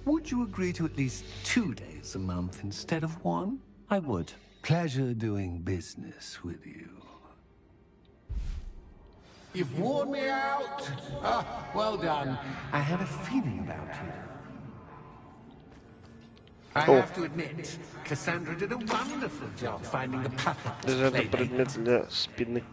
Would you agree to at least 2 days a month instead of one? I would. Pleasure doing business with you. You've worn me out. Well done. I had a feeling about you. I have to admit, Cassandra did a wonderful job finding the perfect предмет для спины.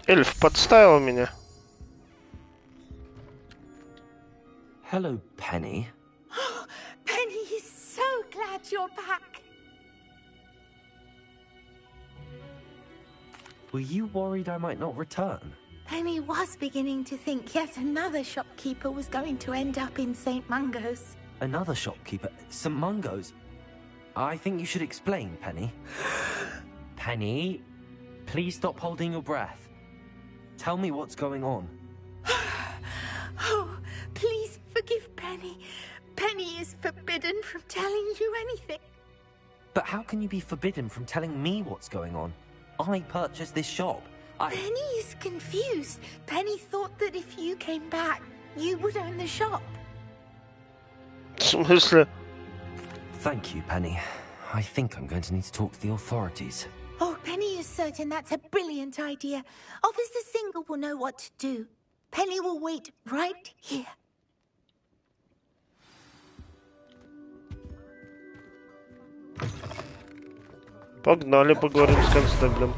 Эльф подставил меня. Hello, Penny. Penny is so glad you're back. Were you worried I might not return? Penny was beginning to think yet another shopkeeper was going to end up in St. Mungo's. Another shopkeeper? St. Mungo's? I think you should explain, Penny. Penny, please stop holding your breath. Tell me what's going on. Oh, please forgive Penny. Penny is forbidden from telling you anything. But how can you be forbidden from telling me what's going on? I purchased this shop. Penny is confused. Penny thought that if you came back, you would own the shop. Thank you, Penny. I think I'm going to need to talk to the authorities. Oh, Penny is certain that's a brilliant idea. Officer Single will know what to do. Penny will wait right here. Погнали, поговорим с констеблем.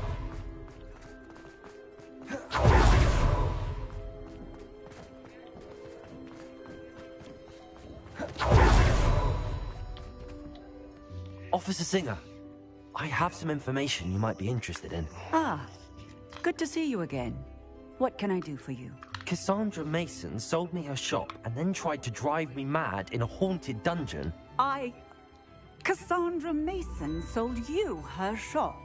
Officer Singer, I have some information you might be interested in. Ah, good to see you again. What can I do for you? Cassandra Mason sold me her shop and then tried to drive me mad in a haunted dungeon. Cassandra Mason sold you her shop?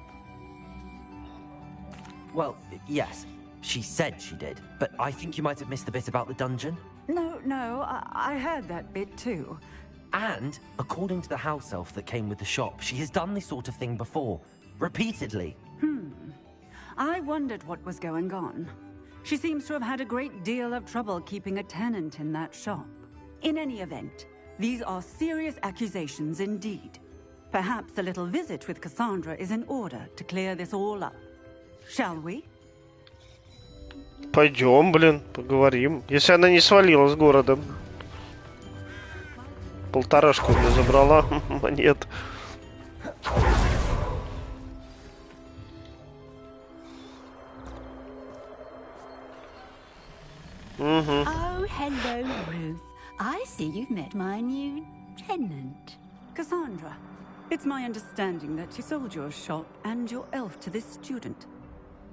Well, yes, she said she did, but I think you might have missed the bit about the dungeon. No, I heard that bit too. And, according to the house elf that came with the shop, she has done this sort of thing before. Repeatedly. I wondered what was going on. She seems to have had a great deal of trouble keeping a tenant in that shop. In any event, these are serious accusations indeed. Perhaps a little visit with Cassandra is in order to clear this all up. Shall we? Пойдем, блин, поговорим. Если она не свалила с города. Полторашку мне забрала монет. Oh, hello, Ruth. I see you've met my new tenant. Cassandra, it's my understanding that you sold your shop and your elf to this student.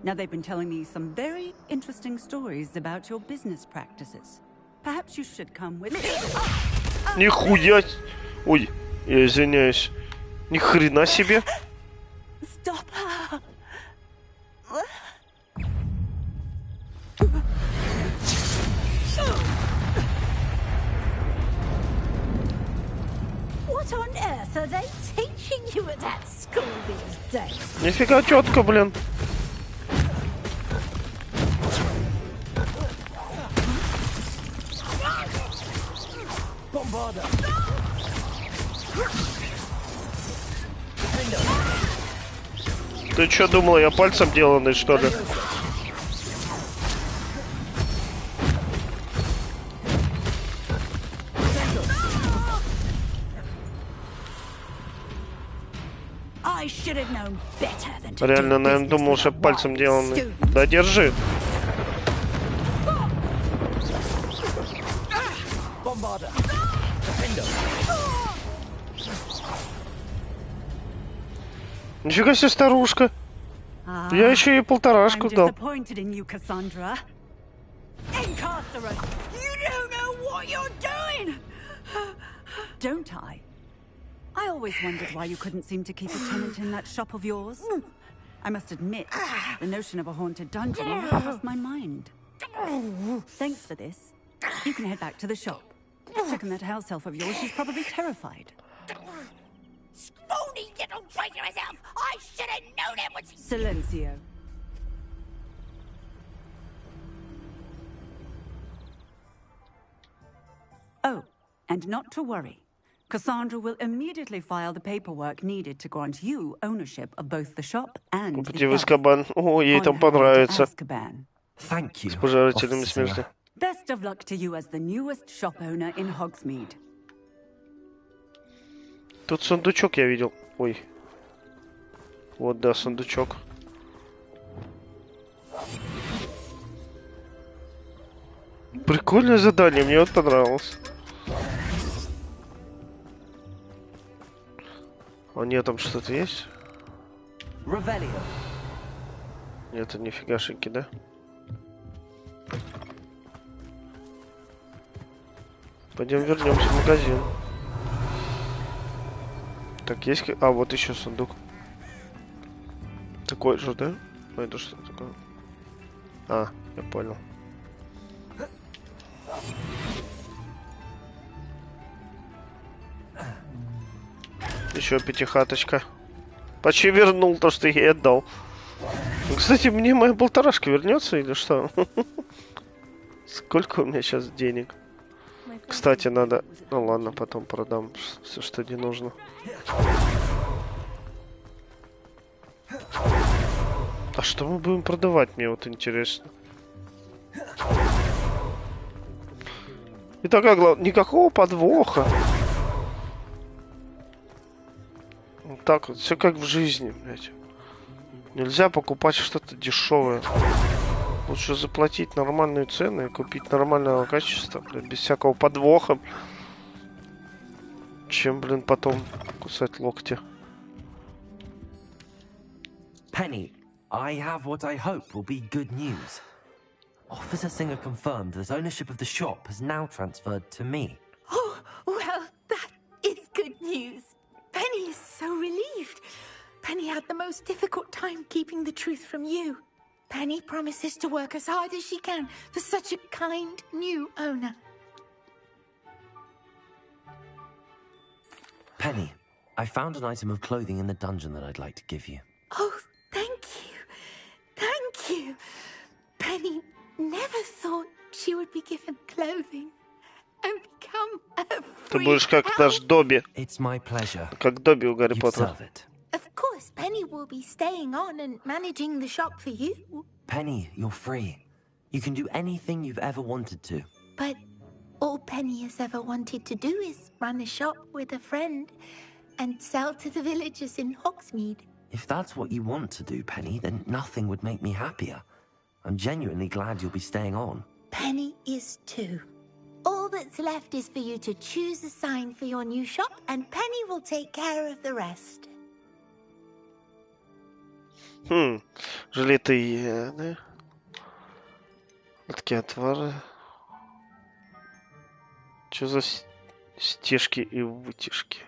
Now, they've been telling me some very interesting stories about your business practices. Perhaps you should come with me. Нихуя! Ой, я извиняюсь. Ни хрена себе. Stop her. What on earth are they teaching you at that school these days? Нифига четко, блин. Ты что думала, я пальцем деланный, что ли? Реально, наверное, думал, что пальцем деланный. Да держи. Нифига себе, старушка. Я еще ей полторашку дал. Don't I? I always wondered why you couldn't seem to keep a tenant in that shop of yours. I must admit, the notion of a haunted dungeon never crossed my mind. Thanks for this. You can head back to the shop. Check on that house elf of yours. She's probably terrified. Scrawny little traitor herself! I should have known it was... Silencio. Oh, and not to worry. Cassandra will immediately file the paperwork needed to grant you ownership of both the shop and the Azkaban. О, ей там понравится. Thank you. С пожирателями смерти. Best of luck to you as the newest shop owner in Hogsmeade. Тут сундучок я видел. Ой. Вот, да, сундучок. Прикольное задание, мне вот понравилось. А нет, там что-то есть? Нет, это нифигашеньки, да? Пойдем вернемся в магазин. Так, есть... А, вот еще сундук. Такой же, да? Ну, это что такое? А, я понял. Еще пятихаточка. Почти вернул то, что я отдал. Кстати, мне моя полторашка вернется или что? Сколько у меня сейчас денег? Кстати, надо... Ну ладно, потом продам все, что не нужно. А что мы будем продавать, мне вот интересно. И такая главное, никакого подвоха. Вот так вот, все как в жизни, блядь. Нельзя покупать что-то дешевое. Лучше заплатить нормальную цену и купить нормального качества, блядь, без всякого подвоха. Чем, блин, потом кусать локти. Penny, I have what I hope will be good news. Officer Singer confirmed that ownership of the shop has now transferred to me. Oh, well, that is good news. Penny is so relieved. Penny had the most difficult time keeping the truth from you. Penny promises to work as hard as she can for such a kind new owner. Penny, I found an item of clothing in the dungeon that I'd like to give you. Oh, thank you. Thank you. Penny never thought she would be given clothing and become a free Ты будешь как наш Добби. It's my pleasure. Как Добби у Гарри Поттера. Of course, Penny will be staying on and managing the shop for you. Penny, you're free. You can do anything you've ever wanted to. But all Penny has ever wanted to do is run a shop with a friend and sell to the villagers in Hogsmeade. If that's what you want to do, Penny, then nothing would make me happier. I'm genuinely glad you'll be staying on. Penny is too. All that's left is for you to choose a sign for your new shop, and Penny will take care of the rest. Желитые, да? Такие отвары. Что за стежки и вытяжки?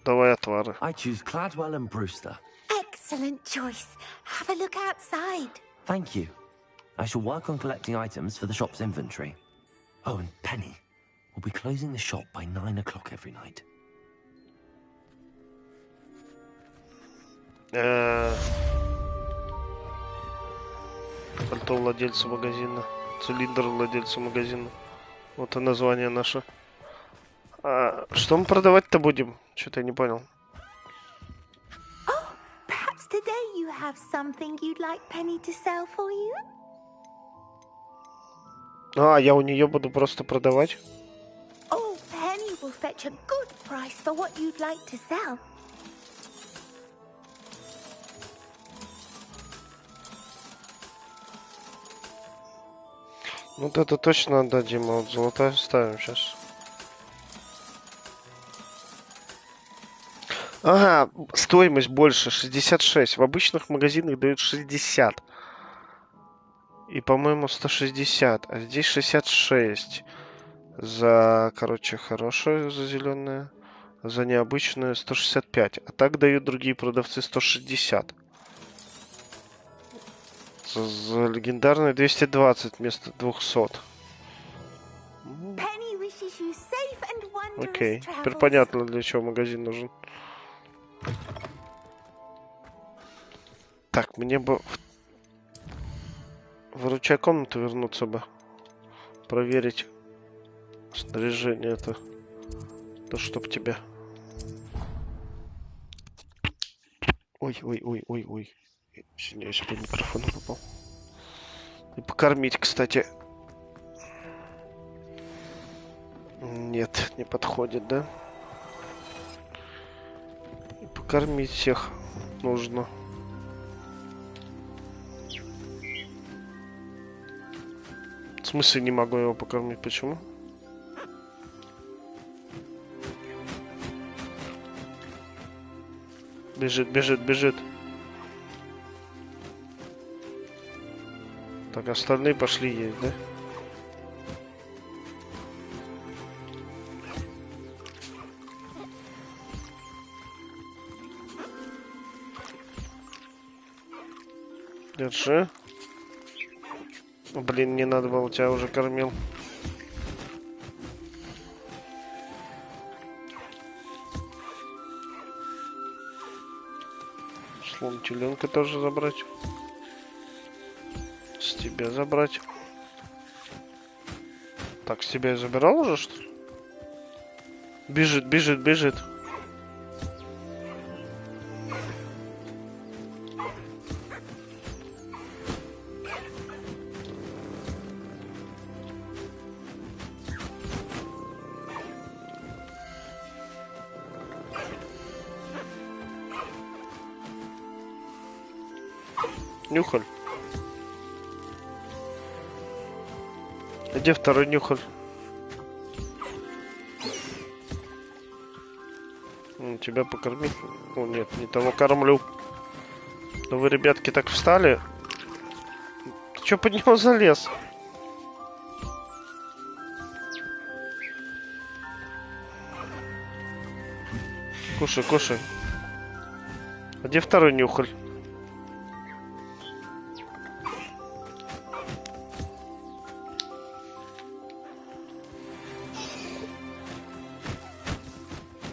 Давай отвары. I choose Cladwell and Brewster. Excellent choice. Have a look outside. Thank you. I shall work on collecting items for the shop's inventory. Oh, and Penny, we'll be closing the shop by 9 o'clock every night. Пальто владельца магазина. Цилиндр владельца магазина. Вот и название наше. Что мы продавать-то будем? Что-то я не понял. Oh, perhaps today you have something you'd like Penny to sell for you? Я у нее буду просто продавать. Oh, Penny will fetch a good price for what you'd like to sell. Вот это точно отдадим, а вот золотая ставим сейчас. Ага, стоимость больше, 66. В обычных магазинах дают 60. И, по-моему, 160. А здесь 66. За, короче, хорошее, за зеленое. За необычное 165. А так дают другие продавцы 160. За легендарное 220 вместо 200. Окей, теперь понятно, для чего магазин нужен. Так, мне бы в ручай комнату вернуться бы. Проверить снаряжение это. Да чтоб тебя. Ой. Извиняюсь, по микрофону попал. И покормить, кстати. Нет, не подходит, да? И покормить всех нужно. В смысле не могу его покормить? Почему? Бежит. Так, остальные пошли есть, да? Держи. Блин, не надо было, тебя уже кормил. Слон теленка тоже забрать. С тебя забрать. Так, с тебя я забирал уже, что ли? Бежит. Нюхаль. Где второй нюхаль? Тебя покормить? О, нет, не того кормлю. Да вы, ребятки, так встали. Ты чё под него залез? Кушай. А где второй нюхаль?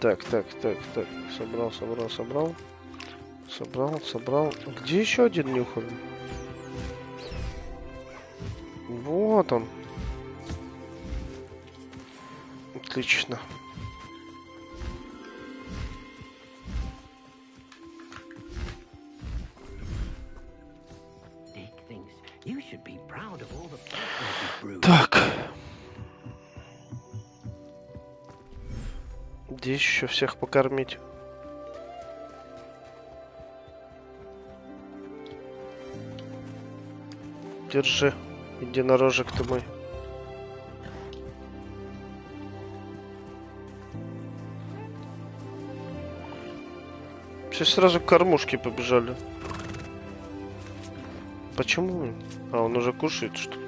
Так. Собрал. Где еще один нюхаль? Вот он. Отлично. Так. Здесь еще всех покормить. Держи, единорожек ты мой. Все сразу к кормушке побежали. Почему? А, он уже кушает, что ли?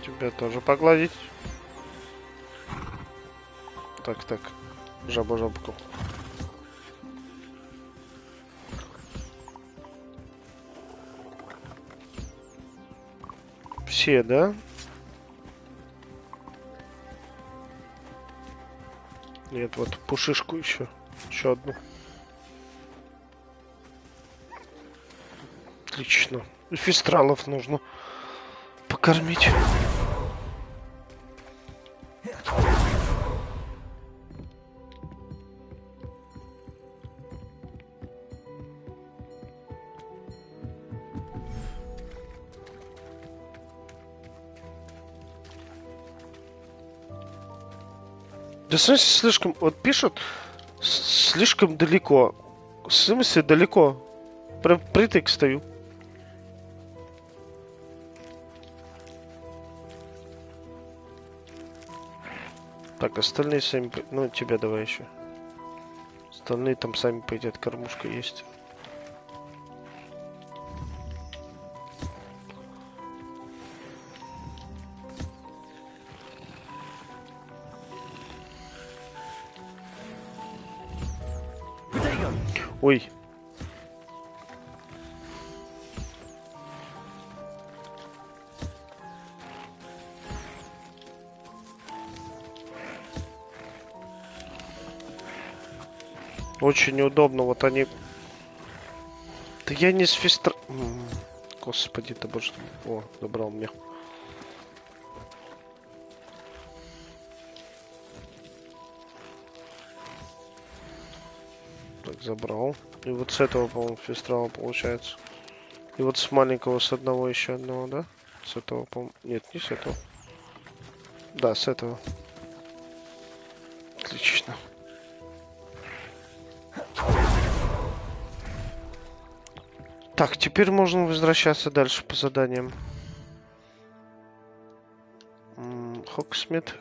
Тебя тоже погладить. Так, жабу-жабку. Все, да? Нет, вот пушишку еще одну. Отлично. Фистралов нужно покормить. Да, в смысле, слишком... Вот пишут, слишком далеко. В смысле, далеко. Прям притык стою. Так, остальные сами... Ну, тебя давай еще. Остальные там сами пойдет, кормушка есть. Ой. Очень неудобно, вот они... Да я не с фистр... Господи ты боже. О, забрал мне. Так, забрал. И вот с этого, по-моему, фистрала получается. И вот с маленького, с одного еще одного, да? С этого, по-моему... Нет, не с этого. Да, с этого. Отлично. Так, теперь можно возвращаться дальше по заданиям. Хоксмит.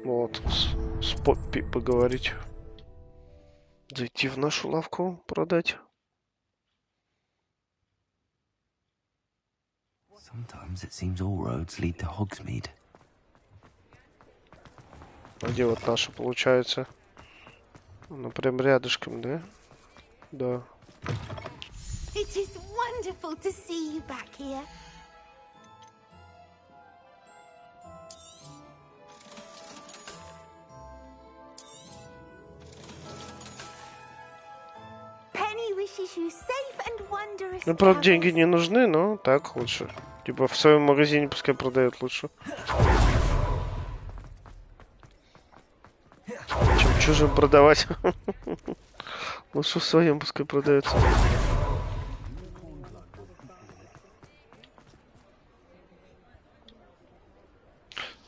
Вот, с Поппи поговорить. Зайти в нашу лавку, продать. А где вот наша получается? Ну, прям рядышком, да? Да. It is wonderful to see you back here. Penny wishes you safe and wondrous. Ну, правда, деньги не нужны, но так лучше. Типа в своем магазине пускай продают лучше. Чем чужим продавать. Лучше в своем пускай продается.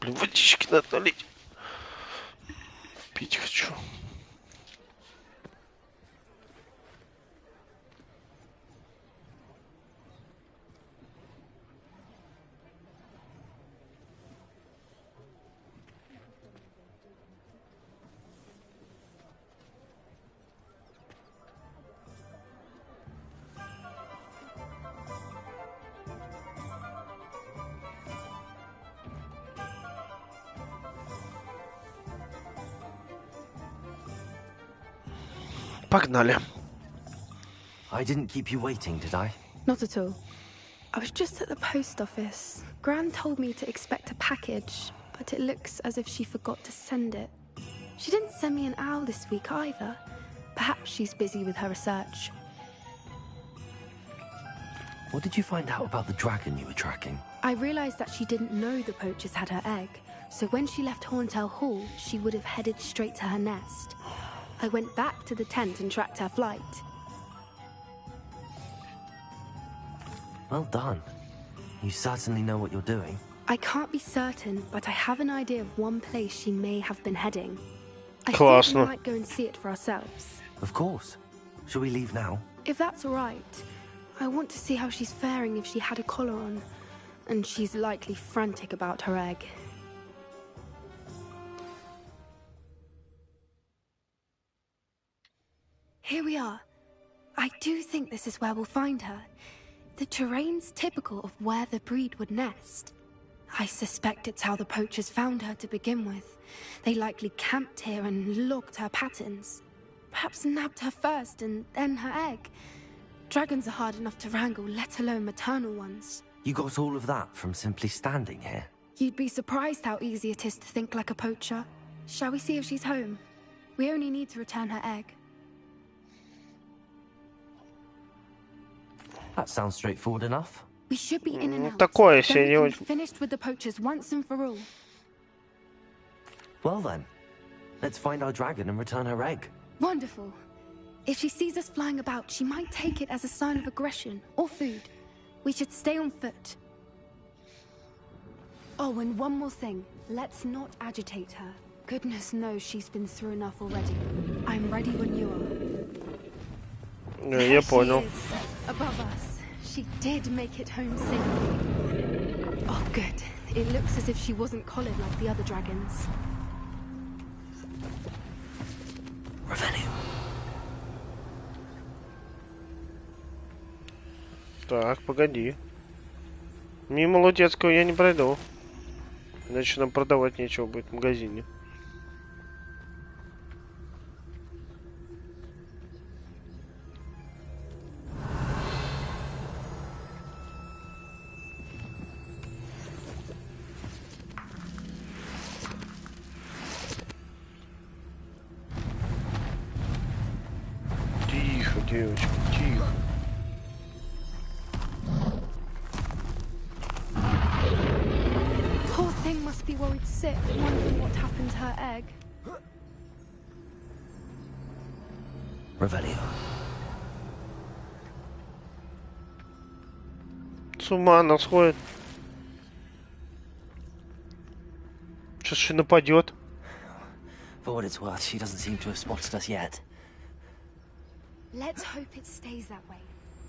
Блин, водички надо налить. Пить хочу. Погнали. I didn't keep you waiting, did I? Not at all. I was just at the post office. Gran told me to expect a package, but it looks as if she forgot to send it. She didn't send me an owl this week either. Perhaps she's busy with her research. What did you find out about the dragon you were tracking? I realized that she didn't know the poachers had her egg, so when she left Horntail Hall, she would have headed straight to her nest. I went back to the tent and tracked her flight. Well done. You certainly know what you're doing. I can't be certain, but I have an idea of one place she may have been heading. I Классно. thought we might go and see it for ourselves. Of course. Shall we leave now? If that's all right. I want to see how she's faring if she had a collar on. And she's likely frantic about her egg. Here we are. I do think this is where we'll find her. The terrain's typical of where the breed would nest. I suspect it's how the poachers found her to begin with. They likely camped here and logged her patterns. Perhaps nabbed her first and then her egg. Dragons are hard enough to wrangle, let alone maternal ones. You got all of that from simply standing here? You'd be surprised how easy it is to think like a poacher. Shall we see if she's home? We only need to return her egg. That sounds straightforward enough. We should be in and out. Такое Then we can себе. be finished with the poachers once and for all. Well then, let's find our dragon and return her egg. Wonderful. If she sees us flying about, she might take it as a sign of aggression or food. We should stay on foot. Oh, and one more thing. Let's not agitate her. Goodness knows she's been through enough already. I'm ready when you are. Я понял. She is, above us. She did make it home safely. Oh, good. It looks as if she wasn't collared like the other dragons. Revenue. Так, погоди. Мимо Лутецкого я не пройду. Иначе нам продавать нечего будет в магазине. Тихо, девочка, тихо. Poor thing must be worried sick, wondering what happened to her egg. Revelio. С ума она сходит. Сейчас еще нападет. For what it's worth, she doesn't seem to have spotted us yet. Let's hope it stays that way.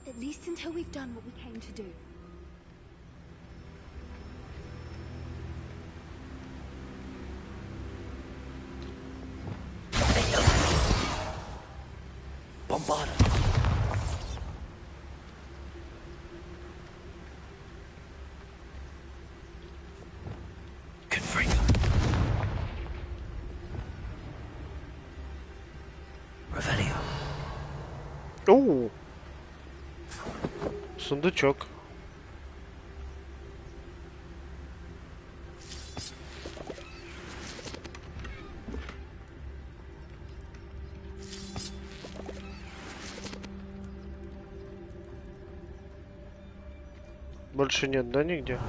At least until we've done what we came to do. Bombard. Confringo. Revelio. Оу. Сундучок. Больше нет, да, нигде?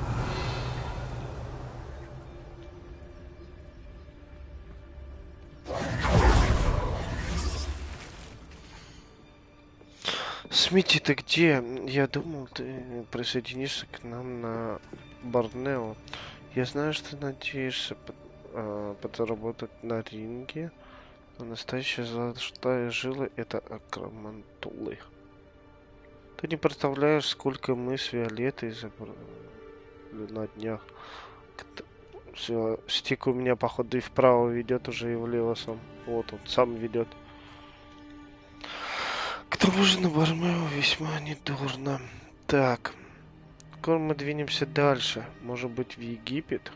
Смити, ты где? Я думал, ты присоединишься к нам на Борнео. Я знаю, что ты надеешься подработать на ринге, но настоящая золотая жила — это акромантулы. Ты не представляешь, сколько мы с Виолеттой забрали на днях. Все, стик у меня, походу, и вправо ведет уже, и влево сам. Вот он сам ведет. К тому же на Борнео весьма недурно. Так, скоро мы двинемся дальше. Может быть, в Египет?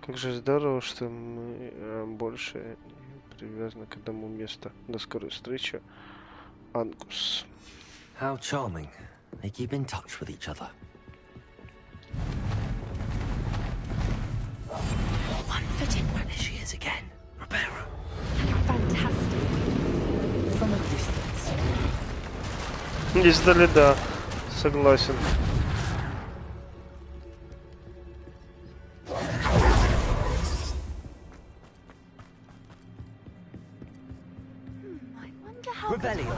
Как же здорово, что мы больше не привязаны к одному месту. До скорой встречи, Ангус. How charming. They keep in touch with each other. There she is again. Rebecca. Fantastic. From a distance. Издали, да. Согласен. Rebellion.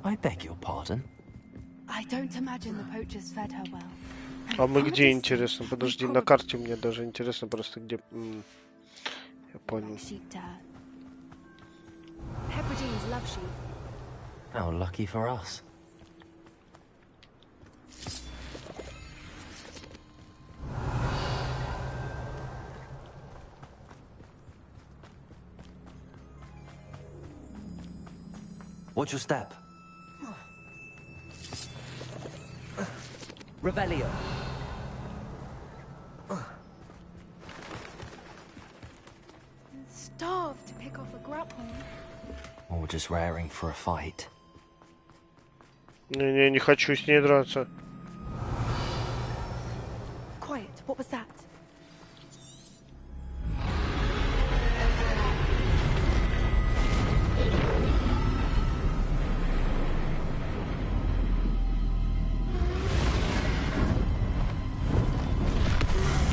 I beg your pardon. I don't imagine the poachers fed her well. А мы где, интересно? Подожди, на карте мне даже интересно просто где. Я понял. How lucky for us. Watch your step. Revelio. Starved to pick off a grappling. Or just raring for a fight. Не хочу с ней драться. Quiet. What was that?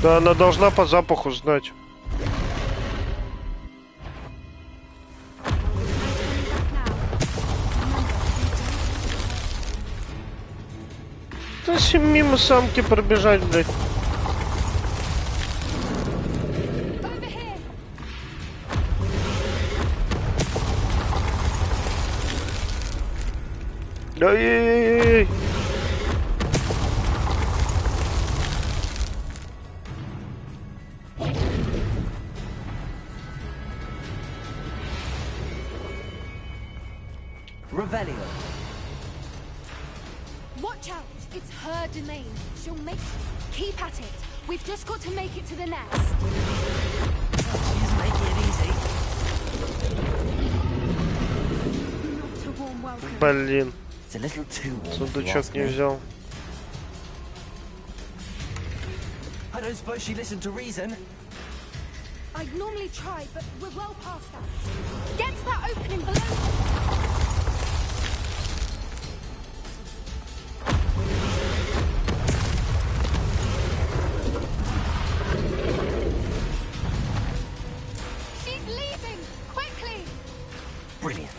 Да, она должна по запаху знать. Да мимо самки пробежать, блядь. Ай-яй-яй-яй. Revelio. Watch out! It's her domain. She'll make it. Keep at it. We've just got to make it to the nest. She's making it easy. Not a warm welcome. Блин. It's a little too warm. Сундучок не взял. I don't suppose she listened to reason. I'd normally try, but we're well past that. Get to that opening below. She's leaving! Quickly! Brilliant.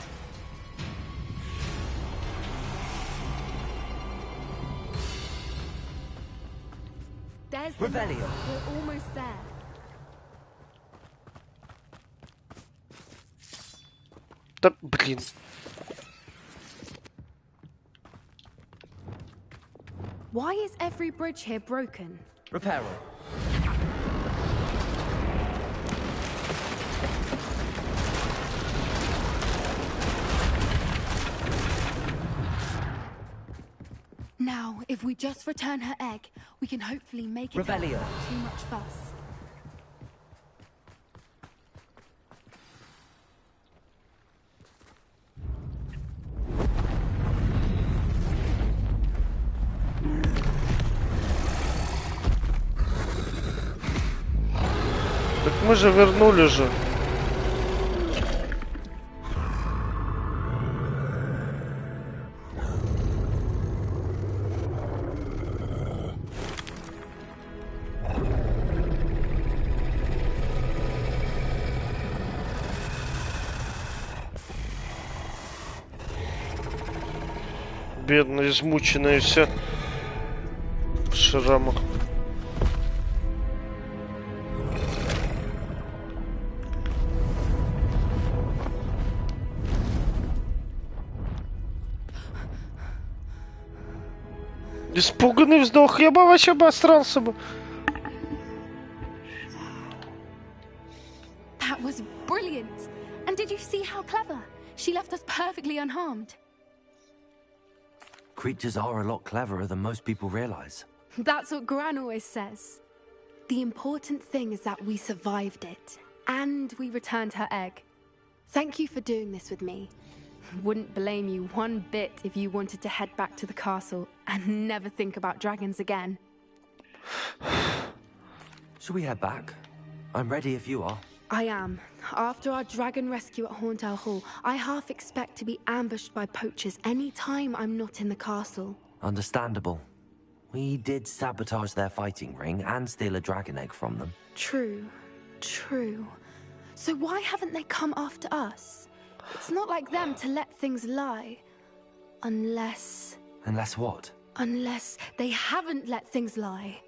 There's the nest. We're almost there. Да, блин. Why is every bridge here broken? Repair. Now, if we just return her egg, we can hopefully make it Revelio. without too much fuss. Так мы же вернули же. Бедная, измученная вся в шрамах. Испуганный вздох, я бы вообще обосрался бы. That was brilliant. And did you see how clever? She left us perfectly unharmed. Creatures are a lot cleverer than most people realize. That's what Gran always says. The important thing is that we survived it. And we returned her egg. Thank you for doing this with me. Wouldn't blame you one bit if you wanted to head back to the castle and never think about dragons again. Shall we head back? I'm ready if you are. I am. After our dragon rescue at Horndale Hall, I half expect to be ambushed by poachers any time I'm not in the castle. Understandable. We did sabotage their fighting ring and steal a dragon egg from them. True. True. So why haven't they come after us? It's not like them to let things lie. Unless... Unless what? Unless they haven't let things lie.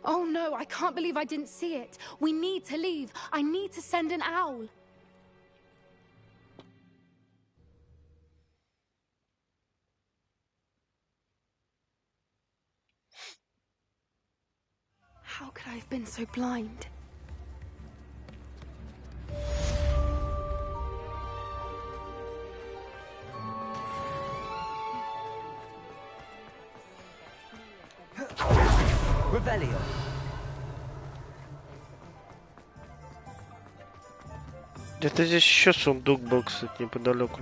Oh no, I can't believe I didn't see it. We need to leave. I need to send an owl. How could I have been so blind? Revelio. Где-то здесь еще сундук был, кстати, неподалеку.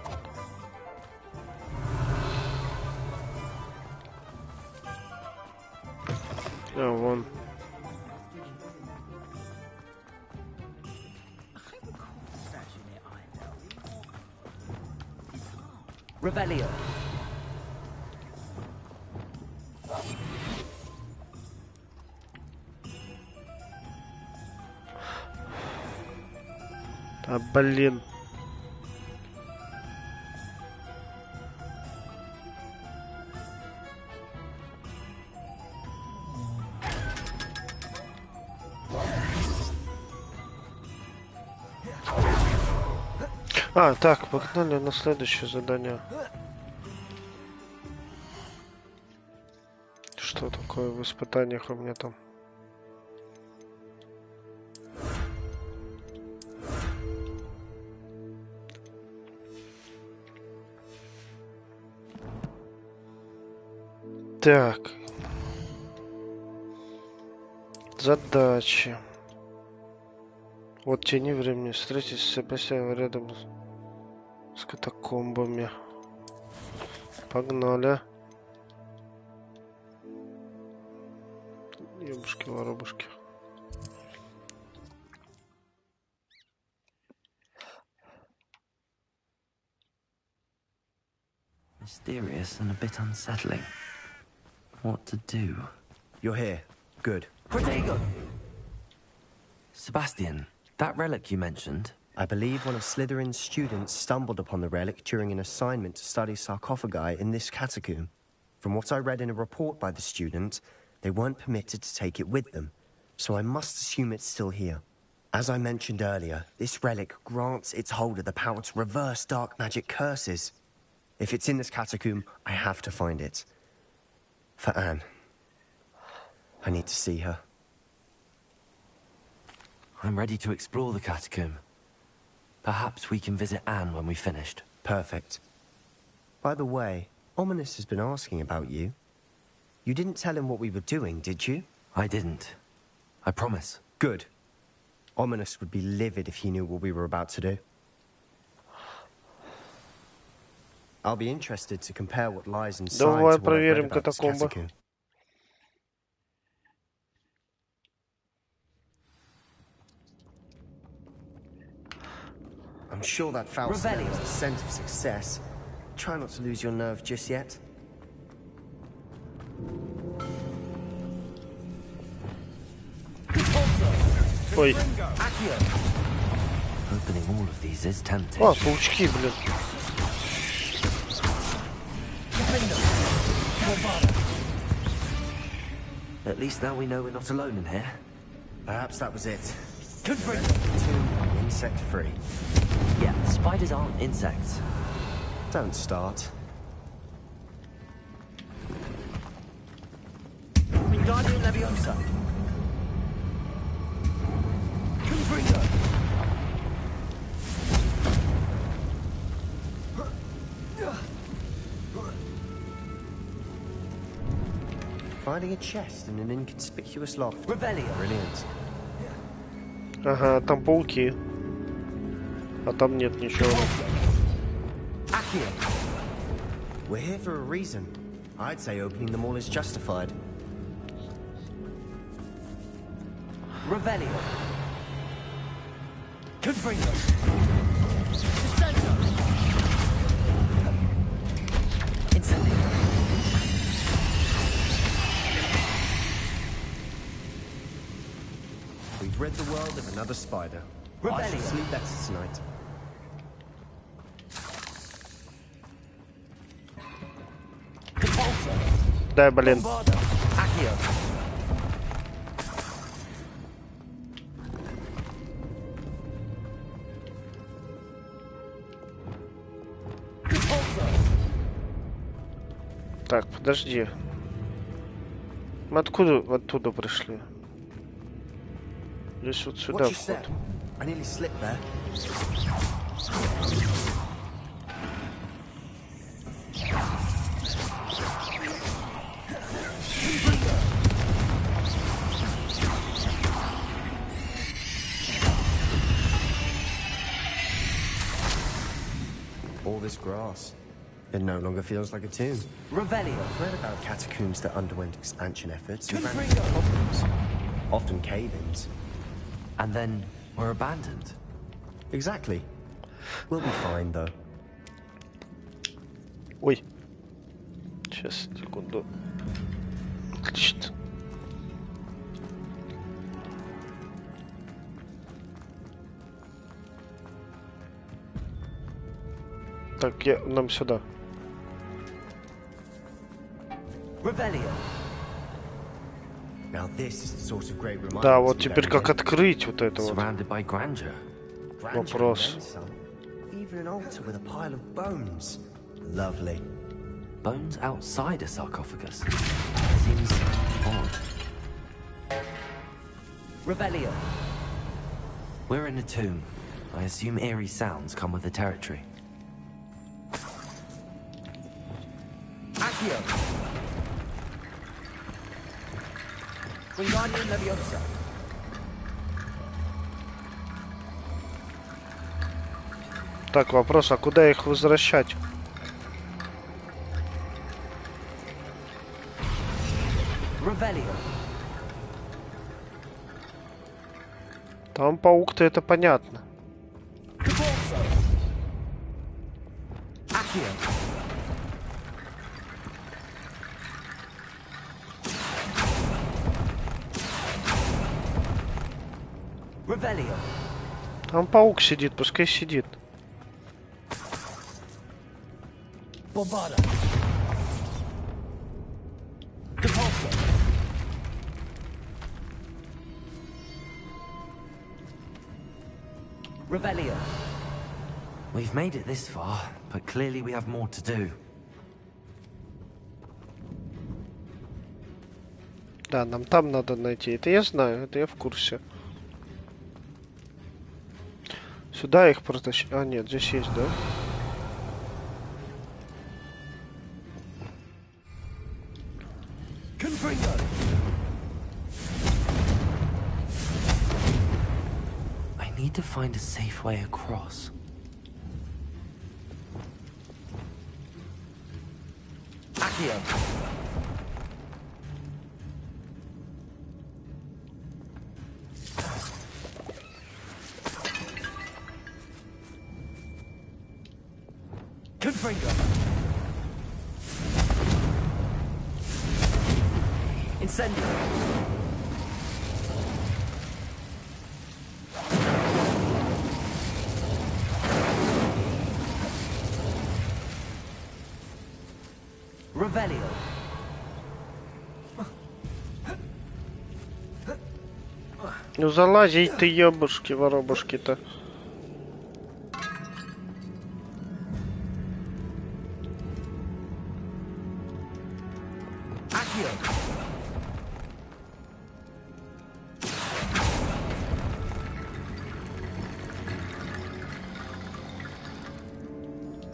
А, вон. Revelio. А, блин. А, так, погнали на следующее задание. Что такое в испытаниях у меня там? Так. Задачи. Вот тяни времени. Встретись с Себастьяном рядом с катакомбами. Погнали. Ёбушки-воробушки. Mysterious and a bit unsettling. What to do? You're here. Good. Protego! Sebastian, that relic you mentioned. I believe one of Slytherin's students stumbled upon the relic during an assignment to study sarcophagi in this catacomb. From what I read in a report by the student, they weren't permitted to take it with them, so I must assume it's still here. As I mentioned earlier, this relic grants its holder the power to reverse dark magic curses. If it's in this catacomb, I have to find it. For Anne. I need to see her. I'm ready to explore the catacomb. Perhaps we can visit Anne when we've finished. Perfect. By the way, Ominous has been asking about you. You didn't tell him what we were doing, did you? I didn't. I promise. Good. Ominous would be livid if he knew what we were about to do. I'll be interested to compare what lies inside to what I read about this catacomb. I'm sure that foul smell is a scent of success. Try not to lose your nerve just yet. Ой. Opening all of these is tempting. О, паучки, блин. At least now we know we're not alone in here. Perhaps that was it. Tomb insect free. Yeah, spiders aren't insects. Don't start. Wingardium Leviosa. Confringo. Finding a chest in an inconspicuous loft. Revelio. Brilliant. Ага, там пауки. А там нет ничего. We're here for a reason. I'd say opening them all is justified. Revelio. Confringo. Incendio. We've rid the world of another spider. I should sleep better tonight. Да, блин. Так, подожди. Мы оттуда пришли? Здесь вот сюда вход. All this grass. It no longer feels like a tomb. Revelio. I've read about catacombs that underwent expansion efforts and ran into problems. Often cave-ins. And then were abandoned. Exactly. We'll be fine, though. Ой. Сейчас, секунду. Отлично. Так, нам сюда. Да, вот теперь как открыть вот это вот. Вопрос. Bones outside a sarcophagus. Seems odd. Revelio. We're in a tomb. I assume eerie sounds come with the territory. Accio. Wingardium Leviosa. Так, вопрос, а куда их возвращать? Revelio. Там паук-то это понятно. Там паук сидит, пускай сидит. Revelio. We've made it this far, but clearly we have more to do. Да, нам там надо найти. Это я знаю, это я в курсе. Сюда их протащить. А, нет, здесь есть, да? I need to find a safe way across. Accio. Confringo. Incendio. Revelio. Ну залази ты, ёбушки, воробушки-то.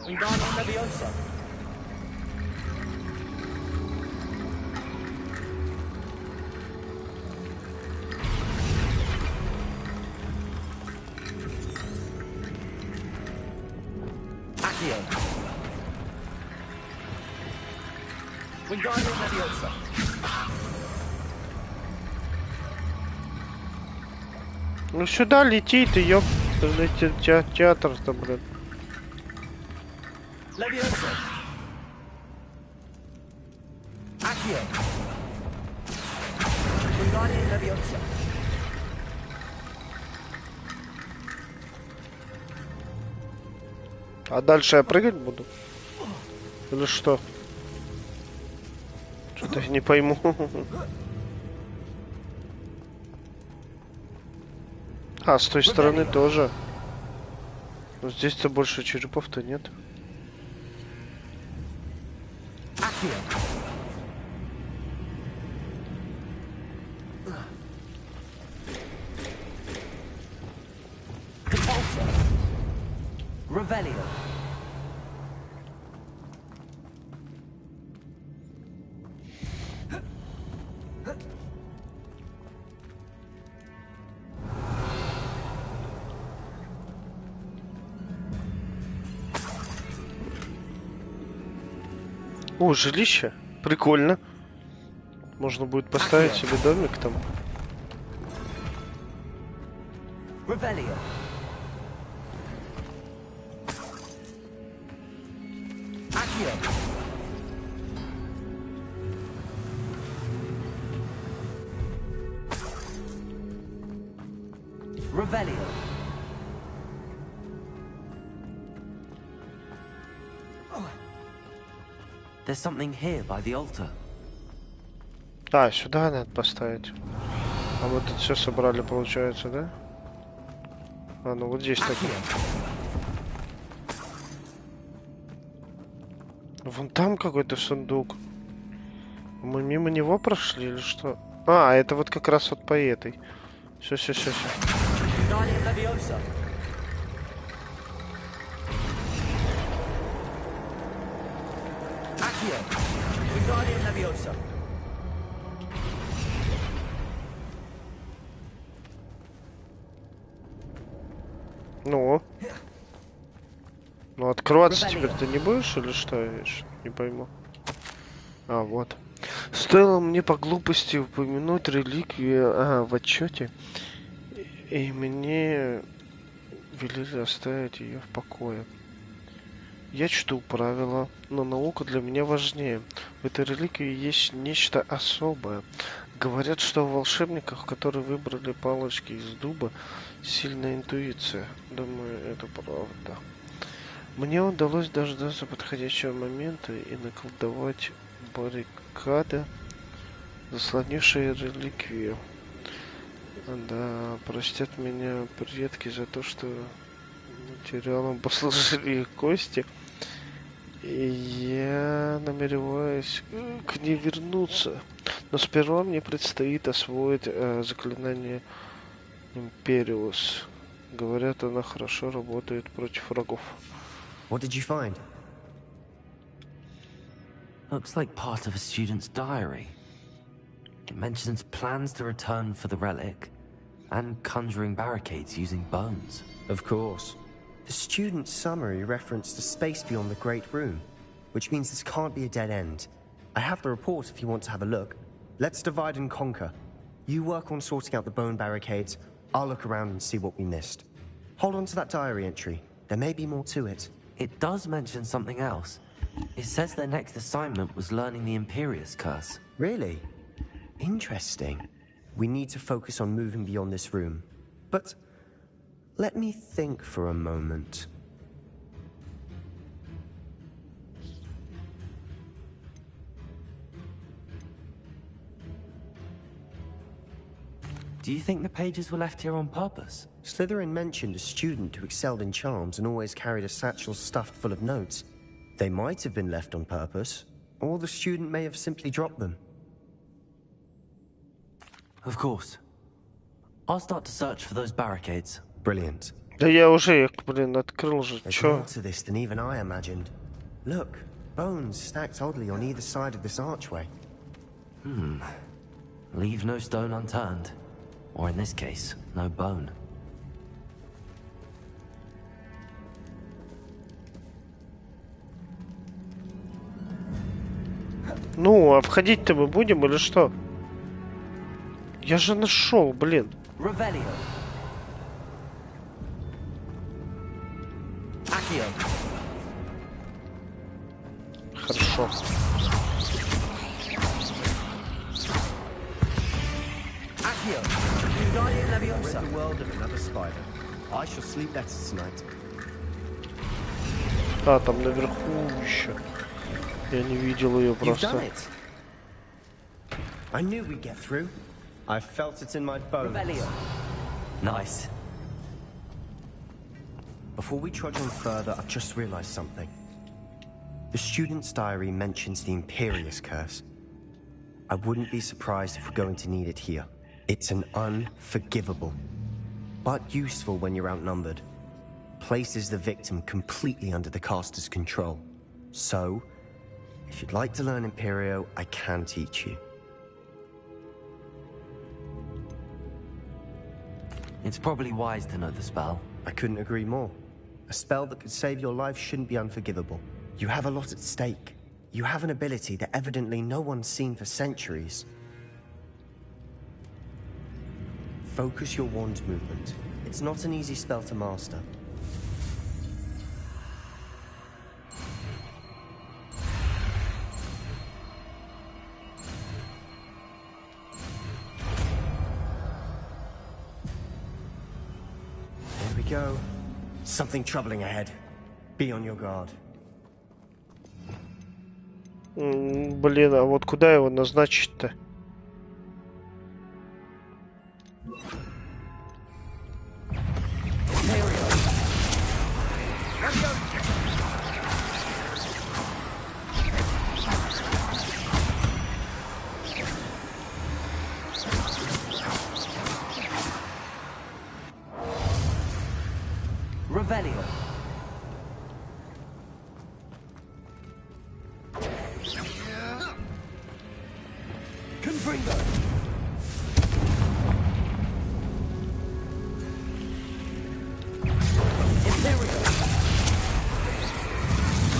Wingardium Leviosa. Accio. Wingardium Leviosa. Ну сюда лети ты, ёп. Театр-то, блин. А дальше я прыгать буду? Или что? Что-то не пойму. А, с той стороны тоже. Но здесь-то больше черепов-то нет. О, жилище. Прикольно. Можно будет поставить себе домик там. There's something here by the altar. А, сюда надо поставить. А мы тут все собрали, получается, да? А, ну вот здесь такое. Вон там какой-то сундук. Мы мимо него прошли или что? А, это вот как раз вот по этой. Все. Ну? Ну, открываться теперь ты не будешь или что? Я не пойму. А, вот. Стоило мне по глупости упомянуть реликвию в отчете, и мне велели оставить ее в покое. Я чту правила, но наука для меня важнее. В этой реликвии есть нечто особое. Говорят, что у волшебников, которые выбрали палочки из дуба, сильная интуиция. Думаю, это правда. Мне удалось дождаться подходящего момента и наколдовать баррикады, заслонившие реликвию. Да, простят меня предки за то, что материалом послужили кости. И я намереваюсь к ней вернуться. Но сперва мне предстоит освоить заклинание Империус. Говорят, она хорошо работает против врагов. What did you find? Looks like part of a student's diary. It mentions plans to return for the relic and conjuring barricades using bones. Of course. The student's summary referenced a space beyond the Great Room, which means this can't be a dead end. I have the report if you want to have a look. Let's divide and conquer. You work on sorting out the bone barricades. I'll look around and see what we missed. Hold on to that diary entry. There may be more to it. It does mention something else. It says their next assignment was learning the Imperius curse. Really? Interesting. We need to focus on moving beyond this room. But let me think for a moment. Do you think the pages were left here on purpose? Slytherin mentioned a student who excelled in charms and always carried a satchel stuffed full of notes. They might have been left on purpose, or the student may have simply dropped them. Of course. I'll start to search for those barricades. Brilliant. Да я уже их, блин, открыл же. There's Чё? more to this than even I imagined. Look, bones stacked oddly on either side of this archway. Leave no stone unturned. Or in this case, no bone. Ну, а входить-то мы будем или что? Я же нашел, блин. Хорошо. А, там наверху еще. Я не видел ее просто. I knew we'd get through. I felt it in my bones. Nice. Before we trudge on further, I've just realized something. The student's diary mentions the Imperious Curse. I wouldn't be surprised if we're going to need it here. It's an unforgivable, but useful when you're outnumbered. Places the victim completely under the caster's control. So, if you'd like to learn Imperio, I can teach you. It's probably wise to know the spell. I couldn't agree more. A spell that could save your life shouldn't be unforgivable. You have a lot at stake. You have an ability that evidently no one's seen for centuries. Focus your wand movement. It's not an easy spell to master. There we go. Something troubling ahead. Be on your guard. Блин, а вот куда его назначить-то?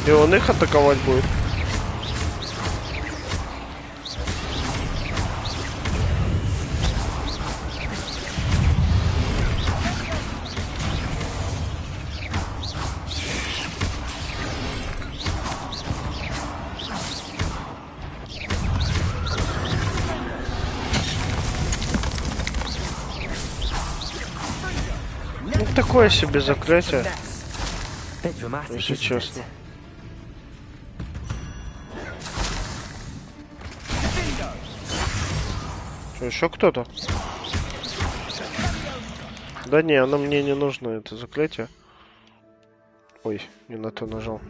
И он их атаковать будет. Ну, такое себе заклятие, если честно. Что, еще кто-то? Да не, оно мне не нужно, это заклятие. Ой, не на то нажал.